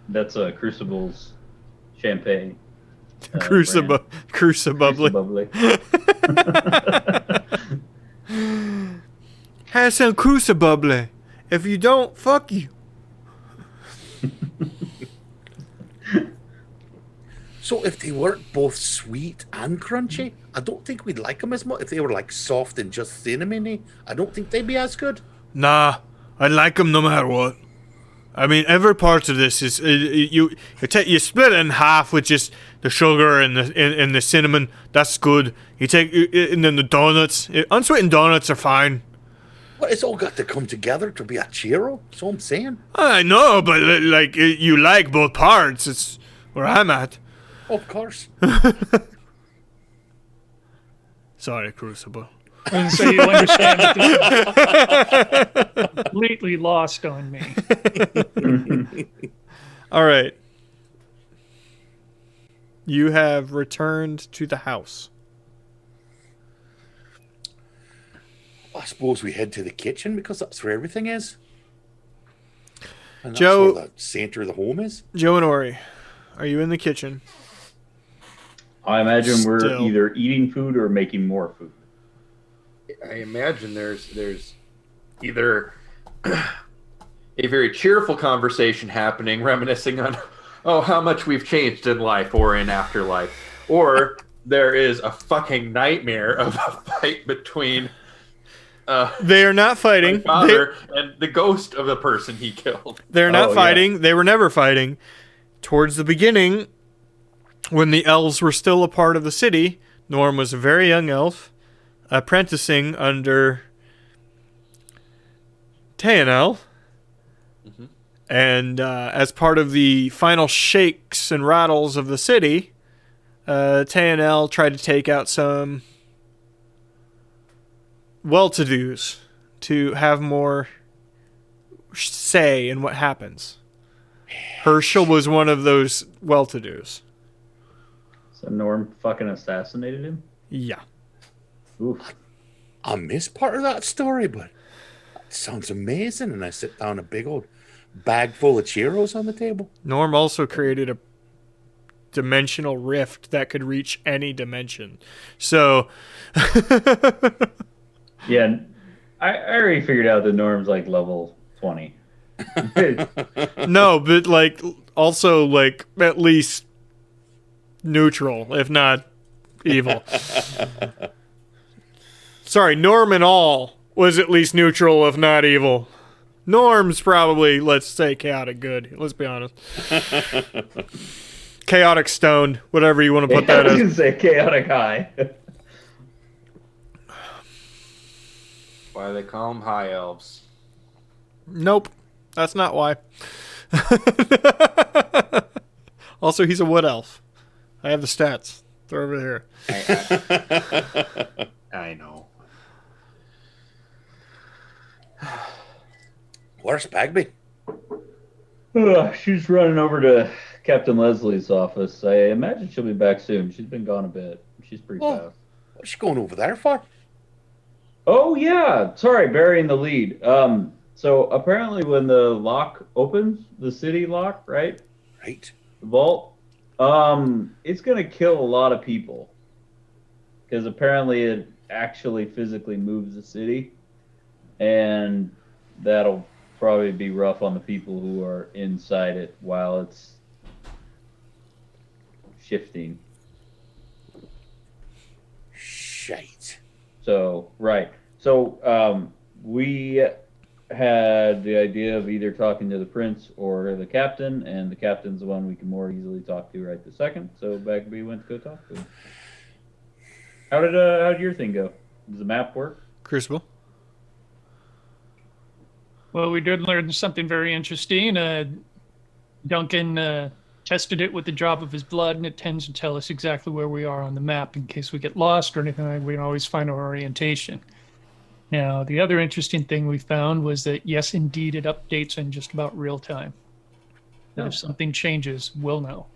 That's Crucible's champagne.
Crucible. Crucible.
Crucible.
Have some crucible. If you don't, fuck you.
So if they weren't both sweet and crunchy, I don't think we'd like them as much. If they were like soft and just cinnamony, I don't think they'd be as good.
Nah, I like them no matter what. I mean, every part of this is you split it in half with just the sugar and the cinnamon. That's good. You take and then the donuts. Unsweetened donuts are fine.
Well, it's all got to come together to be a churro. That's all I'm saying.
I know, but like you like both parts. It's where I'm at.
Of course.
Sorry, Crucible.
And so you understand that this is completely lost on me.
All right. You have returned to the house.
I suppose we head to the kitchen because that's where everything is. And that's
Joe-
where the center of the home is.
Joe and Ori, are you in the kitchen?
I imagine we're
Still.
either eating food or making more food.
I imagine there's either a very cheerful conversation happening, reminiscing on how much we've changed in life or in afterlife, or there is a fucking nightmare of a fight between
They are not
my
fighting.
father and the ghost of the person he killed.
They're not
Oh, yeah.
fighting. They were never fighting. Towards the beginning, when the elves were still a part of the city, Norm was a very young elf, apprenticing under Tayanel. And as part of the final shakes and rattles of the city, Tayanel tried to take out some well-to-dos to have more say in what happens. Herschel was one of those well-to-dos.
So Norm fucking assassinated him?
Yeah.
Oof.
I missed part of that story, but it sounds amazing. And I sit down a big old bag full of churros on the table.
Norm also created a dimensional rift that could reach any dimension. So,
Yeah, I already figured out that Norm's like level 20.
no, but like also like at least neutral, if not evil. Sorry, Norm and all was at least neutral, if not evil. Norm's probably, let's say, chaotic good. Let's be honest. Chaotic stoned, whatever you want to put
I
that
was
as.
gonna say chaotic high.
Why they call them high elves.
Nope, that's not why. Also, he's a wood elf. I have the stats. They're over here.
I know.
Where's Bagby?
She's running over to Captain Leslie's office. I imagine she'll be back soon. She's been gone a bit. She's pretty
Oh.
fast.
What's she going over there for?
Oh yeah, sorry, burying the lead. So apparently when the lock opens, the city lock, right?
Right.
The vault, it's gonna kill a lot of people. Because apparently it actually physically moves the city. And that'll probably be rough on the people who are inside it while it's shifting.
Shite.
So, right. So we had the idea of either talking to the prince or the captain, and the captain's the one we can more easily talk to right this second. So Bagby went to go talk to him. How did your thing go? Does the map work?
Crucible.
Well, we did learn something very interesting. Duncan tested it with the drop of his blood, and it tends to tell us exactly where we are on the map in case we get lost or anything. We can always find our orientation. Now, the other interesting thing we found was that, yes, indeed, it updates in just about real time. That if something changes, we'll know.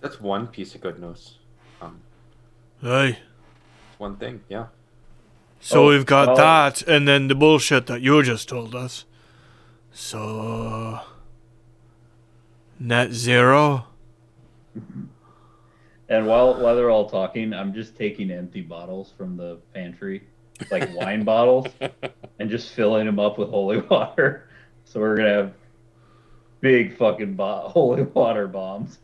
That's one piece of good news.
Hey.
One thing, yeah.
So we've got that, and then the bullshit that you just told us. So... net zero?
And while they're all talking, I'm just taking empty bottles from the pantry, like wine bottles, and just filling them up with holy water. So we're gonna have big fucking holy water bombs.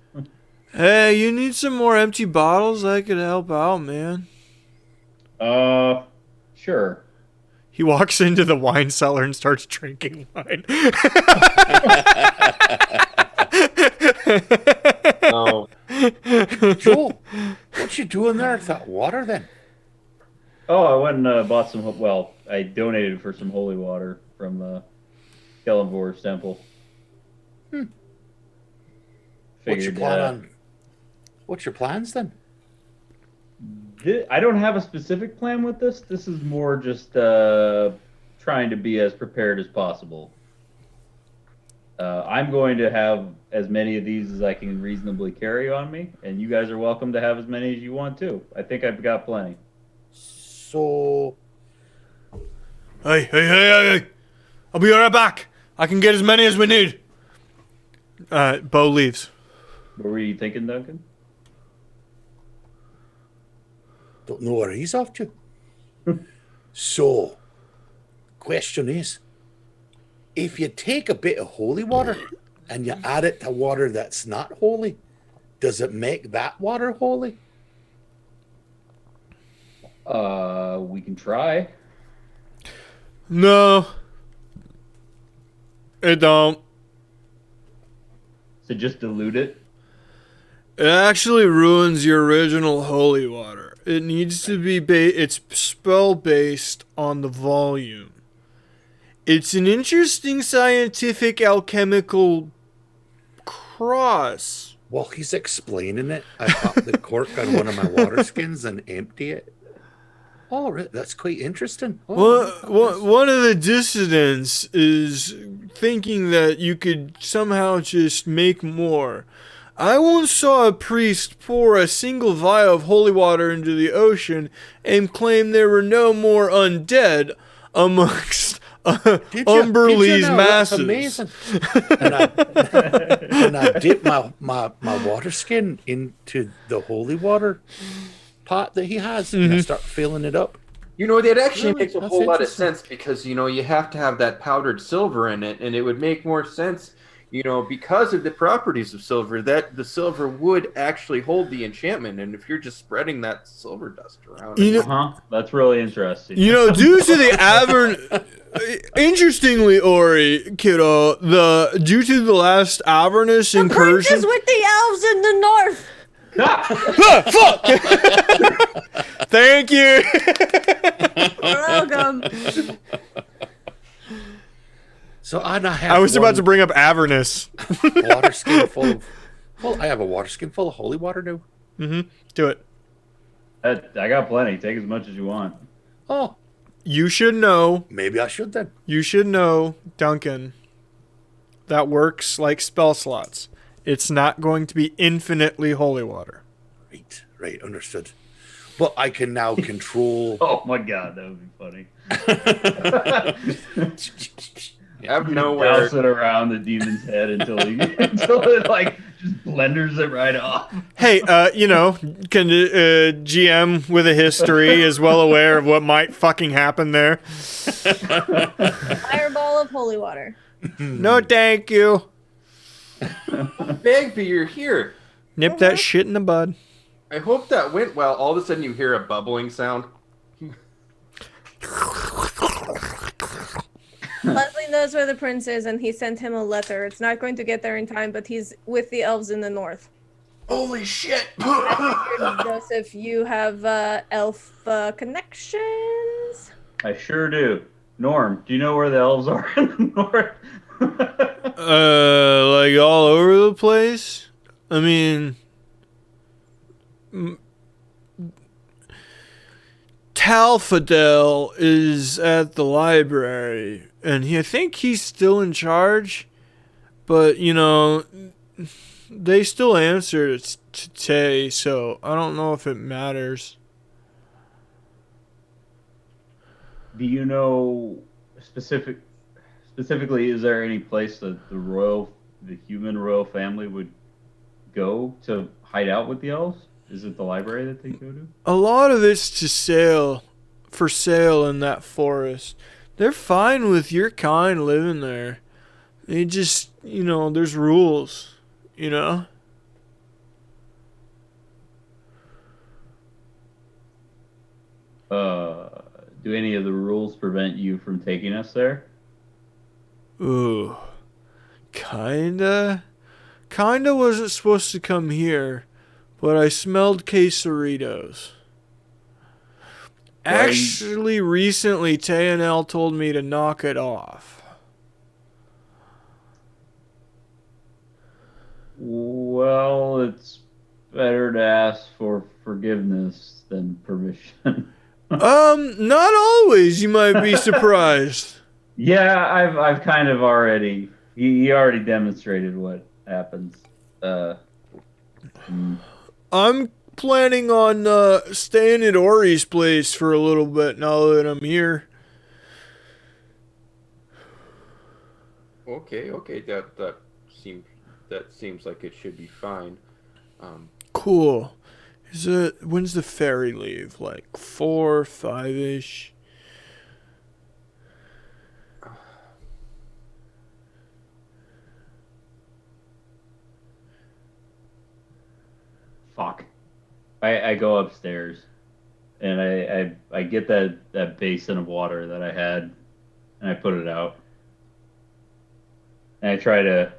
Hey, you need some more empty bottles? I could help out, man.
Sure.
He walks into the wine cellar and starts drinking wine.
No.
Joe, what you doing there with that water then?
Oh, I went and bought some. Well, I donated for some holy water from Kellenborg's temple.
What's your plan on? What's your plans then?
I don't have a specific plan with this. This is more just trying to be as prepared as possible. I'm going to have as many of these as I can reasonably carry on me, and you guys are welcome to have as many as you want too. I think I've got plenty.
So,
Hey. I'll be right back. I can get as many as we need. Bo leaves.
What were you thinking, Duncan?
don't know where he's off to. So, question is, if you take a bit of holy water and you add it to water that's not holy, does it make that water holy?
We can try.
No. It don't.
So just dilute it.
It actually ruins your original holy water. It needs to be it's spell based on the volume. It's an interesting scientific alchemical cross.
While he's explaining it, I pop the cork on one of my water skins and empty it. Oh, that's quite interesting.
One of the dissidents is thinking that you could somehow just make more. I once saw a priest pour a single vial of holy water into the ocean and claim there were no more undead amongst Umberlee's masses.
That's amazing. and I dip my water skin into the holy water pot that he has, and I start filling it up.
You know, that actually makes a
That's
whole lot of
interesting.
sense because, you know, you have to have that powdered silver in it, and it would make more sense, you know, because of the properties of silver, that the silver would actually hold the enchantment, and if you're just spreading that silver dust around.
You know,
That's really interesting.
You know, due to the interestingly, Ori, kiddo, due to the last Avernus incursion.
Princes with the elves in the north.
Fuck! Thank you.
Welcome.
So I have
I was about to bring up Avernus.
water skin full of. Well, I have a water skin full of holy water now.
Do it.
I got plenty. Take as much as you want.
Oh,
You should know.
maybe I should then.
You should know, Duncan. That works like spell slots. It's not going to be infinitely holy water.
Right, understood. But I can now control.
Oh my god, that would be funny.
Out of nowhere.
Douse it around the demon's head until it like just blenders it right off.
Hey, you know, can GM with a history is well aware of what might fucking happen there.
Fireball of holy water.
No, thank you.
Bagby, you're here.
Nip that shit in the bud.
I hope that went well. All of a sudden you hear a bubbling sound.
Leslie knows where the prince is, and he sent him a letter. It's not going to get there in time, but he's with the elves in the north.
Holy shit!
Joseph, you have elf connections.
I sure do. Norm, do you know where the elves are in the north?
Like all over the place. I mean, Talfadel is at the library, and I think he's still in charge. But you know, they still answer to Tay, so I don't know if it matters.
Do you know specifically? Is there any place that the human royal family would go to hide out with the elves? Is it the library that they go to?
A lot of it's for sale in that forest. They're fine with your kind living there. They just, there's rules, you know?
Do any of the rules prevent you from taking us there?
Ooh. Kinda wasn't supposed to come here, but I smelled quesaritos. Actually, recently, T&L told me to knock it off.
Well, it's better to ask for forgiveness than permission.
Not always, you might be surprised.
Yeah, I've kind of already. He already demonstrated what happens.
I'm planning on staying at Ori's place for a little bit now that I'm here.
Okay, that seems like it should be fine.
Cool. When's the ferry leave? Like 4, 5-ish?
Fuck. I go upstairs, and I get that basin of water that I had, and I put it out, and I try to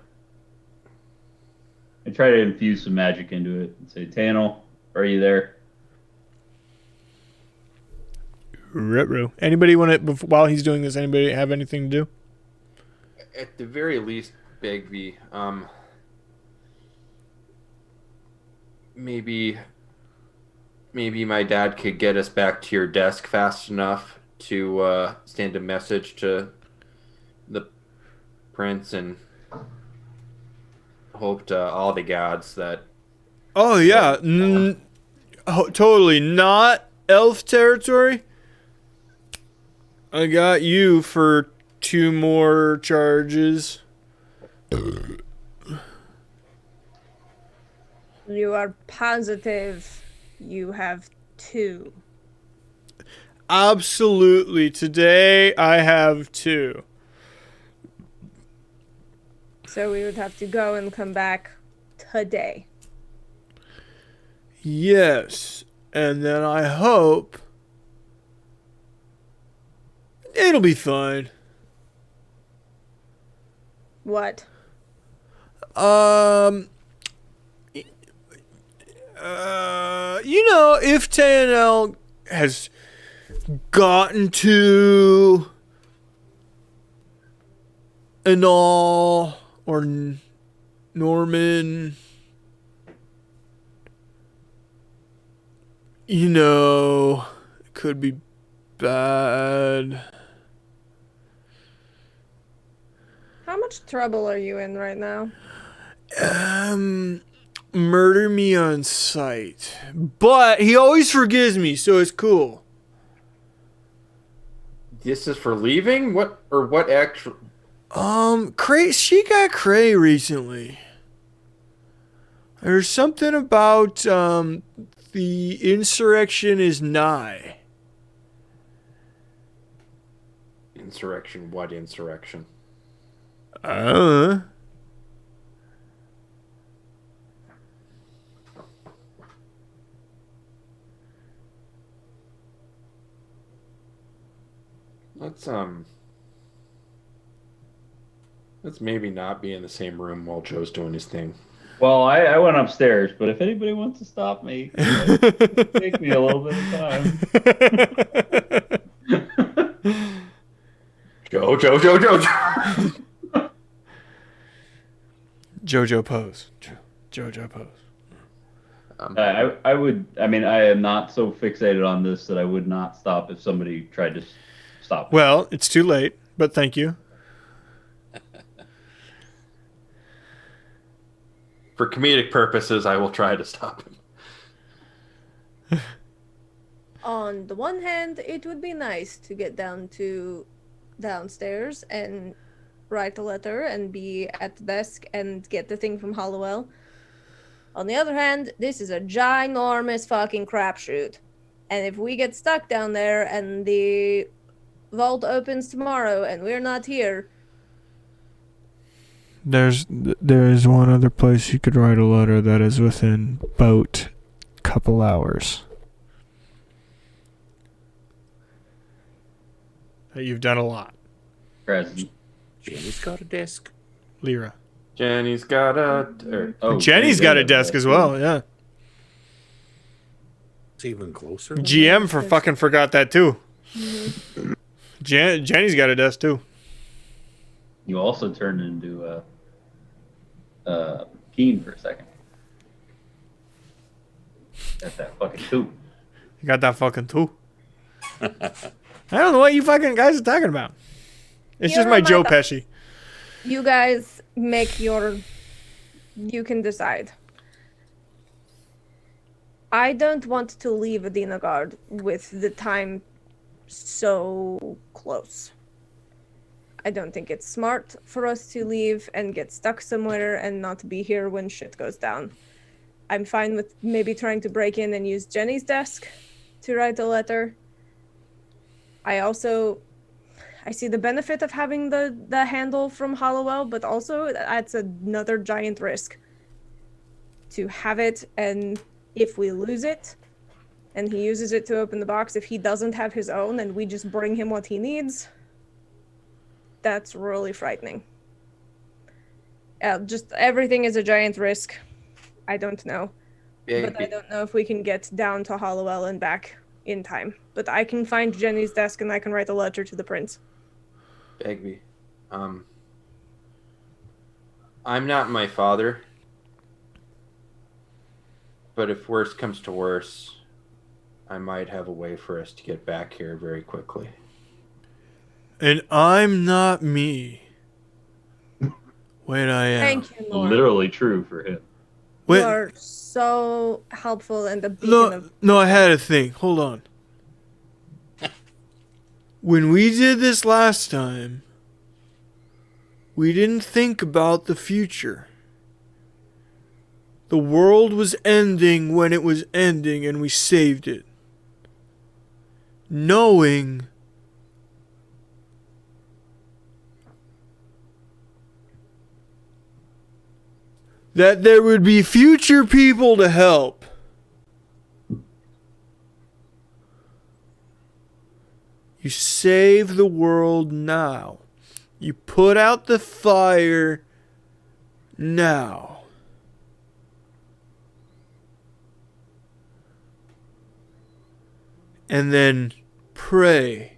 infuse some magic into it and say, Tannel, are you there?
Ruh-roh. Anybody want to, while he's doing this, anybody have anything to do?
At the very least, Bagby, maybe my dad could get us back to your desk fast enough to send a message to the prince and hope to all the gods that...
Oh, yeah. Totally not elf territory. I got you for 2 more charges.
You are positive you have 2.
Absolutely. Today I have 2.
So we would have to go and come back today.
Yes. And then I hope it'll be fine.
What?
If TNL has gotten to Anal or Norman, it could be bad.
How much trouble are you in right now?
Murder me on sight. But he always forgives me, so it's cool.
This is for leaving? What actual...
She got cray recently. There's something about, the insurrection is nigh.
Insurrection? What insurrection? Let's maybe not be in the same room while Joe's doing his thing.
Well, I went upstairs, but if anybody wants to stop me, take me a little bit of time.
Joe.
JoJo pose. JoJo pose.
I would. I mean, I am not so fixated on this that I would not stop if somebody tried to stop me.
Well, it's too late, but thank you.
For comedic purposes, I will try to stop him.
On the one hand, it would be nice to get down to downstairs and write a letter and be at the desk and get the thing from Hollowell. On the other hand, this is a ginormous fucking crapshoot. And if we get stuck down there and the vault opens tomorrow and we're not here,
There's one other place you could write a letter that is within about a couple hours. You've done a lot.
Krasden.
Jenny's got a desk.
Lyra.
Jenny's got a.
Jenny's got a desk as well, yeah.
It's even closer.
GM fucking forgot that too. Jenny's got a desk too.
You also turned into Keen for a second. That's that fucking too.
You got that fucking too. I don't know what you fucking guys are talking about. It's just my Joe Pesci.
you guys make your... You can decide. I don't want to leave Adinagard with the time so close. I don't think it's smart for us to leave and get stuck somewhere and not be here when shit goes down. I'm fine with maybe trying to break in and use Jenny's desk to write a letter. I see the benefit of having the handle from Hollowell, but also that's another giant risk to have it, and if we lose it and he uses it to open the box, if he doesn't have his own and we just bring him what he needs, that's really frightening. Just everything is a giant risk. I don't know. But I don't know if we can get down to Hollowell and back in time. But I can find Jenny's desk and I can write a letter to the prince.
Bagby, I'm not my father, but if worse comes to worse, I might have a way for us to get back here very quickly.
And I'm not me. Wait, I am.
Thank you, Lord.
Literally true for him.
Wait,
You are so helpful and a beacon of...
no, I had a thing. Hold on. When we did this last time, we didn't think about the future. The world was ending when it was ending, and we saved it. Knowing that there would be future people to help. You save the world now. You put out the fire now. And then pray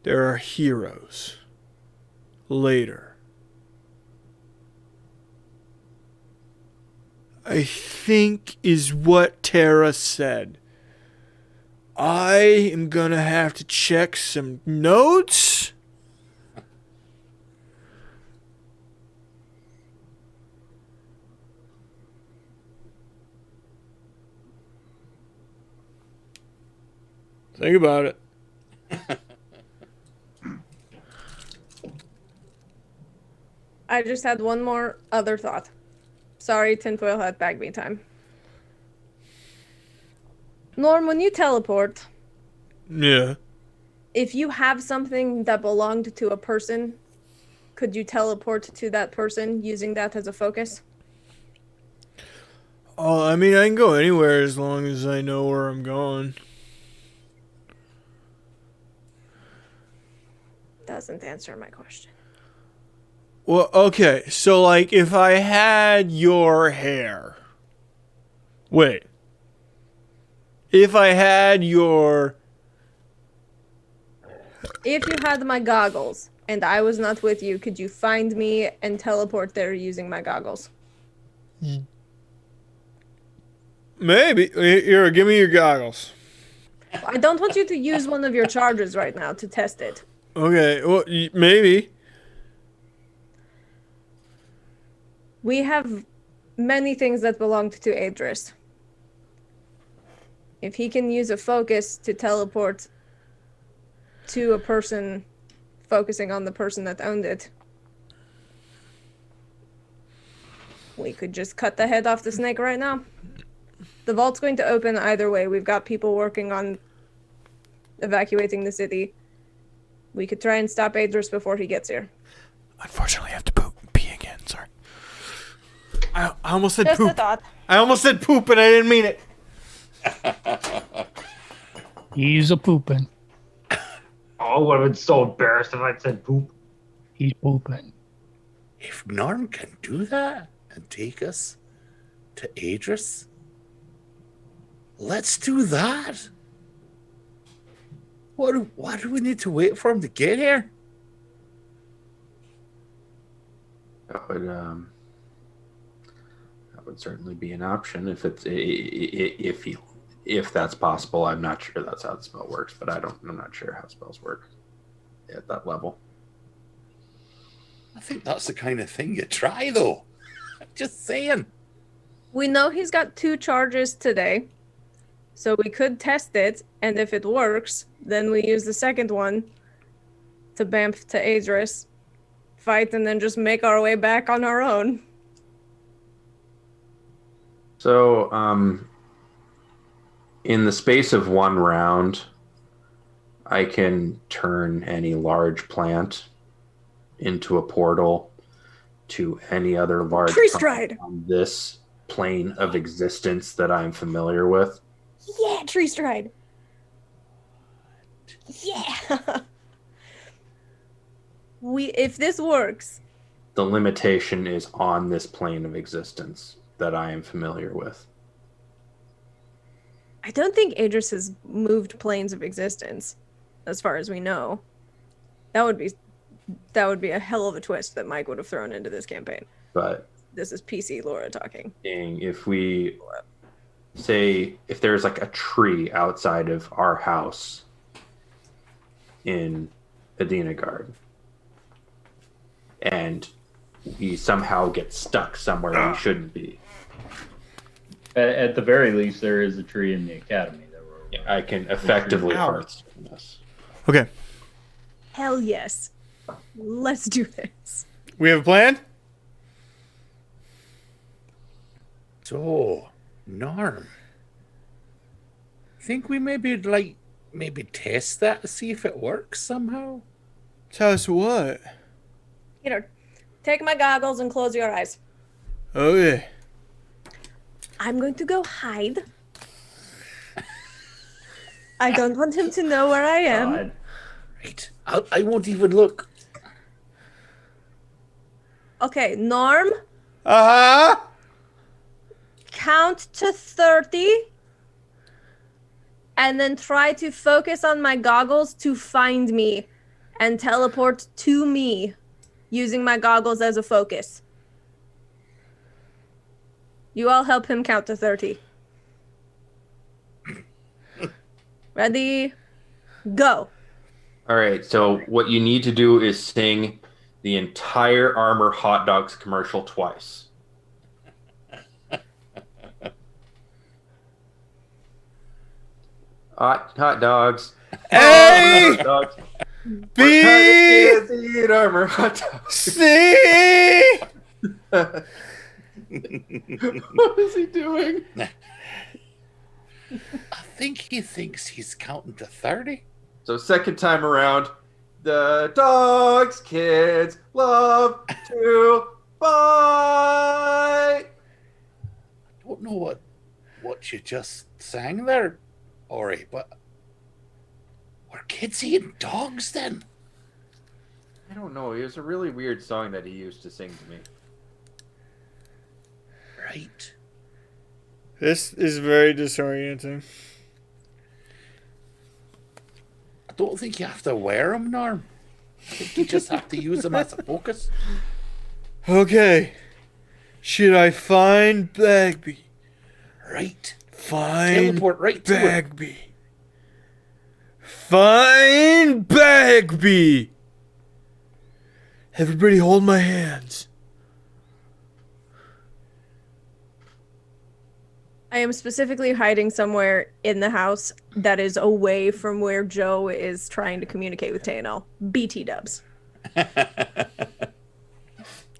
there are heroes later. I think is what Tara said. I am gonna have to check some notes. Think about it.
I just had one more other thought. Sorry, tinfoil hat Bagby time. Norm, when you teleport,
Yeah.
if you have something that belonged to a person, could you teleport to that person using that as a focus?
Oh, I mean, I can go anywhere as long as I know where I'm going.
Doesn't answer my question.
Well, okay. So, like, if I had your hair. Wait. If I had your.
If you had my goggles and I was not with you, could you find me and teleport there using my goggles?
Maybe. Here, give me your goggles.
I don't want you to use one of your chargers right now to test it.
Okay. Well, maybe.
We have many things that belonged to Adris. If he can use a focus to teleport to a person, focusing on the person that owned it, we could just cut the head off the snake right now. The vault's going to open either way. We've got people working on evacuating the city. We could try and stop Adris before he gets here.
Unfortunately, I have to pee again. Sorry. I almost said
Just a
poop.
thought.
I almost said poop, and I didn't mean it.
He's a pooping.
Oh, I would have been so embarrassed if I'd said poop.
He's pooping.
If Norm can do that and take us to Adris, let's do that. What do we need to wait for him to get here?
That would certainly be an option if that's possible. I'm not sure that's how the spell works, but I'm not sure how spells work at that level.
I think that's the kind of thing you try, though. Just saying.
We know he's got 2 charges today, so we could test it, and if it works, then we use the second one to bamf to Adris, fight, and then just make our way back on our own.
So, in the space of 1 round, I can turn any large plant into a portal to any other large
Tree
plant
stride.
on this plane of existence that I'm familiar with.
Yeah, tree stride. Yeah. If this works,
The limitation is on this plane of existence that I am familiar with.
I don't think Adris has moved planes of existence, as far as we know. That would be a hell of a twist that Mike would have thrown into this campaign.
But
This is PC Laura talking.
if we say, if there's like a tree outside of our house in Adina Garden, and we somehow get stuck somewhere we shouldn't be,
At the very least, there is a tree in the academy that we're.
I can effectively
Ow.
hearthstone this.
Okay.
Hell yes. Let's do this.
We have a plan?
So, Norm, think we maybe test that to see if it works somehow?
Tell us what?
Peter, take my goggles and close your eyes.
Okay.
I'm going to go hide. I don't want him to know where I am.
God.
Right. I won't even look.
Okay, Norm,
Uh-huh.
count to 30. And then try to focus on my goggles to find me and teleport to me using my goggles as a focus. You all help him count to 30. Ready? Go.
All right, so what you need to do is sing the entire Armor Hot Dogs commercial twice. Hot dogs.
A,
Hot dogs.
B,
Kids eat Armor Hot Dogs.
C.
What is he doing?
I think he thinks he's counting to 30.
So second time around, the dogs kids love to bite.
I don't know what you just sang there, Ori, but were kids eating dogs then?
I don't know. It was a really weird song that he used to sing to me.
Right.
This is very disorienting.
I don't think you have to wear them, Norm. I think you just have to use them as a focus.
Okay. Should I find Bagby?
Right.
Find
Teleport right to it.
Bagby. Find Bagby. Everybody hold my hands.
I am specifically hiding somewhere in the house that is away from where Joe is trying to communicate with Taynel. BT dubs.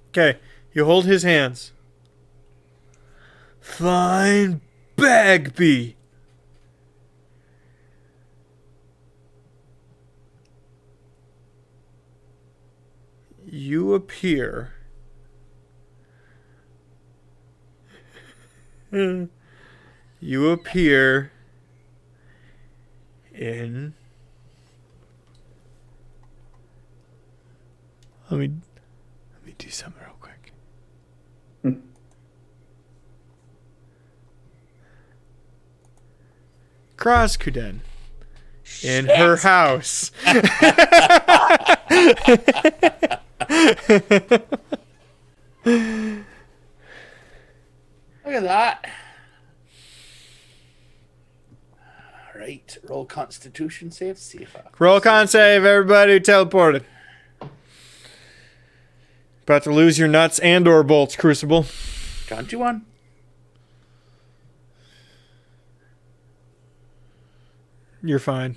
Okay, you hold his hands. Find Bagby. You appear. You appear in. Let me do something real quick. Krasden in her house.
Look at that. Right. Roll Constitution save. See if I...
Roll con save, everybody teleported. About to lose your nuts and or bolts, Crucible.
Can't you one?
You're fine.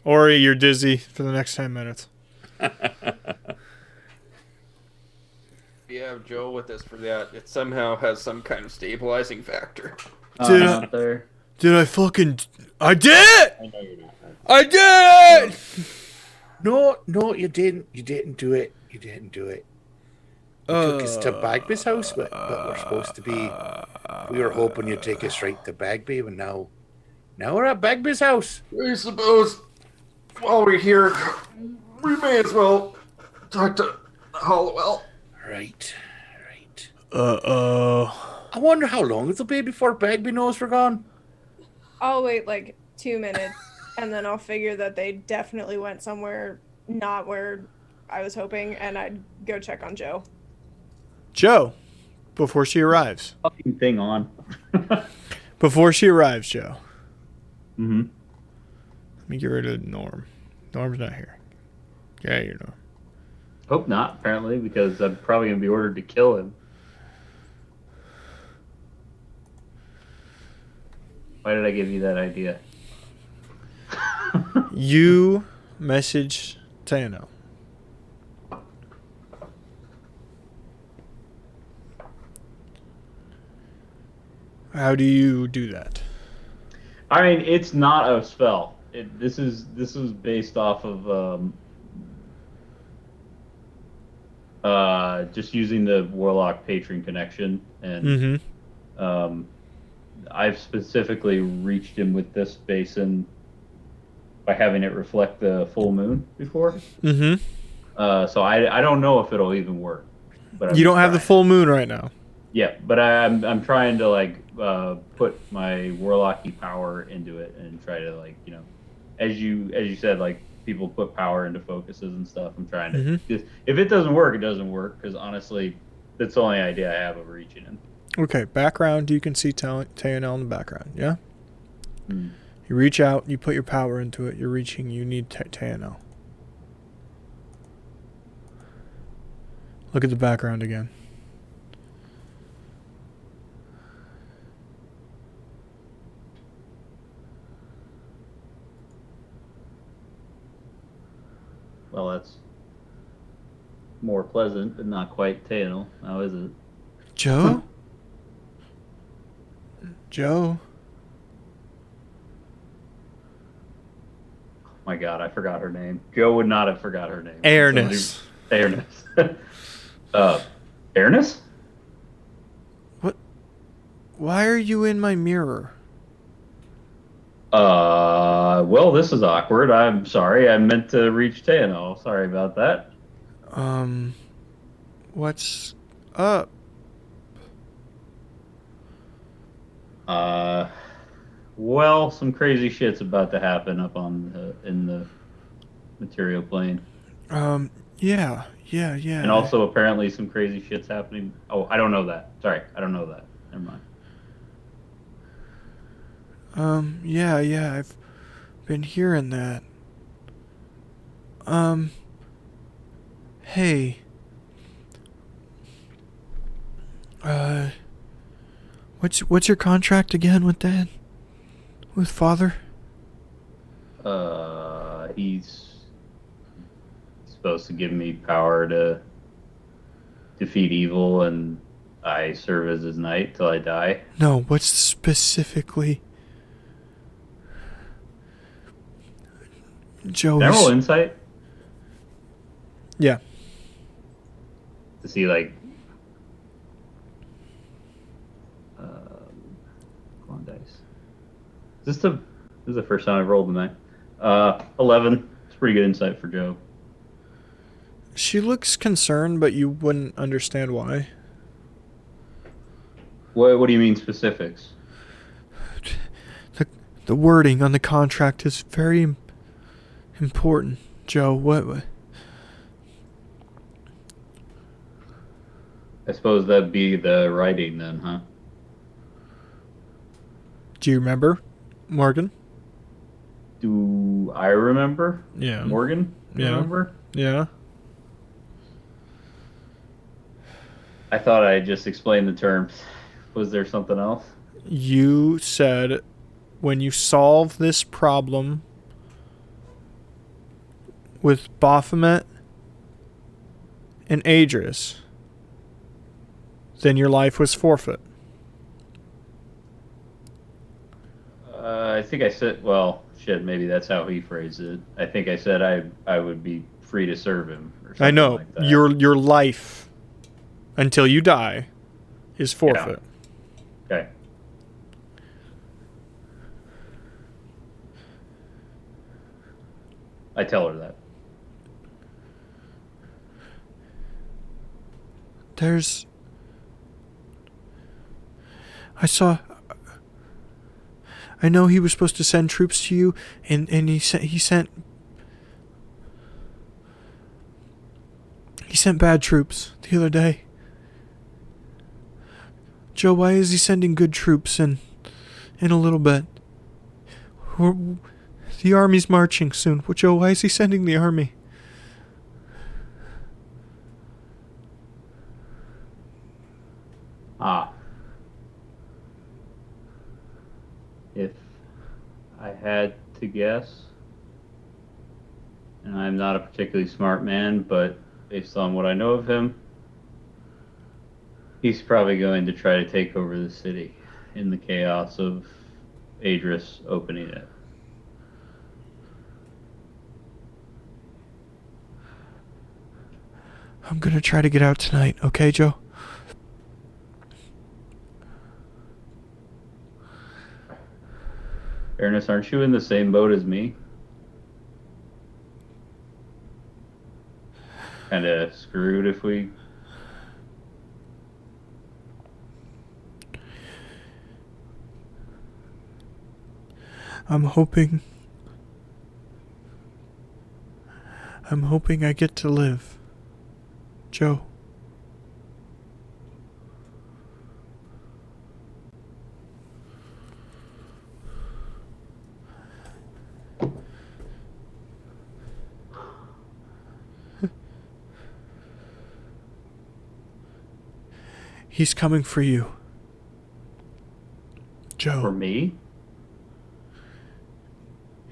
Or you're dizzy for the next 10 minutes.
We have Joe with us for that. It somehow has some kind of stabilizing factor.
Dude,
Out there.
Did I fucking... I did it!
I know you're not.
I did it!
No, you didn't. You didn't do it. You didn't do it. You took us to Bagby's house, but we're supposed to be... We were hoping you'd take us right to Bagby, and now we're at Bagby's house.
I suppose while we're here, we may as well talk to Hollowell.
Right.
Uh-oh.
I wonder how long it'll be before Bagby knows we're gone.
I'll wait like 2 minutes and then I'll figure that they definitely went somewhere not where I was hoping, and I'd go check on Joe.
Joe, before she arrives.
Fucking thing on.
Before she arrives, Joe.
Mm-hmm.
Let me get rid of Norm. Norm's not here. Yeah, you're Norm.
Hope not, apparently, because I'm probably going to be ordered to kill him. Why did I give you that idea?
You message Tano. How do you do that?
I mean, it's not a spell. This is based off of just using the Warlock Patron connection, and I've specifically reached him with this basin by having it reflect the full moon before. So I don't know if it'll even work. But
You don't have the full moon right now.
Yeah, but I'm trying to like put my warlocky power into it and try to, like, you know, as you said, like, people put power into focuses and stuff. I'm trying to if it doesn't work, it doesn't work, because honestly, that's the only idea I have of reaching him.
Okay, background. You can see Tayanel in the background. Yeah. You reach out. You put your power into it. You're reaching. You need Tayanel. Look at the background again.
Well, that's more pleasant, but not quite Tayanel. How is it?
Joe? Joe?
Oh my God, I forgot her name. Joe would not have forgot her name.
Airness.
Airness. Airness?
What? Why are you in my mirror?
Well, this is awkward. I'm sorry. I meant to reach Tano. Sorry about that.
What's up?
Uh, well, some crazy shit's about to happen up in the material plane.
Yeah.
And also, apparently, some crazy shit's happening. Oh, I don't know that. Sorry, I don't know that. Never mind.
Yeah, I've been hearing that. Hey. What's your contract again with Dad? With Father?
He's supposed to give me power to defeat evil, and I serve as his knight till I die.
No, what's specifically? Joe.
Can I roll insight
Yeah.
to see like? Come on, dice. This is the first time I've rolled tonight. 11. It's pretty good insight for Joe.
She looks concerned, but you wouldn't understand why.
What do you mean specifics?
The wording on the contract is very important, Joe. What?
I suppose that'd be the writing then, huh?
Do you remember, Morgan?
Do I remember?
Yeah.
Morgan?
Yeah.
Remember?
Yeah.
I thought I just explained the terms. Was there something else?
You said when you solve this problem with Baphomet and Adris, then your life was forfeit.
I think I said, well, shit, maybe that's how he phrased it. I think I said I would be free to serve him or something
I know.
like that.
Your life until you die is forfeit.
Yeah. Okay. I tell her that.
I know he was supposed to send troops to you, and he sent bad troops the other day. Joe, why is he sending good troops in a little bit? The army's marching soon. Joe, why is he sending the army?
If I had to guess, and I'm not a particularly smart man, but based on what I know of him, he's probably going to try to take over the city in the chaos of Adris opening it.
I'm gonna try to get out tonight, okay, Joe?
Fairness, aren't you in the same boat as me? Kind of screwed if we...
I'm hoping I get to live. Joe. He's coming for you. Joe.
For me?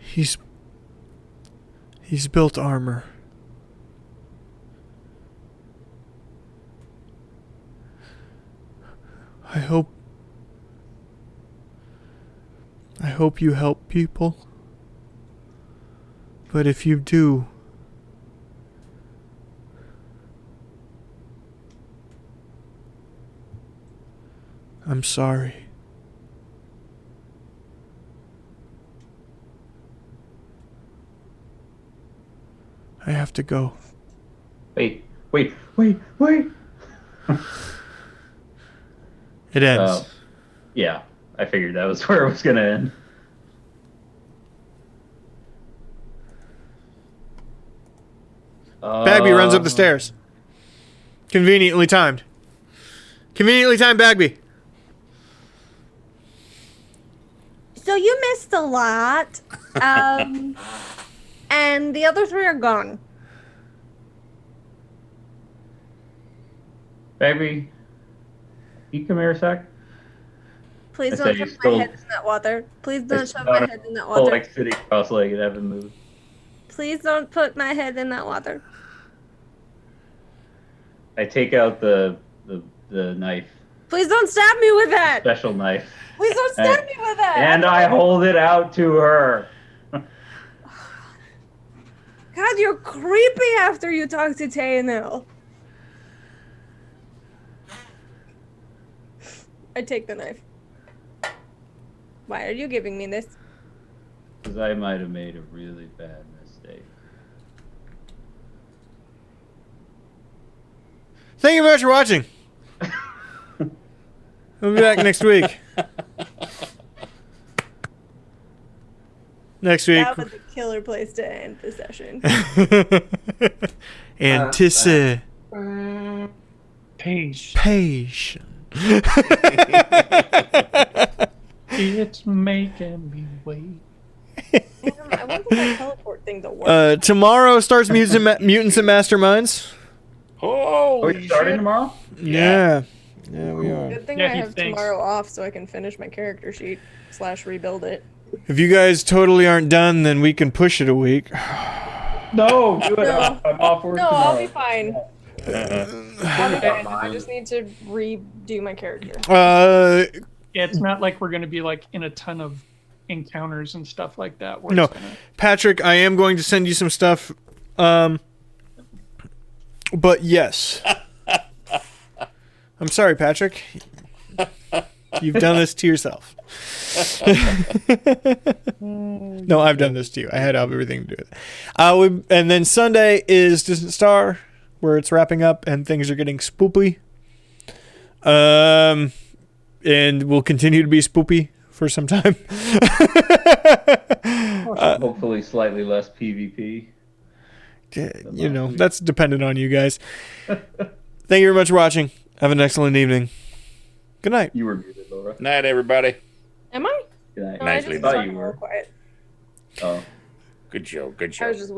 He's built armor. I hope you help people. But if you do, I'm sorry. I have to go.
Wait.
It ends.
Yeah, I figured that was where it was gonna end.
Bagby runs up the stairs. Conveniently timed. Conveniently timed, Bagby.
So you missed a lot. And the other three are gone.
Baby, you come here a sec.
Please
I
don't
said you
shove my
still-
head in that water. Please don't
It's
shove
not
my
a-
head in that
Still
water.
like sitting cross-legged, haven't moved.
Please don't put my head in that water.
I take out the knife,
Please don't stab me with that.
special knife,
Please don't stab me with that.
and I hold it out to her.
God, you're creepy after you talk to Tayanil. I take the knife. Why are you giving me this?
Because I might have made a really bad mistake.
Thank you very much for watching. We'll be back next week. Next week.
That was a killer place to end the session.
Antici.
Pation. It's making me wait.
Damn, I want that teleport thing to work.
Tomorrow starts Mutants and Masterminds.
Oh,
Are we starting tomorrow?
Yeah. Yeah, we are.
Good thing
Yeah,
I
he
have
thinks.
tomorrow off so I can finish my character sheet / rebuild it.
If you guys totally aren't done, then we can push it a week.
No, do it.
No.
I'm off work
No,
tomorrow.
I'll be fine. I'll be fine. I just need to redo my character.
Uh,
Yeah, it's not like we're going to be like in a ton of encounters and stuff like that. Where
No.
it's gonna-
Patrick, I am going to send you some stuff. But yes. I'm sorry, Patrick. You've done this to yourself. No, I've done this to you. I had everything to do with it. And then Sunday is Distant Star, where it's wrapping up and things are getting spoopy. And will continue to be spoopy for some time.
Hopefully, slightly less PvP.
You know, that's dependent on you guys. Thank you very much for watching. Have an excellent evening. Good night.
You were muted, Laura.
Night, everybody.
Am I?
Good night.
No,
Nicely
I just
done.
thought
You
you
were.
were quiet.
Oh.
Good show. Good
I
show.
was just